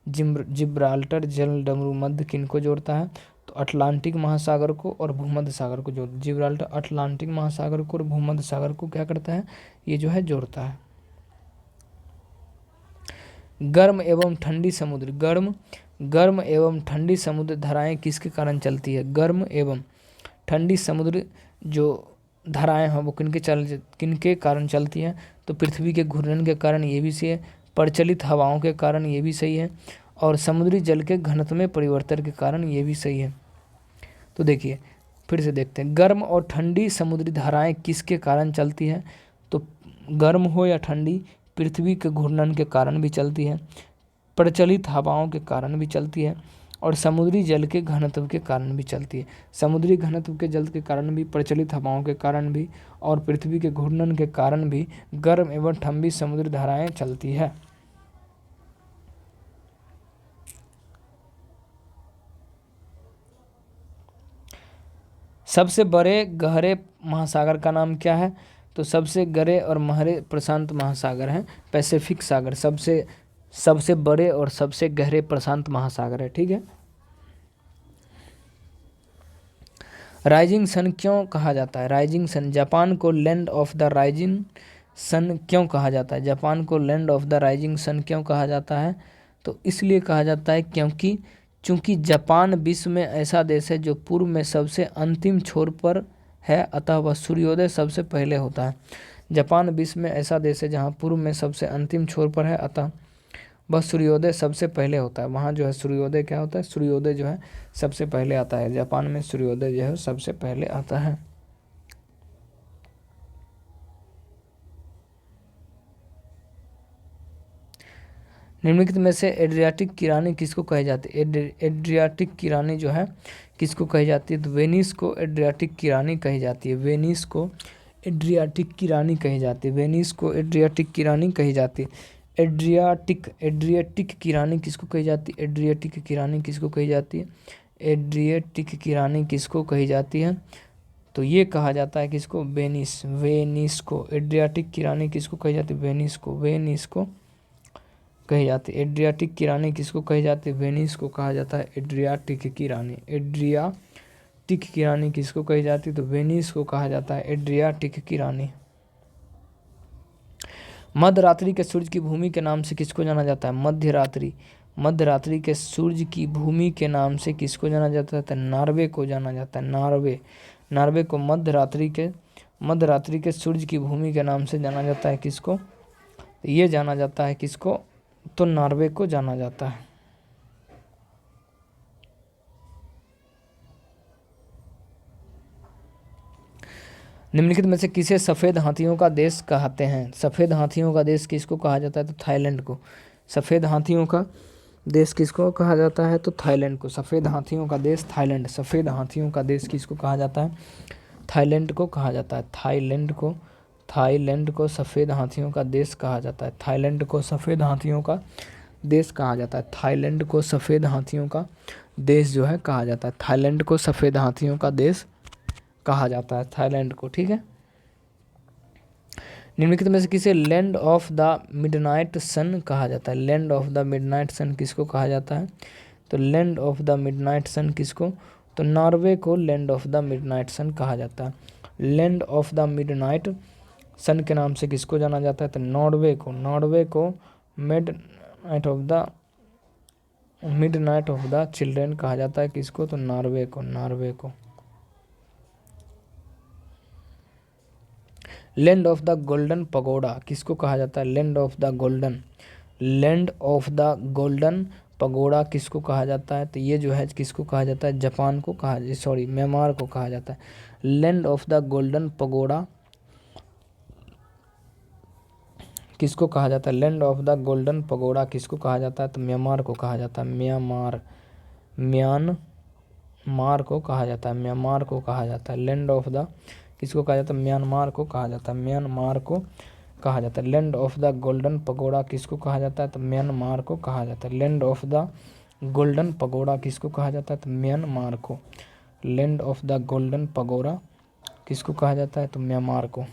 जिब्राल्टर जल डमरू मध्य किन को जोड़ता है? तो अटलांटिक महासागर को और भूमध्य सागर को जोड़। जिब्राल्टर अटलांटिक महासागर को और भूमध्य सागर को क्या करता है? ये जो है जोड़ता है। गर्म एवं ठंडी समुद्र धाराएं किसके कारण चलती है? गर्म एवं ठंडी समुद्र जो धाराएं हैं वो किनके कारण चलती हैं? तो पृथ्वी के घूर्णन के कारण, ये भी से प्रचलित हवाओं के कारण, ये भी सही है, और समुद्री जल के घनत्व में परिवर्तन के कारण, ये भी सही है। तो देखिए फिर से देखते हैं, गर्म और ठंडी समुद्री धाराएं किसके कारण चलती है? तो गर्म हो या ठंडी, पृथ्वी के घूर्णन के कारण भी चलती है, प्रचलित हवाओं के कारण भी चलती है, और समुद्री जल के घनत्व के कारण भी चलती है। समुद्री घनत्व के जल के कारण भी, प्रचलित हवाओं के कारण भी, और पृथ्वी के घूर्णन के कारण भी गर्म एवं ठंडी समुद्री धाराएं चलती है। सबसे बड़े गहरे महासागर का नाम क्या है? तो सबसे गहरे और महरे प्रशांत महासागर हैं, पैसिफिक सागर सबसे बड़े और सबसे गहरे प्रशांत महासागर है। ठीक है। राइजिंग सन क्यों कहा जाता है? राइजिंग सन, जापान को land of the rising sun क्यों कहा जाता है? जापान को land of the rising sun क्यों कहा जाता है? तो इसलिए कहा जाता है चूँकि जापान विश्व में ऐसा देश है जो पूर्व में सबसे अंतिम छोर पर है, अतः वह सूर्योदय सबसे पहले होता है। जापान विश्व में ऐसा देश है जहाँ पूर्व में सबसे अंतिम छोर पर है, अतः वह सूर्योदय सबसे पहले होता है। वहाँ जो है सूर्योदय क्या होता है? सूर्योदय जो है सबसे पहले आता है। जापान में सूर्योदय जो है सबसे पहले आता है। निम्नलिखित में से एड्रियाटिक की रानी किसको कही जाती है? एड्रियाटिक की रानी जो है किसको कही जाती है? तो वेनिस को एड्रियाटिक की रानी कही जाती है। वेनिस को एड्रियाटिक की रानी कही जाती है। वेनिस को एड्रियाटिक की रानी कही जाती है। एड्रियाटिक की रानी किसको कही जाती है? एड्रियाटिक की रानी किसको कही जाती है? एड्रियाटिक की रानी किसको कही जाती है? तो ये कहा जाता है किसको? वेनिस को। एड्रियाटिक की रानी किसको कही जाती है? वेनिस को कही जाती है। एड्रियाटिक की रानी किसको कही जाती है? वेनिस को कहा जाता है एड्रियाटिक की रानी। एड्रियाटिक की रानी किसको कही जाती है? तो वेनिस को कहा जाता है एड्रियाटिक की रानी। मध्यरात्रि के सूर्य की भूमि के नाम से किसको जाना जाता है? मध्यरात्रि के सूर्य की भूमि के नाम से किसको जाना जाता है? तो नॉर्वे को जाना जाता है। नॉर्वे को मध्यरात्रि के सूर्य की भूमि के नाम से जाना जाता है। किसको? ये जाना जाता है किसको? तो नॉर्वे को जाना जाता है। निम्नलिखित में से किसे सफ़ेद हाथियों का देश कहते हैं? सफ़ेद हाथियों का देश किसको कहा जाता है? तो थाईलैंड को। सफ़ेद हाथियों का देश किसको कहा जाता है? तो थाईलैंड को। सफ़ेद हाथियों का देश थाईलैंड। सफ़ेद हाथियों का देश किसको कहा जाता है? थाईलैंड को कहा जाता है। थाईलैंड को सफ़ेद हाथियों का देश कहा जाता है। थाईलैंड को सफ़ेद हाथियों का देश कहा जाता है। थाईलैंड को सफ़ेद हाथियों का देश जो है कहा जाता है। थाईलैंड को सफ़ेद हाथियों का देश कहा जाता है, थाईलैंड को। ठीक है। निम्नलिखित में से किसे लैंड ऑफ द मिडनाइट सन कहा जाता है? लैंड ऑफ द मिडनाइट सन किसको कहा जाता है? तो लैंड ऑफ द मिडनाइट सन किसको? तो नॉर्वे को लैंड ऑफ द मिडनाइट सन कहा जाता है। लैंड ऑफ द मिडनाइट सन के नाम से किसको जाना जाता है? तो नॉर्वे को मिडनाइट ऑफ द चिल्ड्रन कहा जाता है। किसको? तो नॉर्वे को। Land of the golden pagoda किसको कहा जाता है? Land of the golden pagoda किसको कहा जाता है? तो ये जो है किसको कहा जाता है? म्यांमार को कहा जाता है। Land of the golden pagoda किसको कहा जाता है? Land of the golden pagoda किसको कहा जाता है? तो म्यांमार को कहा जाता है। म्यांमार को कहा जाता है। म्यांमार को कहा जाता है। लैंड ऑफ द किसको कहा जाता है? म्यांमार को कहा जाता है। म्यांमार को कहा जाता है। Land of the golden pagoda किसको कहा जाता है? तो म्यांमार को कहा जाता है। Land of the golden pagoda किसको कहा जाता है? तो म्यांमार को। Land of the golden pagoda किसको कहा जाता है? तो म्यांमार को।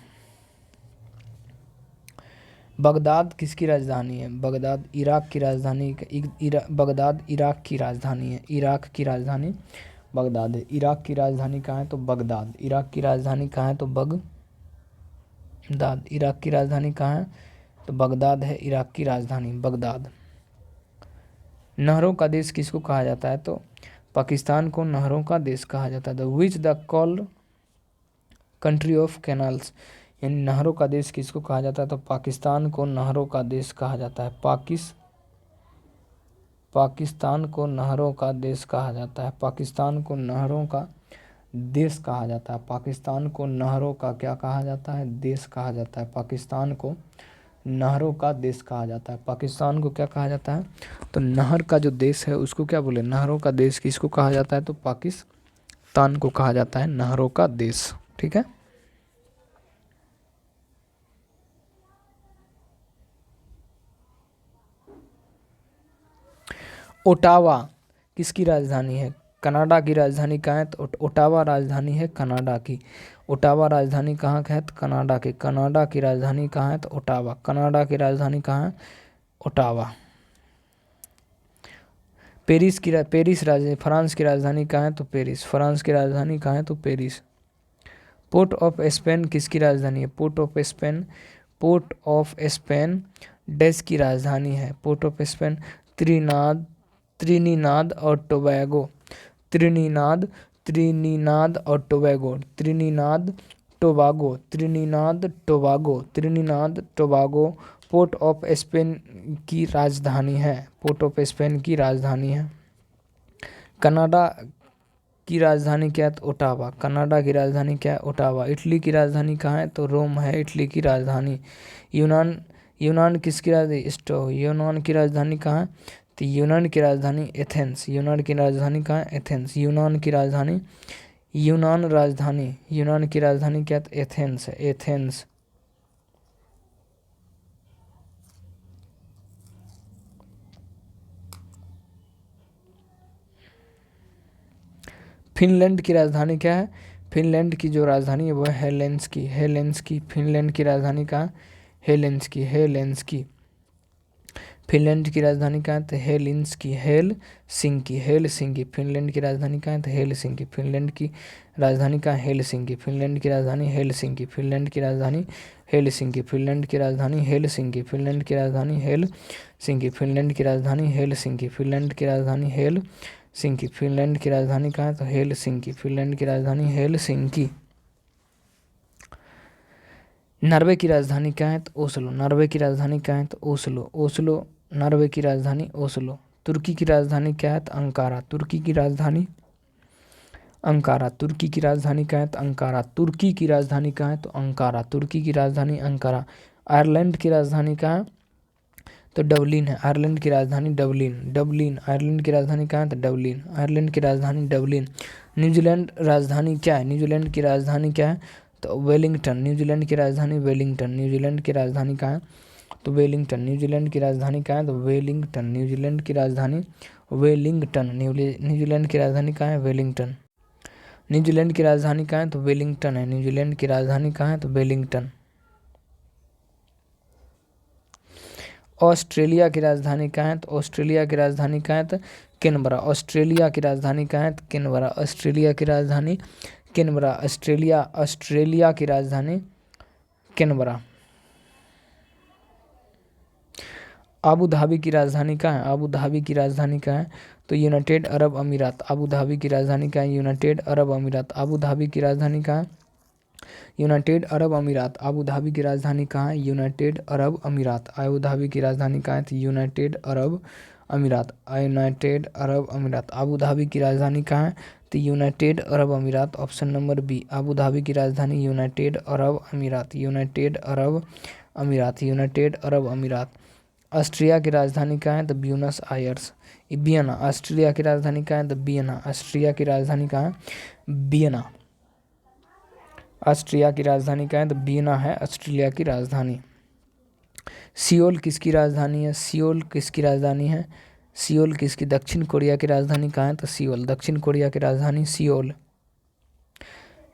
बगदाद किसकी राजधानी है? बगदाद इराक की राजधानी। बगदाद इराक की राजधानी है। इराक की राजधानी बगदाद है। इराक की राजधानी कहाँ है? तो बगदाद। इराक की राजधानी कहाँ है? तो बगदाद। इराक की राजधानी कहाँ है? तो बगदाद है इराक की राजधानी, बगदाद। नहरों का देश किसको कहा जाता है? तो पाकिस्तान को नहरों का देश कहा जाता है। The which the called country of canals, यानी नहरों का देश किसको कहा जाता है? तो पाकिस्तान को नहरों का देश कहा जाता है। पाकिस्तान को नहरों का देश कहा जाता है। पाकिस्तान को नहरों का देश कहा जाता है। पाकिस्तान को नहरों का क्या कहा जाता है? देश कहा जाता है। पाकिस्तान को नहरों का देश कहा जाता है। पाकिस्तान को क्या कहा जाता है? तो नहर का जो देश है उसको क्या बोले? नहरों का देश किसको कहा जाता है? तो पाकिस्तान को कहा जाता है नहरों का देश। ठीक है। ओटावा किसकी राजधानी है? कनाडा की राजधानी कहाँ है? तो ओटावा राजधानी है कनाडा की। ओटावा राजधानी कहाँ का है? तो कनाडा की। कनाडा की राजधानी कहाँ है? तो ओटावा। कनाडा की राजधानी कहाँ है? ओटावा। फ्रांस की राजधानी कहाँ है? तो पेरिस। फ्रांस की राजधानी कहाँ है? तो पेरिस। पोर्ट ऑफ स्पेन किसकी राजधानी है? पोर्ट ऑफ स्पेन डच की राजधानी है। पोर्ट ऑफ स्पेन त्रिनिदाद और टोबैगो। त्रिनिदाद और टोबागो पोर्ट ऑफ स्पेन की राजधानी है। पोर्ट ऑफ स्पेन की राजधानी है। कनाडा की राजधानी क्या है? तो ओटावा। कनाडा की राजधानी क्या है? ओटावा। इटली की राजधानी कहाँ है? तो रोम है इटली की राजधानी। यूनान किसकी राजधानी? यूनान की राजधानी कहाँ है? तो यूनान की राजधानी एथेंस। यूनान की राजधानी कहाँ है? एथेंस। यूनान की राजधानी क्या है? तो एथेंस है। एथेंस। फिनलैंड की राजधानी क्या है? फिनलैंड की जो राजधानी है वो है हेलेंस्की। फिनलैंड की राजधानी कहाँ है? हेलेंस्की। फिनलैंड की राजधानी कहाँ है? तो हेलसिंकी। फिनलैंड की राजधानी कहाँ है? तो हेलसिंकी। फिनलैंड की राजधानी कहाँ है? हेलसिंकी। फिनलैंड की राजधानी हेलसिंकी। फिनलैंड की राजधानी हेलसिंकी। फिनलैंड की राजधानी हेलसिंकी। फिनलैंड की राजधानी हेलसिंकी। फिनलैंड की राजधानी हेलसिंकी। फिनलैंड की राजधानी हेलसिंकी। फिनलैंड की राजधानी कहाँ है? तो हेलसिंकी। फिनलैंड की राजधानी हेलसिंकी। नॉर्वे की राजधानी क्या है? तो ओस्लो। नॉर्वे की राजधानी क्या है? तो ओस्लो। नॉर्वे की राजधानी ओस्लो। तुर्की की राजधानी क्या है? तो अंकारा। तुर्की की राजधानी अंकारा। तुर्की की राजधानी क्या है? तो अंकारा। तुर्की की राजधानी कहाँ है? तो अंकारा। तुर्की की राजधानी अंकारा। आयरलैंड की राजधानी कहाँ है? तो डबलिन है। आयरलैंड की राजधानी डबलिन। आयरलैंड की राजधानी कहाँ है? तो डबलिन। आयरलैंड की राजधानी डबलिन। न्यूजीलैंड राजधानी क्या है? न्यूजीलैंड की राजधानी क्या है? तो वेलिंगटन। न्यूजीलैंड की राजधानी वेलिंगटन। न्यूजीलैंड की राजधानी कहाँ है? तो वेलिंगटन। न्यूजीलैंड की राजधानी कहाँ है? तो वेलिंगटन। न्यूजीलैंड की राजधानी वेलिंगटन। न्यूजीलैंड की राजधानी कहाँ है? वेलिंगटन। न्यूजीलैंड की राजधानी कहाँ है? तो वेलिंगटन है। न्यूजीलैंड की राजधानी कहाँ है? तो वेलिंगटन। ऑस्ट्रेलिया की राजधानी कहाँ है? तो ऑस्ट्रेलिया की राजधानी कहाँ है? तो कैनबरा। ऑस्ट्रेलिया की राजधानी कहाँ है? तो कैनबरा। ऑस्ट्रेलिया की राजधानी कैनबरा। ऑस्ट्रेलिया की राजधानी कैनबरा। आबू धाबी की राजधानी कहाँ है? आबू धाबी की राजधानी कहाँ है? तो यूनाइटेड अरब अमीरात। आबू धाबी की राजधानी कहाँ है? यूनाइटेड अरब अमीरात। आबू धाबी की राजधानी कहाँ है? यूनाइटेड अरब अमीरात। आबू धाबी की राजधानी कहाँ है? यूनाइटेड अरब अमीरात। आबू धाबी की राजधानी कहाँ है? तो यूनाइटेड अरब अमीरात। यूनाइटेड अरब अमीरात। आबू धाबी की राजधानी कहाँ है? तो यूनाइटेड अरब अमीरात। Option number B. Abu Dhabi की राजधानी यूनाइटेड अरब अमीरात। यूनाइटेड अरब अमीरात। यूनाइटेड अरब अमीरात। ऑस्ट्रिया की राजधानी कहाँ है? तो ब्यूनस आयर्स। वियना। ऑस्ट्रिया की राजधानी कहाँ है? तो वियना। ऑस्ट्रिया की राजधानी कहाँ है? वियना। ऑस्ट्रिया की राजधानी क्या है? तो वियना है ऑस्ट्रेलिया की राजधानी। सियोल किसकी राजधानी है? सियोल किसकी राजधानी है? सियोल किसकी? दक्षिण कोरिया की राजधानी कहाँ है? तो सियोल। दक्षिण कोरिया की राजधानी सियोल।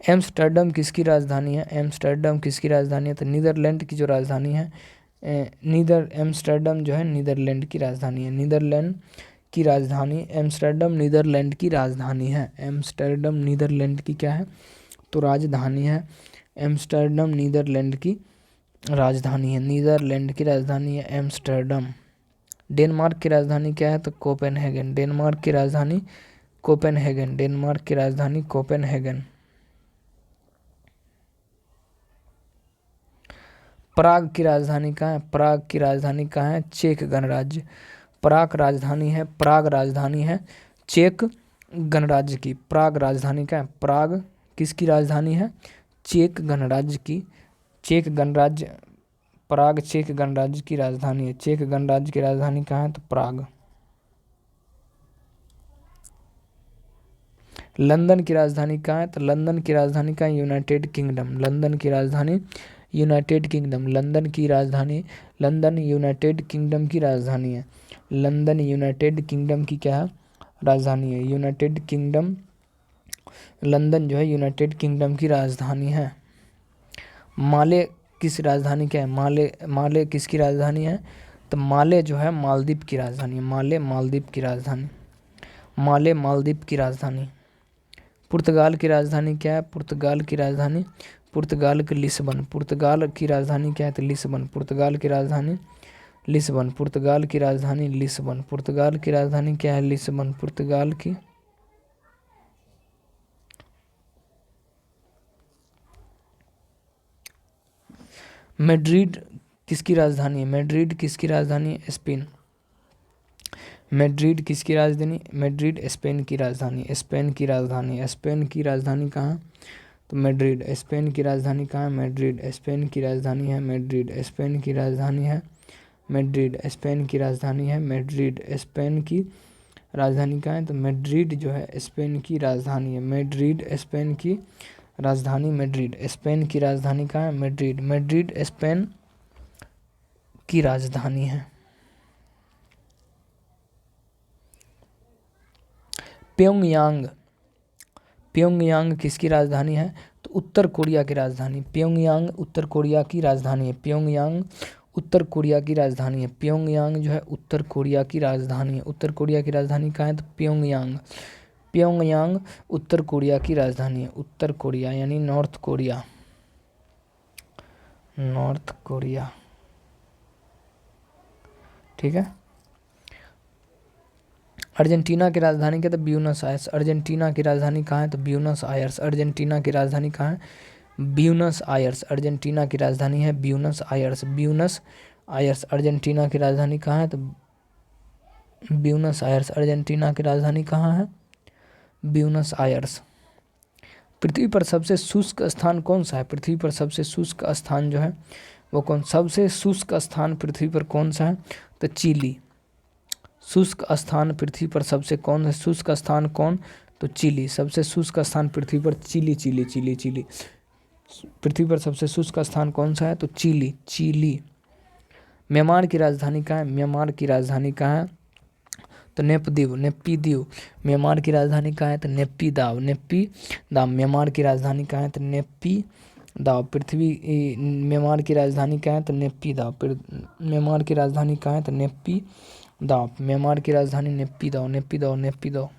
एम्स्टर्डम किसकी राजधानी है? एम्स्टर्डम किसकी राजधानी है? तो नीदरलैंड की जो राजधानी है एम्स्टर्डम जो है नीदरलैंड की राजधानी है। नीदरलैंड की राजधानी एम्स्टर्डम नीदरलैंड की राजधानी है। एम्स्टर्डम नीदरलैंड की क्या है? तो राजधानी है। एम्स्टर्डम नीदरलैंड की राजधानी है। नीदरलैंड की राजधानी है एम्स्टर्डम। डेनमार्क की राजधानी क्या है? तो कोपेनहेगन। डेनमार्क की राजधानी कोपेनहेगन। डेनमार्क की राजधानी कोपेनहेगन। प्राग की राजधानी कहाँ है? प्राग की राजधानी कहाँ है? चेक गणराज्य। प्राग राजधानी है, प्राग राजधानी है चेक गणराज्य की। प्राग राजधानी क्या है? प्राग किसकी राजधानी है? चेक गणराज्य की। चेक गणराज्य, प्राग चेक गणराज्य की राजधानी है। चेक गणराज्य की राजधानी कहाँ है? तो प्राग। लंदन की राजधानी कहाँ है? तो लंदन की राजधानी कहाँ है? United kingdom. लंदन की राजधानी यूनाइटेड किंगडम। लंदन की राजधानी, लंदन यूनाइटेड किंगडम की राजधानी है। लंदन यूनाइटेड किंगडम की क्या है? राजधानी है। यूनाइटेड किंगडम, लंदन जो है यूनाइटेड किंगडम की राजधानी है। माले किस राजधानी क्या है? माले, माले किसकी राजधानी है? तो माले जो है मालदीव की राजधानी है। माले मालदीव की राजधानी, माले मालदीव की राजधानी। पुर्तगाल की राजधानी क्या है? पुर्तगाल की राजधानी, पुर्तगाल की लिस्बन। पुर्तगाल की राजधानी क्या है? तो लिस्बन। पुर्तगाल की राजधानी लिस्बन। पुर्तगाल की राजधानी लिस्बन। पुर्तगाल की राजधानी क्या है? लिस्बन। पुर्तगाल की मैड्रिड किसकी राजधानी है? मैड्रिड किसकी राजधानी है? स्पेन। मैड्रिड किसकी राजधानी? मैड्रिड स्पेन की राजधानी। स्पेन की राजधानी, स्पेन की राजधानी कहाँ? तो मैड्रिड। स्पेन की राजधानी कहाँ है? मैड्रिड। स्पेन की राजधानी है मैड्रिड। स्पेन की राजधानी है मैड्रिड। स्पेन की राजधानी है मैड्रिड। स्पेन की राजधानी कहाँ है? तो मैड्रिड जो है स्पेन की राजधानी है। मैड्रिड स्पेन की राजधानी मैड्रिड। स्पेन की राजधानी कहाँ है? मैड्रिड। मैड्रिड स्पेन की राजधानी है। प्योंगयांग, प्योंगयांग किसकी राजधानी है? तो उत्तर कोरिया की राजधानी। प्योंगयांग उत्तर कोरिया की राजधानी है। प्योंगयांग उत्तर कोरिया की राजधानी है। प्योंगयांग जो है उत्तर कोरिया की राजधानी है। उत्तर कोरिया की राजधानी कहाँ है? तो प्योंगयांग। प्योंगयांग उत्तर कोरिया की राजधानी है। उत्तर कोरिया यानी नॉर्थ कोरिया, नॉर्थ कोरिया, ठीक है। अर्जेंटीना की राजधानी क्या? तो ब्यूनस आयर्स। अर्जेंटीना की राजधानी कहाँ है? तो ब्यूनस आयर्स। अर्जेंटीना की राजधानी कहाँ है? Buenos Aires. अर्जेंटीना की राजधानी है Buenos Aires. Buenos Aires Argentina की राजधानी कहाँ है? तो ब्यूनस आयर्स। अर्जेंटीना की राजधानी कहाँ है? Buenos Aires. पृथ्वी पर सबसे शुष्क स्थान कौन सा है? पृथ्वी पर सबसे शुष्क स्थान जो है वो कौन? सबसे शुष्क स्थान पृथ्वी पर कौन सा है? तो चिली। शुष्क स्थान पृथ्वी पर सबसे कौन है? शुष्क स्थान कौन? तो चिली। सबसे शुष्क स्थान पृथ्वी पर चिली, चिली, चिली, चिली। पृथ्वी पर सबसे शुष्क स्थान कौन सा है? तो चिली, चिली। म्यांमार की राजधानी कहाँ है? म्यांमार की राजधानी कहाँ है? तो नेपदीव, नेप्पीदीव। म्यांमार की राजधानी कहाँ है? तो नेप्पीदाव, नेप्पीदाव। म्यांमार की राजधानी कहाँ है? तो नेप्पीदाव। पृथ्वी म्यांमार की राजधानी कहाँ है? तो नेप्पीदाव। म्यांमार की राजधानी कहाँ है? तो नेप्पीदाव। म्यांमार की राजधानी नेप्पीदाव, नेप्पीदाव, नेप्पीदाव।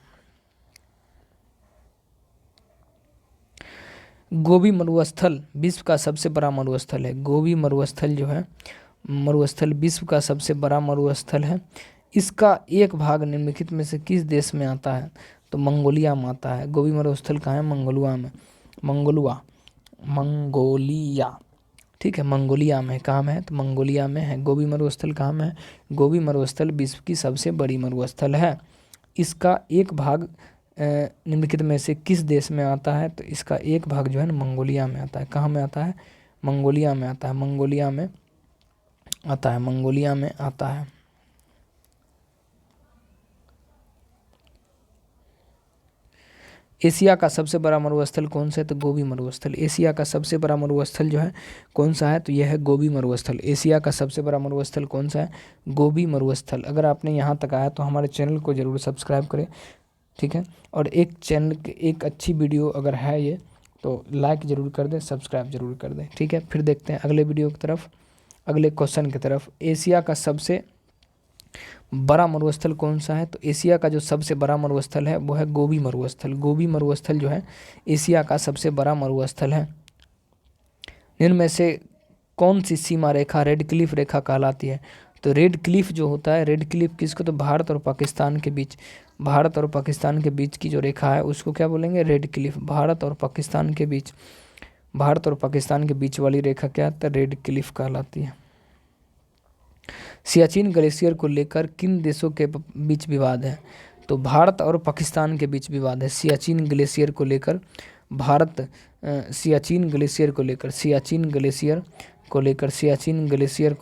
गोबी मरुस्थल विश्व का सबसे बड़ा मरुस्थल है। गोबी मरुस्थल जो है, मरुस्थल विश्व का सबसे बड़ा मरुस्थल है। इसका एक भाग निम्नलिखित में से किस देश में आता है? तो मंगोलिया में आता है। गोबी मरुस्थल कहाँ है? मंगोलुआ में। मंगोलुआ, मंगोलिया, ठीक है, मंगोलिया में। कहाँ में है? तो मंगोलिया में है। गोबी मरुस्थल कहाँ में है? गोबी मरुस्थल विश्व की सबसे बड़ी मरुस्थल है। इसका एक भाग निम्नलिखित में से किस देश में आता है? तो इसका एक भाग जो है ना मंगोलिया में आता है। कहाँ में आता है? मंगोलिया में आता है। मंगोलिया में आता है। मंगोलिया में आता है। एशिया का सबसे बड़ा मरुस्थल कौन सा है? तो गोबी मरुस्थल। एशिया का सबसे बड़ा मरुस्थल जो है कौन सा है? तो यह है गोबी मरुस्थल। एशिया का सबसे बड़ा मरुस्थल कौन सा है? गोबी मरुस्थल। अगर आपने यहाँ तक आया तो हमारे चैनल को ज़रूर सब्सक्राइब करें, ठीक है। और एक चैनल, एक अच्छी वीडियो अगर है ये तो लाइक ज़रूर कर दें, सब्सक्राइब ज़रूर कर दें, ठीक है। फिर देखते हैं अगले वीडियो की तरफ, अगले क्वेश्चन की तरफ। एशिया का सबसे बड़ा मरुस्थल कौन सा है? तो एशिया का जो सबसे बड़ा मरुस्थल है वो है गोबी मरुस्थल। गोबी मरुस्थल जो है एशिया का सबसे बड़ा मरुस्थल है। निम्न में से कौन सी सीमा रेखा रेड क्लिफ रेखा कहलाती है? तो रेड क्लिफ जो होता है, रेड क्लिफ किसको? तो भारत और पाकिस्तान के बीच, भारत और पाकिस्तान के बीच की जो रेखा है उसको क्या बोलेंगे? Red Cliff. भारत और पाकिस्तान के बीच, भारत और पाकिस्तान के बीच वाली रेखा क्या है? रेड क्लिफ कहलाती है। सियाचिन ग्लेशियर को लेकर किन देशों के बीच विवाद है? तो भारत और पाकिस्तान के बीच विवाद है सियाचिन ग्लेशियर को लेकर। सियाचिन ग्लेशियर को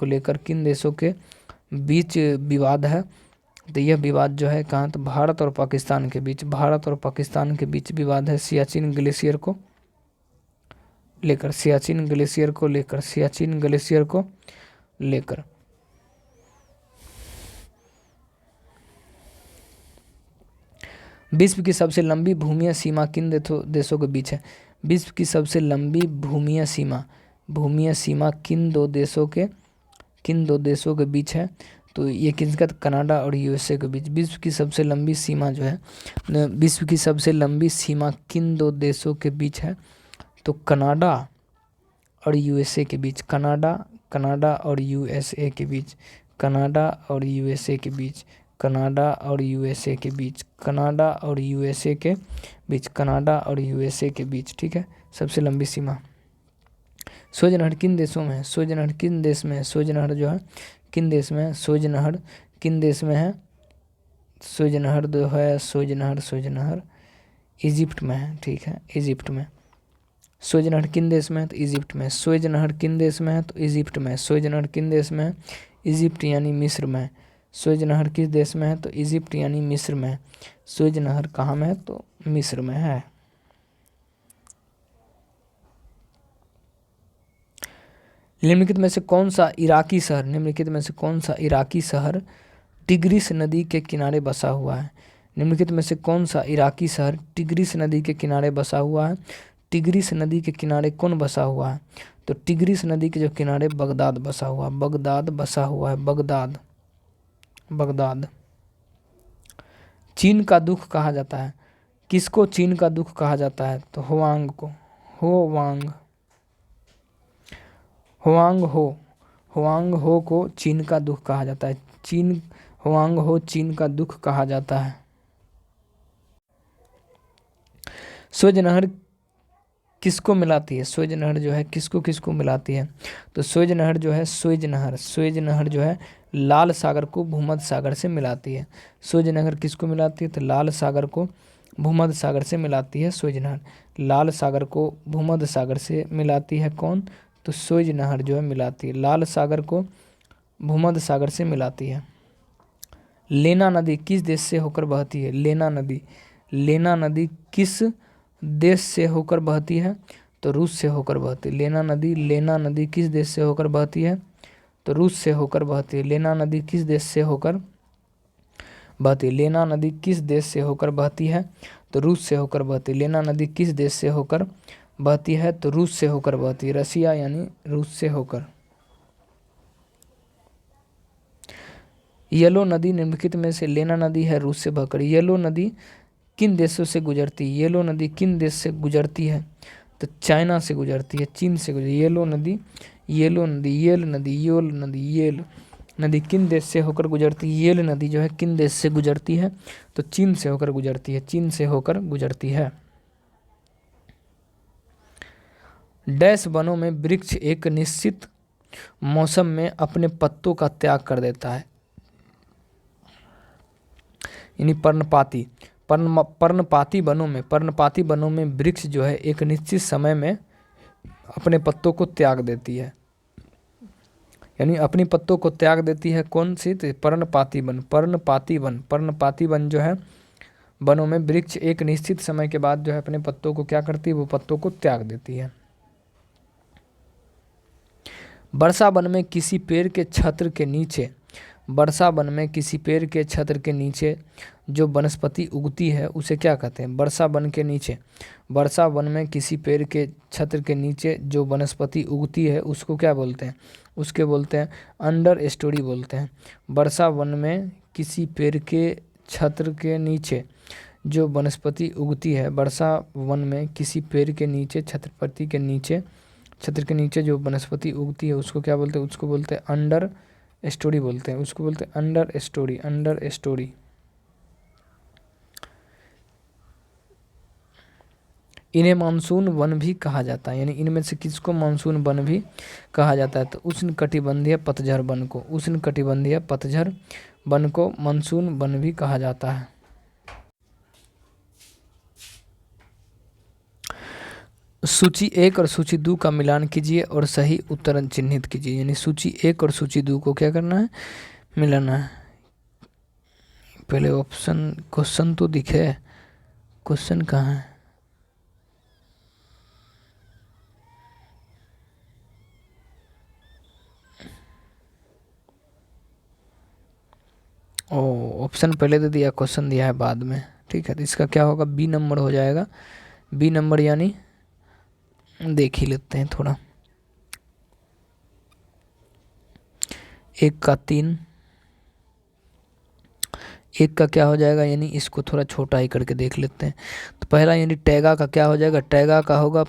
लेकर किन देशों के बीच विवाद है? तो यह विवाद जो है कहाँ? तो भारत और पाकिस्तान के बीच विवाद है सियाचिन ग्लेशियर को लेकर। विश्व की सबसे लंबी भूमि सीमा किन देशों के बीच है? विश्व की सबसे लंबी भूमि सीमा किन दो देशों के बीच है? तो ये किसका? कनाडा और यूएसए के बीच। विश्व की सबसे लंबी सीमा किन दो देशों के बीच है? तो कनाडा और यूएसए के बीच। कनाडा और यूएसए के बीच, ठीक है, सबसे लंबी सीमा। सोज नहर किन देशों में है? सोज नहर किन देश में है? सोज नहर जो है किन देश में है? सोज नहर किन देश में है? सोज नहर जो है सोज नहर इजिप्ट में है, ठीक है, इजिप्ट में। सोज नहर किन देश में है? तो इजिप्ट में। सोज नहर किन देश में है? तो इजिप्ट में। सोज नहर किन देश में है? इजिप्ट यानी मिस्र में। सोज नहर किस देश में है? तो इजिप्ट यानी मिस्र में। सोज नहर कहाँ में है? तो मिस्र में है। निम्नलिखित में से कौन सा इराकी शहर टिग्रिस नदी के किनारे बसा हुआ है? निम्नलिखित में से कौन सा इराकी शहर टिग्रिस नदी के किनारे बसा हुआ है? टिग्रिस नदी के किनारे कौन बसा हुआ है? तो टिग्रिस नदी के जो किनारे बगदाद बसा हुआ है। बगदाद। चीन का दुख कहा जाता है? किसको चीन का दुख कहा जाता है? तो हुआंग को। हुआंग हो को चीन का दुख कहा जाता है। हुआंग हो चीन का दुख कहा जाता है। स्वेज नहर किसको मिलाती है? स्वेज नहर जो है किसको मिलाती है? तो स्वेज नहर जो है लाल सागर को भूमध्य सागर से मिलाती है। स्वेज नहर किसको मिलाती है? तो लाल सागर को भूमध्य सागर से मिलाती है स्वेज नहर। लाल सागर को भूमध्य सागर से मिलाती है कौन? तो स्वेज नहर जो है मिलाती है, लाल सागर को भूमध्य सागर से मिलाती है। लेना नदी किस देश से होकर बहती है? लेना नदी किस देश से होकर बहती है? तो रूस से होकर बहती है। लेना नदी किस देश से होकर बहती है? तो रूस से होकर बहती है। लेना नदी किस देश से होकर बहती है? लेना नदी किस देश से होकर बहती है? तो रूस से होकर बहती है। लेना नदी किस देश से होकर बहती है? तो रूस से होकर बहती है। रसिया यानी रूस से होकर। येलो नदी निम्नलिखित में से लेना नदी है रूस से बहकर। येलो नदी किन देशों से गुजरती है? येलो नदी किन देश से गुजरती है? तो चाइना से गुजरती है, चीन से गुजरती है। येल नदी किन देश से होकर गुजरती है? येल नदी जो है किन देश से गुजरती है? तो चीन से होकर गुजरती है। डैश वनों में वृक्ष एक निश्चित मौसम में अपने पत्तों का त्याग कर देता है, यानी पर्णपाती वनों में वृक्ष जो है एक निश्चित समय में अपने पत्तों को त्याग देती है, यानी अपनी पत्तों को त्याग देती है। कौन सी? तो पर्णपाती वन जो है वनों में वृक्ष एक निश्चित समय के बाद जो है अपने पत्तों को क्या करती है? वो पत्तों को त्याग देती है। वर्षा वन में किसी पेड़ के छत्र के नीचे जो वनस्पति उगती है उसे क्या कहते हैं? वर्षा वन में किसी पेड़ के छत्र के नीचे जो वनस्पति उगती है उसको क्या बोलते हैं? उसके बोलते हैं अंडर स्टोरी बोलते हैं। वर्षा वन में किसी पेड़ के छत्र के नीचे जो वनस्पति उगती है, वर्षा वन में किसी पेड़ के नीचे छत्र के नीचे जो वनस्पति उगती है उसको क्या बोलते हैं? उसको बोलते हैं अंडर स्टोरी बोलते हैं। Under story. इन्हें मानसून वन भी कहा जाता है, यानी इनमें से किसको मानसून वन भी कहा जाता है? तो उष्णकटिबंधीय पतझड़ वन को, उष्णकटिबंधीय पतझड़ वन को मानसून वन भी कहा जाता है। सूची 1 और सूची 2 का मिलान कीजिए और सही उत्तर चिन्हित कीजिए। यानी सूची 1 और सूची 2 को क्या करना है? मिलाना है। पहले ऑप्शन क्वेश्चन तो दिखे, क्वेश्चन कहाँ है? ऑप्शन पहले दे दिया, क्वेश्चन दिया है बाद में। ठीक है, तो इसका क्या होगा? बी नंबर हो जाएगा। बी नंबर यानी देख ही लेते हैं थोड़ा। 1 का 3, 1 का क्या हो जाएगा? यानी इसको थोड़ा छोटा ही करके देख लेते हैं। तो पहला यानी टैगा का क्या हो जाएगा? टैगा का होगा